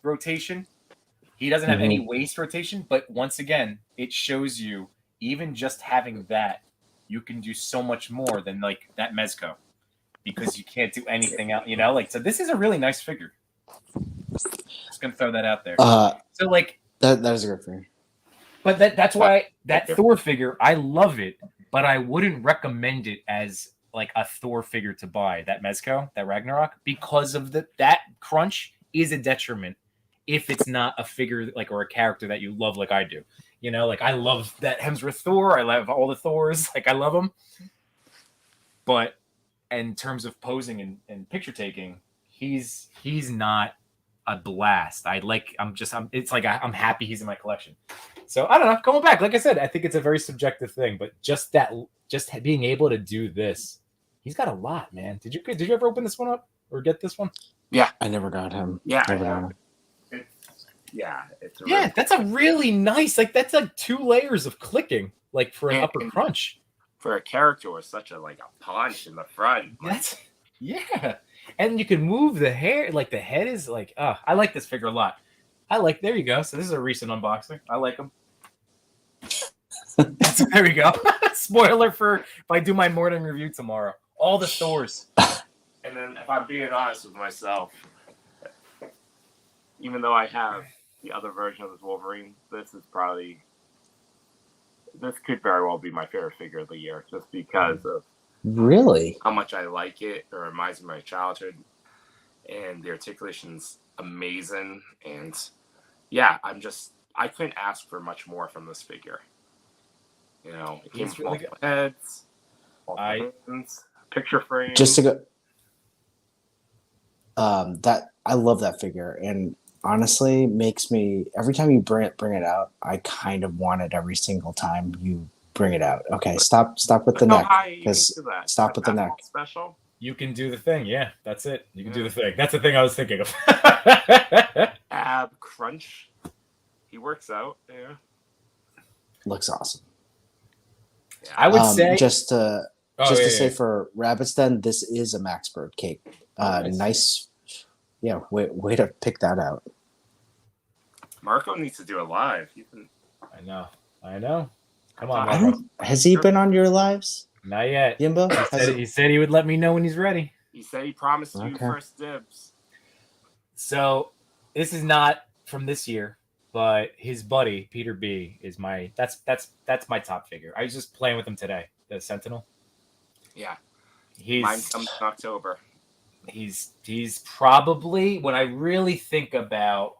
rotation. He doesn't have any waist rotation, but once again, it shows you even just having that, you can do so much more than like that Mezco, because you can't do anything else. So this is a really nice figure. Just gonna throw that out there. So like that is a good figure. But that's why that Thor figure, I love it, but I wouldn't recommend it as like a Thor figure to buy, that Mezco, that Ragnarok, because of that crunch is a detriment if it's not a figure like or a character that you love like I do. Like I love that Hemsworth Thor. I love all the Thors. Like I love them. But in terms of posing and picture taking, he's not a blast. It's like I'm happy he's in my collection. So I don't know. Going back, like I said, I think it's a very subjective thing, but just being able to do this, he's got a lot, man. Did you ever open this one up or get this one? Yeah, I never got him. yeah, Never got him. it's a Yeah, really- that's a really nice. Like that's like 2 layers of clicking, like for an And- upper crunch. for a character with such a punch in the front. Yeah, and you can move the hair. Like the head is like, I like this figure a lot. There you go. So this is a recent unboxing. I like him. There we go. Spoiler for if I do my morning review tomorrow. All the stores. And then, if I'm being honest with myself, even though I have the other version of this Wolverine, this could very well be my favorite figure of the year, just because of Really? how much I like it. It reminds me of my childhood, and the articulation's amazing. And yeah, I couldn't ask for much more from this figure. You know, it came He's from really multiple heads, multiple hands, picture frame. Just to go. That I love that figure, and honestly, makes me every time you bring it out, I kind of want it every single time you bring it out. Okay, stop with the neck, because stop with the neck. Special. You can do the thing. Yeah, that's it. You can do the thing. That's the thing I was thinking of. Ab crunch. He works out. Yeah. Looks awesome. Yeah. I would say just to say yeah. for Rabbit's Den, this is a Max Bird cake. Nice. Yeah, way to pick that out. Marco needs to do a live. I know. Come on, Marco. Has he been on your lives, Not yet. Yimbo? He said he would let me know when he's ready. He said he promised you Okay. first dibs. So this is not from this year, but his buddy Peter B is that's my top figure. I was just playing with him today. The Sentinel. Yeah. He's Mine comes in October. he's probably, when I really think about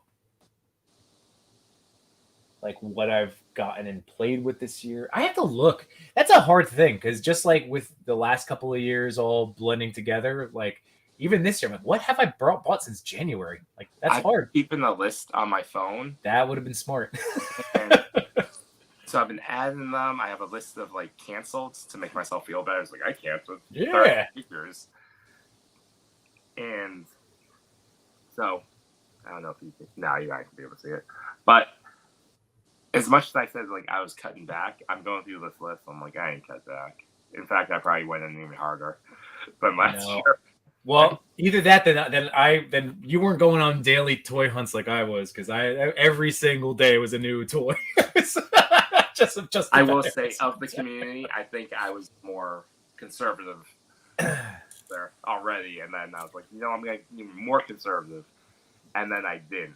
like what I've gotten and played with this year, I have to look. That's a hard thing, because just like with the last couple of years all blending together, like even this year, I'm like, what have I bought since January? Like that's hard. Keeping a list on my phone. That would have been smart. And so I've been adding them. I have a list of like canceled to make myself feel better. It's like I canceled 30 Yeah. figures. And so I don't know if you can, now you guys can be able to see it. But as much as I said like I was cutting back, I'm going through this list. I'm like, I ain't cut back. In fact, I probably went in even harder than last year. Well, either that, then you weren't going on daily toy hunts like I was, because every single day was a new toy. just I will say, of the community, I think I was more conservative there already, and then I was like, I'm going to be more conservative, and then I didn't.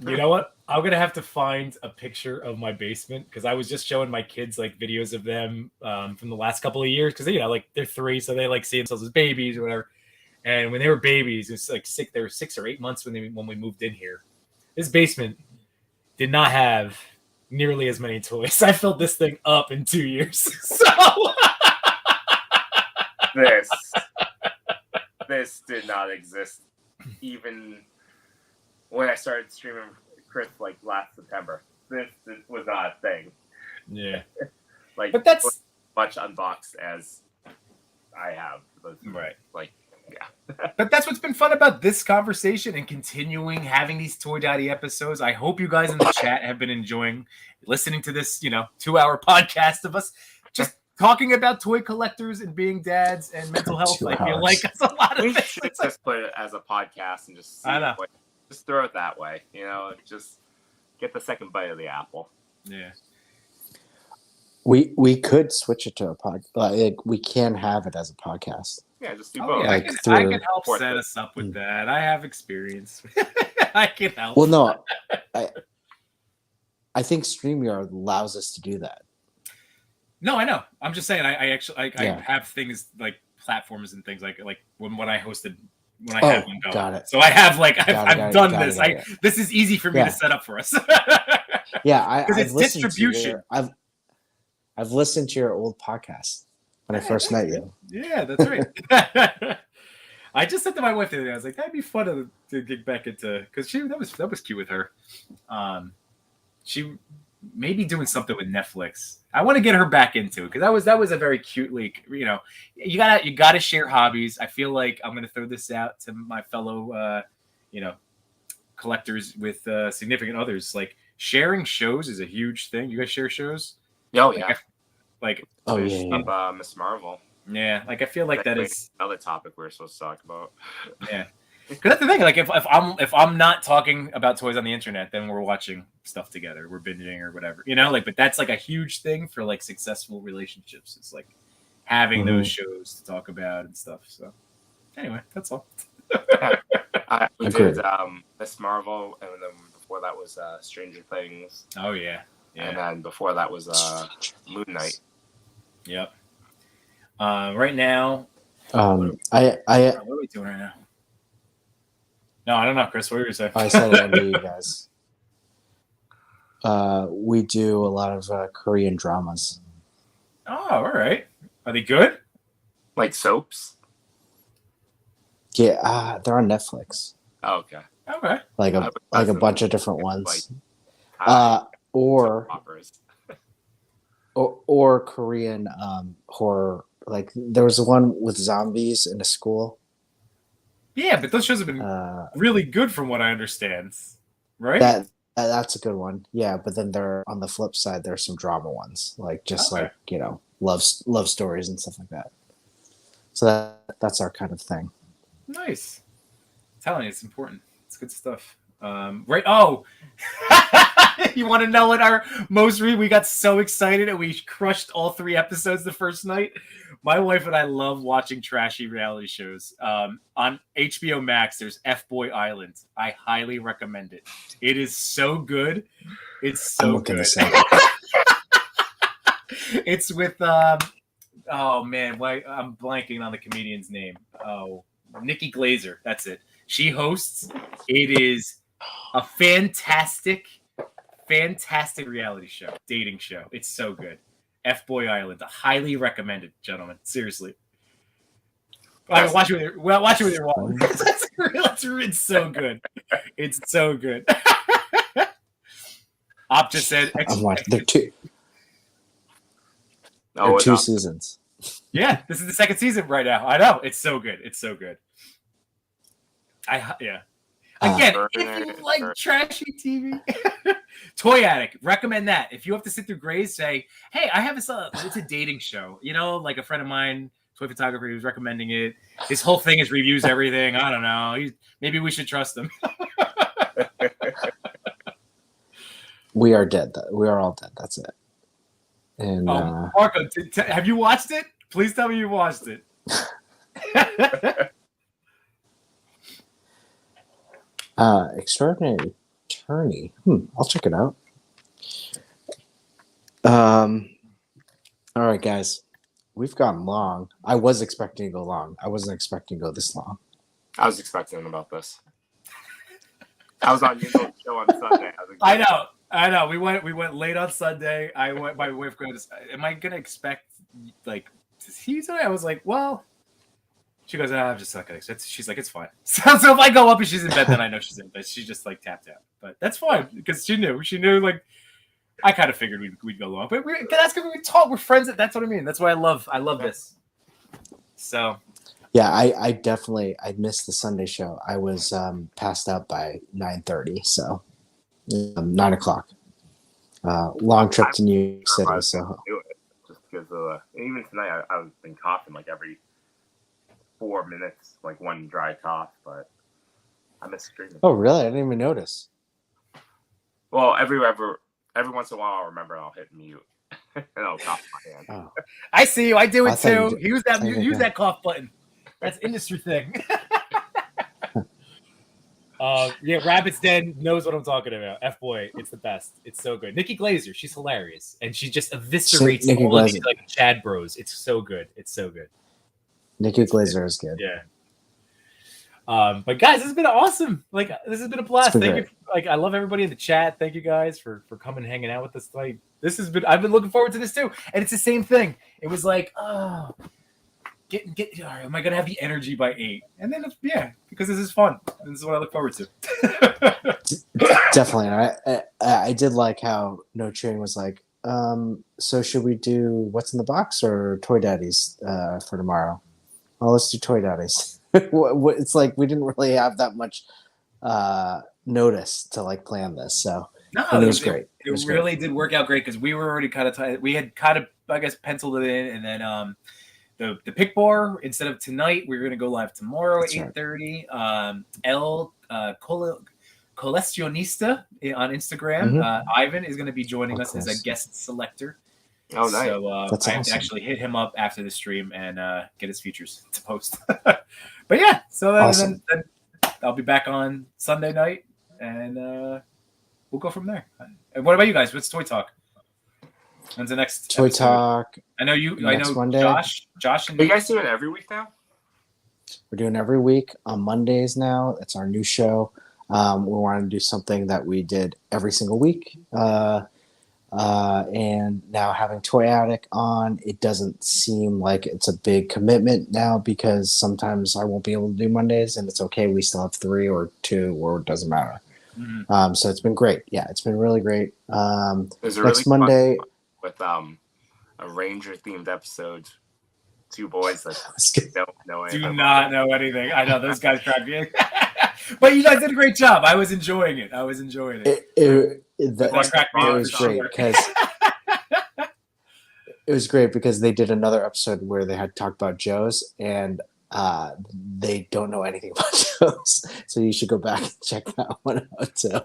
You know what? I'm gonna have to find a picture of my basement, because I was just showing my kids like videos of them from the last couple of years, because like they're 3, so they like see themselves as babies or whatever. And when they were babies, it's like they were 6 or 8 months when we moved in here. This basement did not have nearly as many toys. I filled this thing up in 2 years. So this did not exist even when I started streaming Chris like last September. This was not a thing. yeah, Like, but that's much unboxed as I have. right. Like, yeah. But that's what's been fun about this conversation and continuing having these Toy Daddy episodes. I hope you guys in the chat have been enjoying listening to this, 2-hour podcast of us just talking about toy collectors and being dads and mental health. 2 I feel hours. like that's a lot of We things. should just put it as a podcast and just see I know. just throw it that way. Just get the second bite of the apple. Yeah. We could switch it to a pod. We can have it as a podcast. Yeah, just do Oh, both. yeah. Like I through- can help set us up with that. I have experience. I can help. Well, no, I think StreamYard allows us to do that. No, I know. I'm just saying. I actually Yeah. have things like platforms and things like when I hosted when I Oh, had one going. got it. So I have like Got it, I've got it, done got it, this. got it. This is easy for me Yeah. to set up for us. Yeah, 'Cause I've it's listened distribution. to I've listened to your old podcast when I first met you. Yeah, that's right. I just said to my wife the other day, I was like, that'd be fun to get back into, because that was cute with her. She may be doing something with Netflix. I want to get her back into it because that was a very cute leak. You know, you gotta share hobbies. I feel like I'm gonna throw this out to my fellow, collectors with significant others. Like sharing shows is a huge thing. You guys share shows? Oh yeah. Oh yeah. Miss Marvel. Yeah, like I feel like that is another topic we're supposed to talk about. Yeah, because that's the thing. Like if I'm not talking about toys on the internet, then we're watching stuff together, we're binging or whatever, you know. Like, but that's like a huge thing for like successful relationships. It's like having those shows to talk about and stuff. So anyway, that's all. We did Miss Marvel, and then before that was Stranger Things. Oh yeah. And then before that was Moon Knight. Yep. Right now, I what are we doing right now? No, I don't know, Chris. What were you saying? I said it under you guys. We do a lot of Korean dramas. Oh, all right. Are they good? Like soaps? Yeah, they're on Netflix. Oh, okay. Okay. Like a bunch of different ones. Or Korean horror. Like there was one with zombies in a school. Yeah, but those shows have been really good from what I understand, right? That's a good one. Yeah, but then there on the flip side, there's some drama ones, like just like love stories and stuff like that. So that's our kind of thing. Nice. I'm telling you, it's important. It's good stuff. Right. Oh, you want to know what our most we got so excited and we crushed all 3 episodes the first night. My wife and I love watching trashy reality shows. On HBO Max, there's F-Boy Island. I highly recommend it. It is so good. It's so good. It's with oh man, why I'm blanking on the comedian's name. Oh, Nikki Glazer. That's it. She hosts. It is a fantastic reality show, dating show. It's so good. F-Boy Island. I highly recommend it, gentlemen. Seriously. Watch it with your wallet. It's so good. It's so good. Op just said. I'm watching. There are 2 seasons. Yeah, this is the 2nd season right now. I know. It's so good. It's so good. Again, if you like trashy TV, Toy Addict, recommend that. If you have to sit through Grey's, say, hey, I have it's a dating show. You know, like a friend of mine, toy photographer, he was recommending it. His whole thing is reviews everything. I don't know. Maybe we should trust him. We are dead. We are all dead. That's it. And Marco, have you watched it? Please tell me you watched it. Extraordinary Attorney. I'll check it out. All right, guys. We've gone long. I was expecting to go long. I wasn't expecting to go this long. I was expecting about this. I was on your show on Sunday. I know. We went late on Sunday. My wife goes, am I gonna expect like he's I was like, well, she goes, I'm just not gonna expect. She's like, it's fine. So if I go up and she's in bed, then I know she's in bed. She just like tapped out, but that's fine because she knew like I kind of figured we'd go long, but that's because we talk. We're friends. That's what I mean. That's why I love this. So yeah, I definitely missed the Sunday show. I was passed out by 9:30, so 9 o'clock. Long trip to New York City, so just because even tonight I've been coughing like every 4 minutes, like one dry cough, but I miss screaming. Oh really? I didn't even notice. Well, every once in a while I'll remember I'll hit mute and I'll cough my hand. Oh. I see you. I do it too. Use that cough button. That's industry thing. Yeah, Rabbit's Den knows what I'm talking about. F-Boy, it's the best. It's so good. Nikki Glazer, she's hilarious, and she just eviscerates all of these like Chad bros. It's so good. It's so good. Nikki Glazer is good. Yeah. But guys, this has been awesome. Like this has been a blast. Thank you. Like I love everybody in the chat. Thank you guys for coming and hanging out with us tonight. I've been looking forward to this too. And it's the same thing. It was like, am I gonna have the energy by 8? And then because this is fun. And this is what I look forward to. Definitely. I did like how No Cheering was like, so should we do What's in the Box or Toy Daddies for tomorrow? Well, let's do Toy Daddies. It's like we didn't really have that much notice to like plan this, so it was great. It really did work out great because we were already kind of we had kind of, I guess, penciled it in, and then the pick bar, instead of tonight, we're going to go live tomorrow at 8:30. El Coleccionista on Instagram. Ivan is going to be joining us as a guest selector. Oh, nice. So I awesome. actually hit him up after the stream and get his features to post. But yeah, so then I'll be back on Sunday night, and we'll go from there. And what about you guys? What's Toy Talk? When's the next Toy episode? Talk? I know you. I know Monday. Josh, and Are you guys doing it every week now? We're doing every week on Mondays now. It's our new show. We wanted to do something that we did every single week. And now having Toy Attic on, it doesn't seem like it's a big commitment now because sometimes I won't be able to do Mondays, and it's okay. We still have 3 or 2, or it doesn't matter. Mm-hmm. So it's been great. Yeah, it's been really great. There's a Next really Monday with a Ranger themed episode. 2 boys that don't know anything. Do not know anything. I know those guys tried me. But you guys did a great job. I was enjoying it. It was great because it was great because they did another episode where they had talked about Joe's, and they don't know anything about Joe's, so you should go back and check that one out too.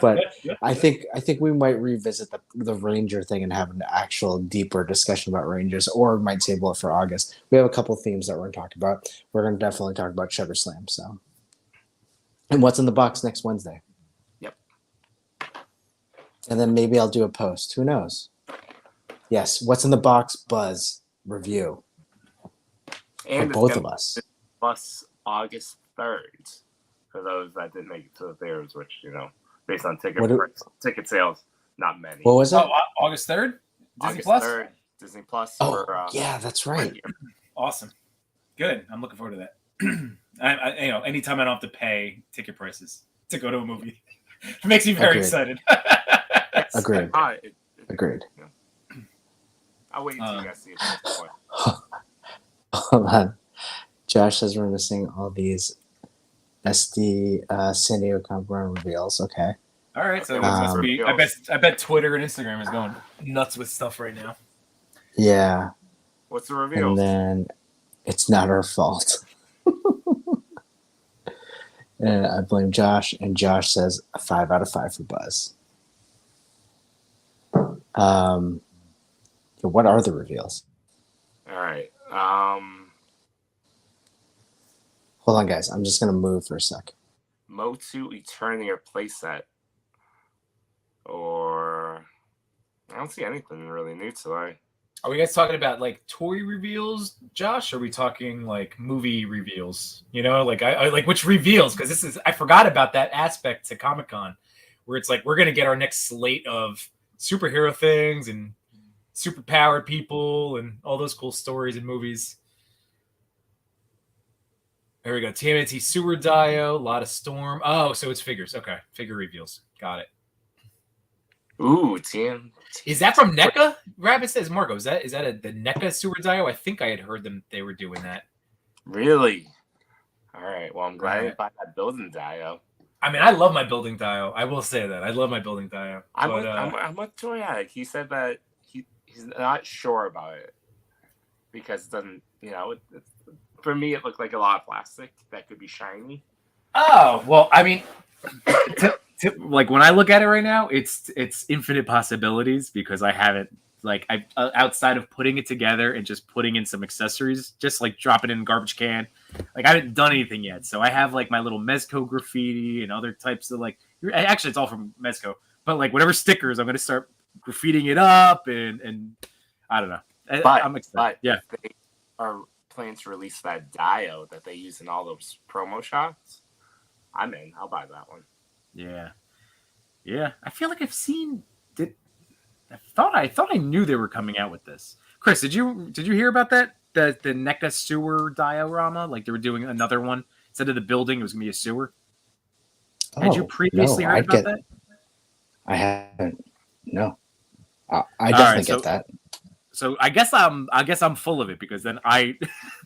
But I think we might revisit the Ranger thing and have an actual deeper discussion about Rangers, or might table it for August. We have a couple of themes that we're going to talk about. We're going to definitely talk about Shutter Slam. So, and What's in the Box next Wednesday. Yep. And then maybe I'll do a post. Who knows? Yes, What's in the Box Buzz review. And for both of us. Plus August 3rd for those that didn't make it to the theaters, which, based on ticket sales, not many. What was it? Oh, August 3rd? Disney Plus? 3rd, Disney Plus. Oh, yeah, that's right. Awesome. Good. I'm looking forward to that. Anytime I don't have to pay ticket prices to go to a movie, it makes me very excited. Agreed. Agreed. I'll wait until you guys see it. Hold on. Josh says we're missing all these SD San Diego Comic Con reveals. Okay. All right. So must be, I bet Twitter and Instagram is going nuts with stuff right now. Yeah. What's the reveal? And then it's not our fault. And I blame Josh, and Josh says a 5 out of 5 for Buzz. What are the reveals? All right. Hold on, guys. I'm just gonna move for a sec. Motu Eternia playset, or I don't see anything really new today. Are we guys talking about like toy reveals, Josh? Or are we talking like movie reveals? Like I like which reveals? Because I forgot about that aspect to Comic-Con, where it's like we're gonna get our next slate of superhero things and superpowered people and all those cool stories and movies. There we go. TMNT Sewer Dio, a lot of Storm. Oh, so it's figures. Okay, figure reveals. Got it. Ooh, TM. Is that from NECA? Rabbit says Marco. Is that the NECA Sewer Dio? I think I had heard they were doing that. Really? All right. Well, I'm glad I didn't buy that building Dio. I mean, I love my building Dio. I will say that. I love my building Dio. I'm with Toy Attic. He said that he's not sure about it because it doesn't, for me, it looked like a lot of plastic that could be shiny. Oh, well, I mean, like when I look at it right now, it's infinite possibilities because I haven't, outside of putting it together and just putting in some accessories, just like dropping in a garbage can. Like I haven't done anything yet. So I have like my little Mezco graffiti and other types of actually it's all from Mezco, but like whatever stickers, I'm going to start graffitiing it up and I don't know. I'm excited. Yeah. They are planning to release that Dio that they use in all those promo shots. I'm in. I'll buy that one. Yeah. Yeah. I feel like I've seen I thought I knew they were coming out with this. Chris, did you hear about that the NECA sewer diorama? Like they were doing another one instead of the building, it was gonna be a sewer. Had you previously heard about that? I haven't. No, I All definitely right, get that. So I guess I'm full of it because then I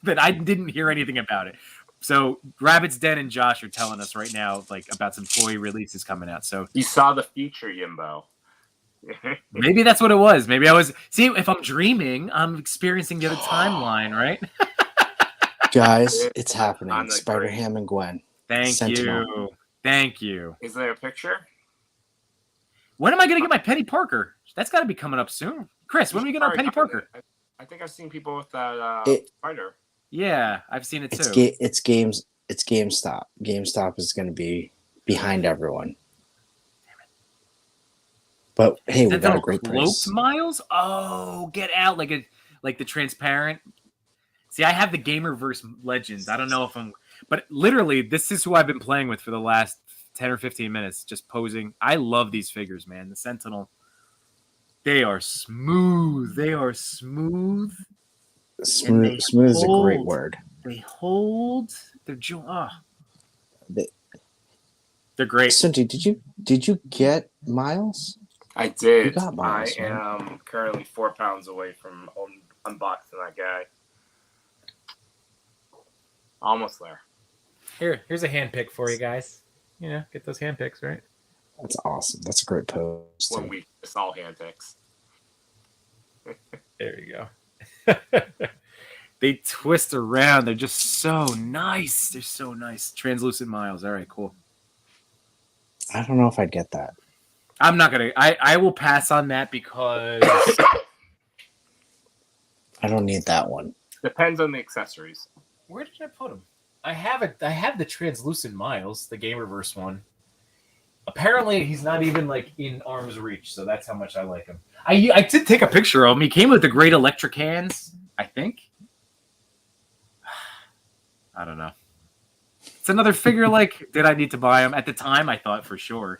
didn't hear anything about it. So Rabbit's Den and Josh are telling us right now like about some toy releases coming out. So You saw the future, Yimbo. maybe that's what it was. Maybe I was if I'm dreaming, I'm experiencing the other timeline, right? Guys, it's happening. On the Spider-Ham and Gwen. Thank Sentinel. you. Thank you. Is there a picture? When am I gonna get my Penny Parker? That's got to be coming up soon. Chris, when are we getting our Penny Parker? I think I've seen people with that spider. Yeah, I've seen it too. It's GameStop. GameStop is going to be behind everyone. But hey, we got a great price. Miles? Oh, get out like the transparent. See, I have the Gamerverse Legends. I don't know if I'm, but literally, this is who I've been playing with for the last 10 or 15 minutes, just posing. I love these figures, man. The Sentinel. They are smooth. Smooth is a great word. They hold. They're they're great. Cindy, did you get Miles? I did. You got Miles, I am currently 4 pounds away from unboxing that guy. Almost there. Here's a hand pick for you guys. You know, get those hand picks, right? That's awesome. That's a great post. When we it's all hand picks. There you go. They twist around. They're just so nice. They're so nice. Translucent Miles. All right, cool. I don't know if I'd get that. I'm not gonna. I will pass on that because I don't need that one. Depends on the accessories. Where did I put them? I have the translucent Miles, the Gamerverse one. Apparently, he's not even like in arm's reach, so that's how much I like him. I did take a picture of him. He came with the great electric hands, I think. I don't know. It's another figure. Like, did I need to buy him at the time? I thought for sure.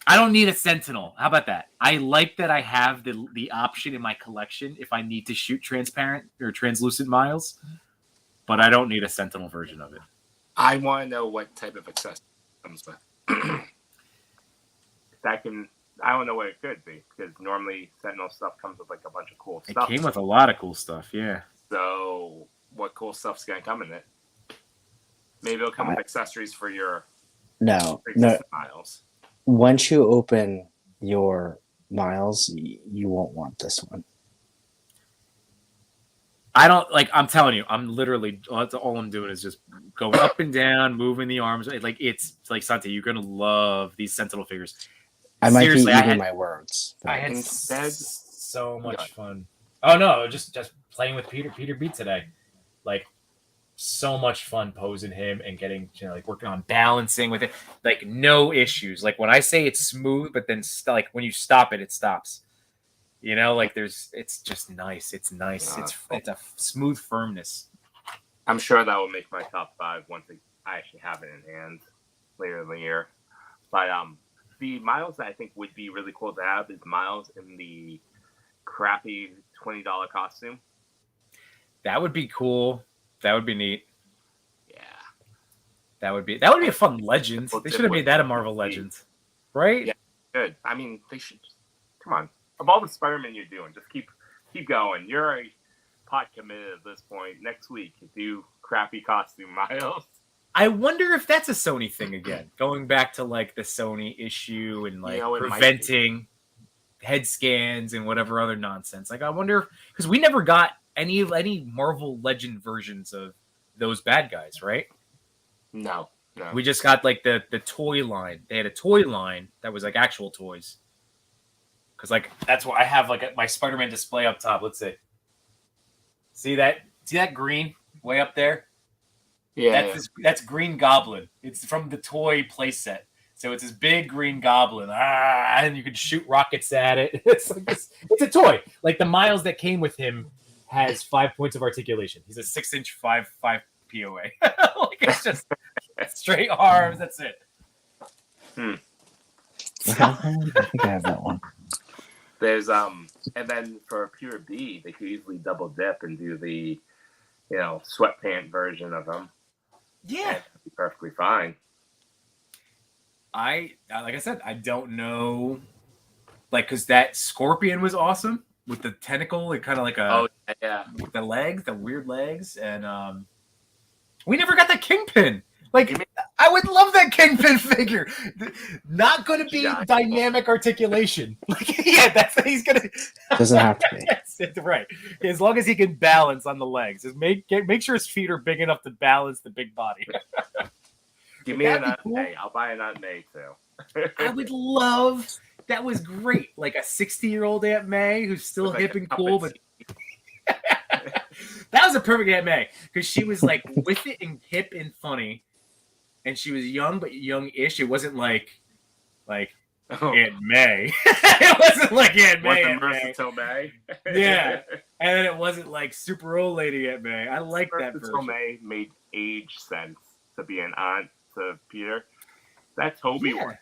I don't need a Sentinel. How about that? I like that I have the option in my collection if I need to shoot transparent or translucent Miles, but I don't need a Sentinel version of it. I want to know what type of accessory it comes with. I don't know what it could be because normally Sentinel stuff comes with like a bunch of cool stuff. It came with a lot of cool stuff, yeah. So what cool stuff's gonna come in it? Maybe it'll come with accessories for your Miles. Once you open your Miles, you won't want this one. I don't like. I'm telling you, I'm literally all I'm doing is just going up and down, moving the arms. Like it's like Santi, you're gonna love these Sentinel figures. I might be eating my words. I had so much fun. Oh no, just playing with Peter Beat today, like so much fun posing him and getting like working on balancing with it, like no issues. Like when I say it's smooth, but then like when you stop it, it stops. You know, like it's just nice. It's nice. It's a smooth firmness. I'm sure that will make my top 5 once I actually have it in hand later in the year. But the Miles that I think would be really cool to have is Miles in the crappy $20 costume. That would be cool. That would be neat. Yeah. That would be a fun legend. They should have made that a Marvel Legend. Right? Yeah, good. I mean, they should come on. Of all the Spider-Man you're doing, just keep going. You're a pot committed at this point. Next week, you do crappy costume Miles. I wonder if that's a Sony thing again. Going back to like the Sony issue and like preventing head scans and whatever other nonsense. Like I wonder because we never got any Marvel Legend versions of those bad guys, right? No. We just got like the toy line. They had a toy line that was like actual toys. Because like that's why I have like my Spider-Man display up top. Let's see. See that green way up there? Yeah. That's Green Goblin. It's from the toy playset. So it's this big green goblin. And you can shoot rockets at it. It's like it's a toy. Like the Miles that came with him has 5 points of articulation. He's a 6-inch 5 POA. Like it's just straight arms. That's it. I think I have that one. There's and then for Pure B, they could easily double dip and do the, sweatpant version of them. Yeah, And it'd be perfectly fine. like I said, I don't know, like, because that scorpion was awesome with the tentacle and kind of like with the legs, the weird legs, and we never got that Kingpin. Like, I would love that Kingpin figure. Not going to be dynamic articulation. Like, yeah, he's going to. Doesn't have to be. Yes, right. As long as he can balance on the legs, just make sure his feet are big enough to balance the big body. Give me an Aunt May. I'll buy an Aunt May too. I would love. That was great. Like a 60-year-old Aunt May who's still hip and cool, but. That was a perfect Aunt May because she was like with it and hip and funny. And she was young, but young-ish. It wasn't like Aunt May. It wasn't like Aunt May. Aunt May. Yeah, and then it wasn't like super old lady Aunt May. I like that version. May made age sense to be an aunt to Peter. That Toby one.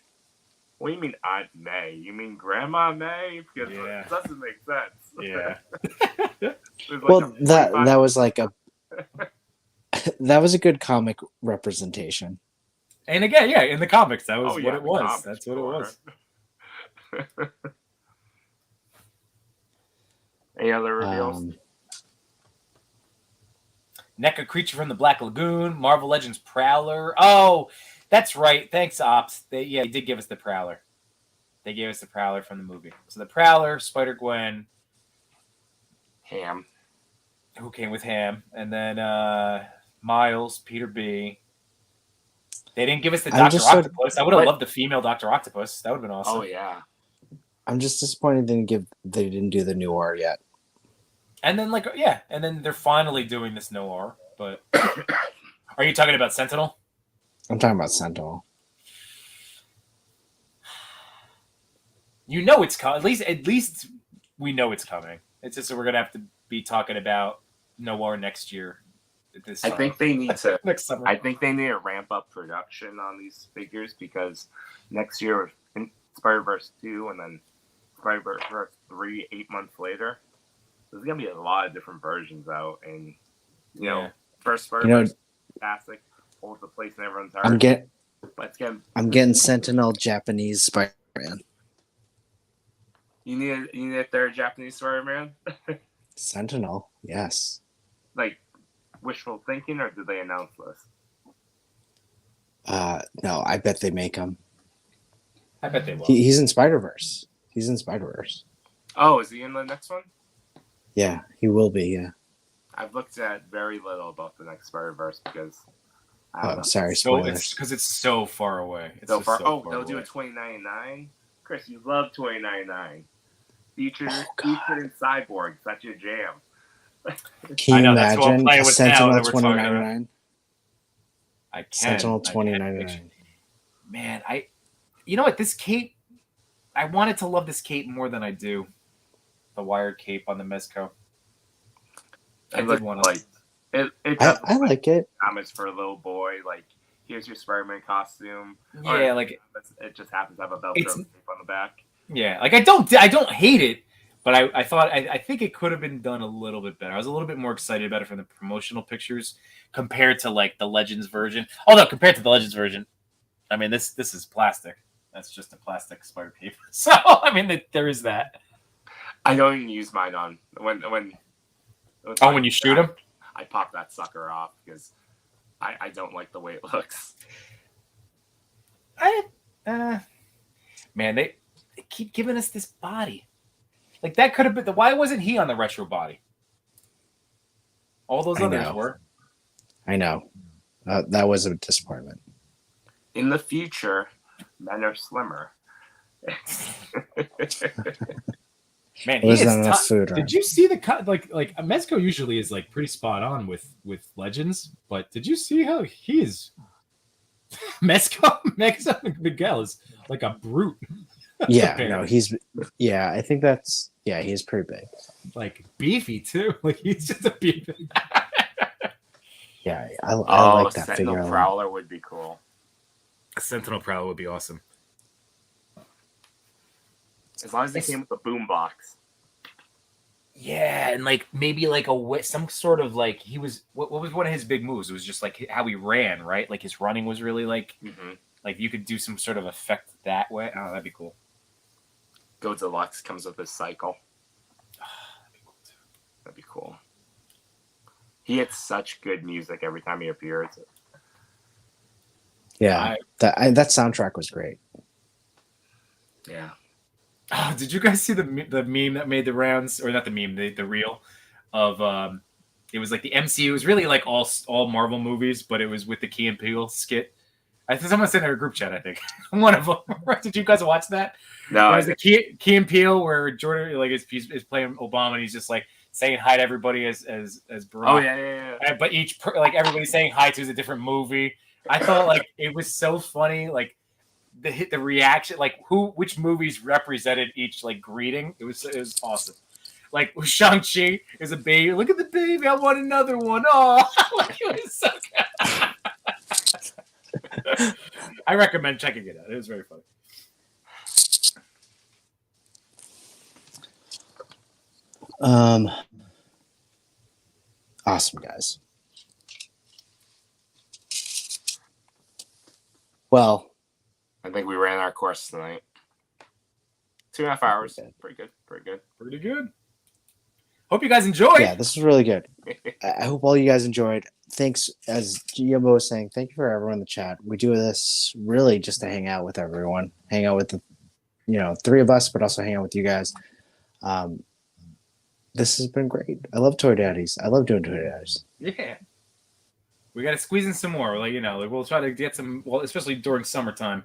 What do you mean Aunt May? You mean Grandma May? Because it doesn't make sense. Yeah. Well, that was like that was a good comic representation. And again, in the comics, that was what it was. That's what it was. Any other reveals? NECA Creature from the Black Lagoon, Marvel Legends Prowler. Oh, that's right. Thanks, Ops. They did give us the Prowler. They gave us the Prowler from the movie. So the Prowler, Spider-Gwen, Ham. Who came with Ham, and then Miles, Peter B. They didn't give us the Dr. Octopus. I would have loved the female Dr. Octopus. That would have been awesome. Oh yeah. I'm just disappointed they didn't do the noir yet. And then and then they're finally doing this noir. But are you talking about Sentinel? I'm talking about Sentinel. You know it's coming. At least we know it's coming. It's just that we're gonna have to be talking about noir next year. I think they need to. Next summer. I think they need to ramp up production on these figures because next year, in Spider-Verse 2 and then Spider-Verse 3, 8 months later, there's gonna be a lot of different versions out, and first Spider-Verse, fantastic, holds the place in everyone's heart. I'm getting Sentinel Japanese Spider-Man. You need a third Japanese Spider-Man. Sentinel, yes. Like wishful thinking, or did they announce this? No, I bet they make him. I bet they will. He's in Spider-Verse. Oh, is he in the next one? Yeah, he will be. Yeah. I've looked at very little about the next Spider-Verse because. Sorry, spoilers. Because it's so far away. It's so far. far they'll do a $29.99. Chris, you love $29.99. Featured in Cyborgs. That's your jam. Can you imagine a Sentinel $29.99? I can. Sentinel $29.99. Man, you know what? This cape, I wanted to love this cape more than I do. The wired cape on the Mezco. I did want to it. I like it. Comments for a little boy, like here's your Spider-Man costume. Yeah, it just happens to have a Velcro tape on the back. Yeah, like I don't hate it, but I think it could have been done a little bit better. I was a little bit more excited about it from the promotional pictures compared to like the Legends version. Although compared to the Legends version, I mean this is plastic. That's just a plastic spider cape. So I mean there is that. I don't even use mine on when when you shoot them. I pop that sucker off because I don't like the way it looks. Man, they keep giving us this body. Like that could have been why wasn't he on the retro body? All those others were. I know. That was a disappointment. In the future, men are slimmer. Man, he is enough food. Did you see the cut? Like Mezco usually is like pretty spot on with Legends, but did you see how he is? Mezco Miguel is like a brute. Yeah, no, I think that's he's pretty big. Like beefy too. Like he's just a beefy. Yeah, I like that Sentinel figure. Prowler would be cool. A Sentinel Prowler would be awesome. As long as they came with a boom box. Yeah, and like maybe like some sort of like he was what was one of his big moves? It was just like how he ran, right? Like his running was really like like you could do some sort of effect that way. Oh, that'd be cool. Go Deluxe comes with his cycle. That'd be cool too. That'd be cool. He had such good music every time he appeared. Yeah, that soundtrack was great. Yeah. Oh, did you guys see the meme that made the rounds, or not the meme, the reel of it was like the MCU. It was really like all Marvel movies, but it was with the Key and Peele skit. I think someone sent in a group chat. I think one of them. Did you guys watch that? No. It was the Key and Peele where Jordan like is playing Obama and he's just like saying hi to everybody as Barack. Oh yeah. But like everybody's saying hi to is a different movie. I thought like it was so funny, like the reaction, like which movies represented each like greeting. It was awesome. Like Shang-Chi is a baby. Look at the baby. I want another one. Oh, like it was so good. I recommend checking it out. It was very funny. Awesome, guys. Well, I think we ran our course tonight. 2.5 hours. Pretty good. Hope you guys enjoyed. Yeah, this was really good. I hope all you guys enjoyed. Thanks, as Jimbo was saying, thank you for everyone in the chat. We do this really just to hang out with everyone, hang out with the, three of us, but also hang out with you guys. This has been great. I love Toy Daddies. I love doing Toy Daddies. Yeah. We got to squeeze in some more. Like, we'll try to get some, well, especially during summertime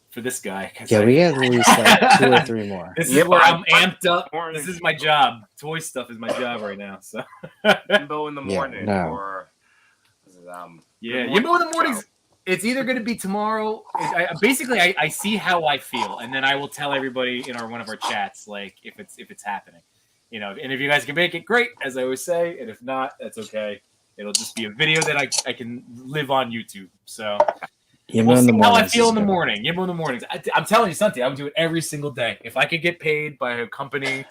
for this guy. Yeah, we got at least like 2 or 3 more. This is where I'm amped up. This is my job. Toy stuff is my job right now. So, Yimbo in the morning or Yimbo in the mornings. It's either going to be tomorrow. I see how I feel, and then I will tell everybody in one of our chats, like if it's happening, And if you guys can make it, great, as I always say. And if not, that's okay. It'll just be a video that I can live on YouTube. So we'll see how I feel in the morning. Yimbo in the mornings. I'm telling you something. I would do it every single day. If I could get paid by a company,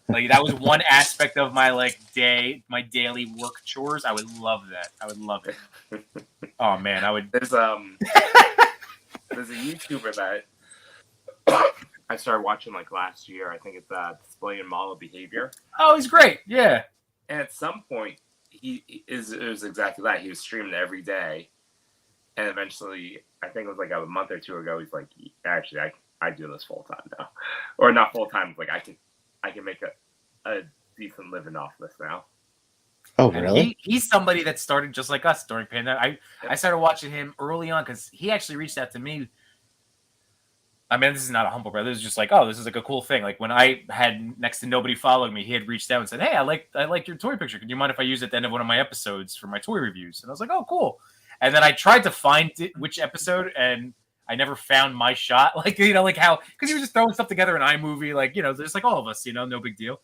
like that was one aspect of my my daily work chores. I would love that. I would love it. Oh man, I would. There's a YouTuber that I started watching last year. I think it's Display and Model Behavior. Oh, he's great. Yeah. And at some point, it was exactly that. He was streaming every day, and eventually, I think it was a month or 2 ago. He's like, actually, I do this full time now, or not full time. Like I can make a decent living off this now. Oh, really? He's somebody that started just like us during pandemic. I started watching him early on because he actually reached out to me. I mean, this is not a humble brother. This is just like, oh, this is a cool thing. Like when I had next to nobody following me, he had reached out and said, hey, I like your toy picture. Could you mind if I use it at the end of one of my episodes for my toy reviews? And I was like, oh, cool. And then I tried to find which episode, and I never found my shot. How, because he was just throwing stuff together in iMovie, just like all of us, no big deal.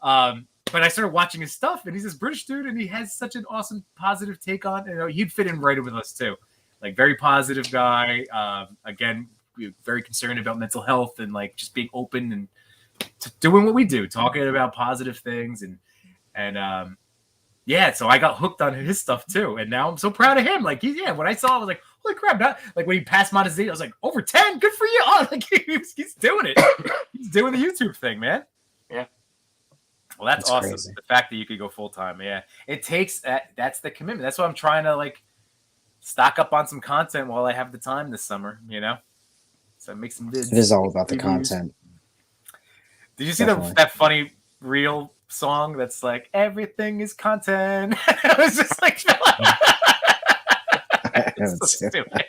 But I started watching his stuff, and he's this British dude, and he has such an awesome, positive take on it. He'd fit in right with us too. Very positive guy. Again, very concerned about mental health and just being open and doing what we do, talking about positive things and so I got hooked on his stuff too, and now I'm so proud of him. When I saw it, I was like, holy crap! When he passed monetization, I was like, over 10, good for you! Oh, he's doing it. He's doing the YouTube thing, man. Yeah. Well, that's awesome. Crazy. The fact that you could go full time, yeah, it takes that. That's the commitment. That's why I'm trying to stock up on some content while I have the time this summer. So make some vids. It is all about the content. Did you see that funny reel song that's like everything is content? It was just so stupid.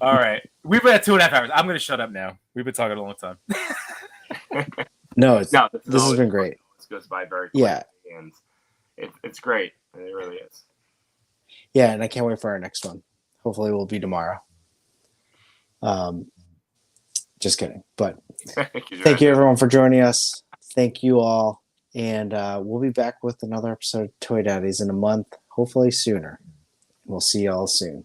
All right, we've been at 2.5 hours. I'm going to shut up now. We've been talking a long time. This has been great. This goes by very quickly. Yeah, and it's great. It really is. Yeah, and I can't wait for our next one. Hopefully, it will be tomorrow. Just kidding. But thank you everyone for joining us. Thank you all. And we'll be back with another episode of Toy Daddies in a month, hopefully sooner. We'll see you all soon.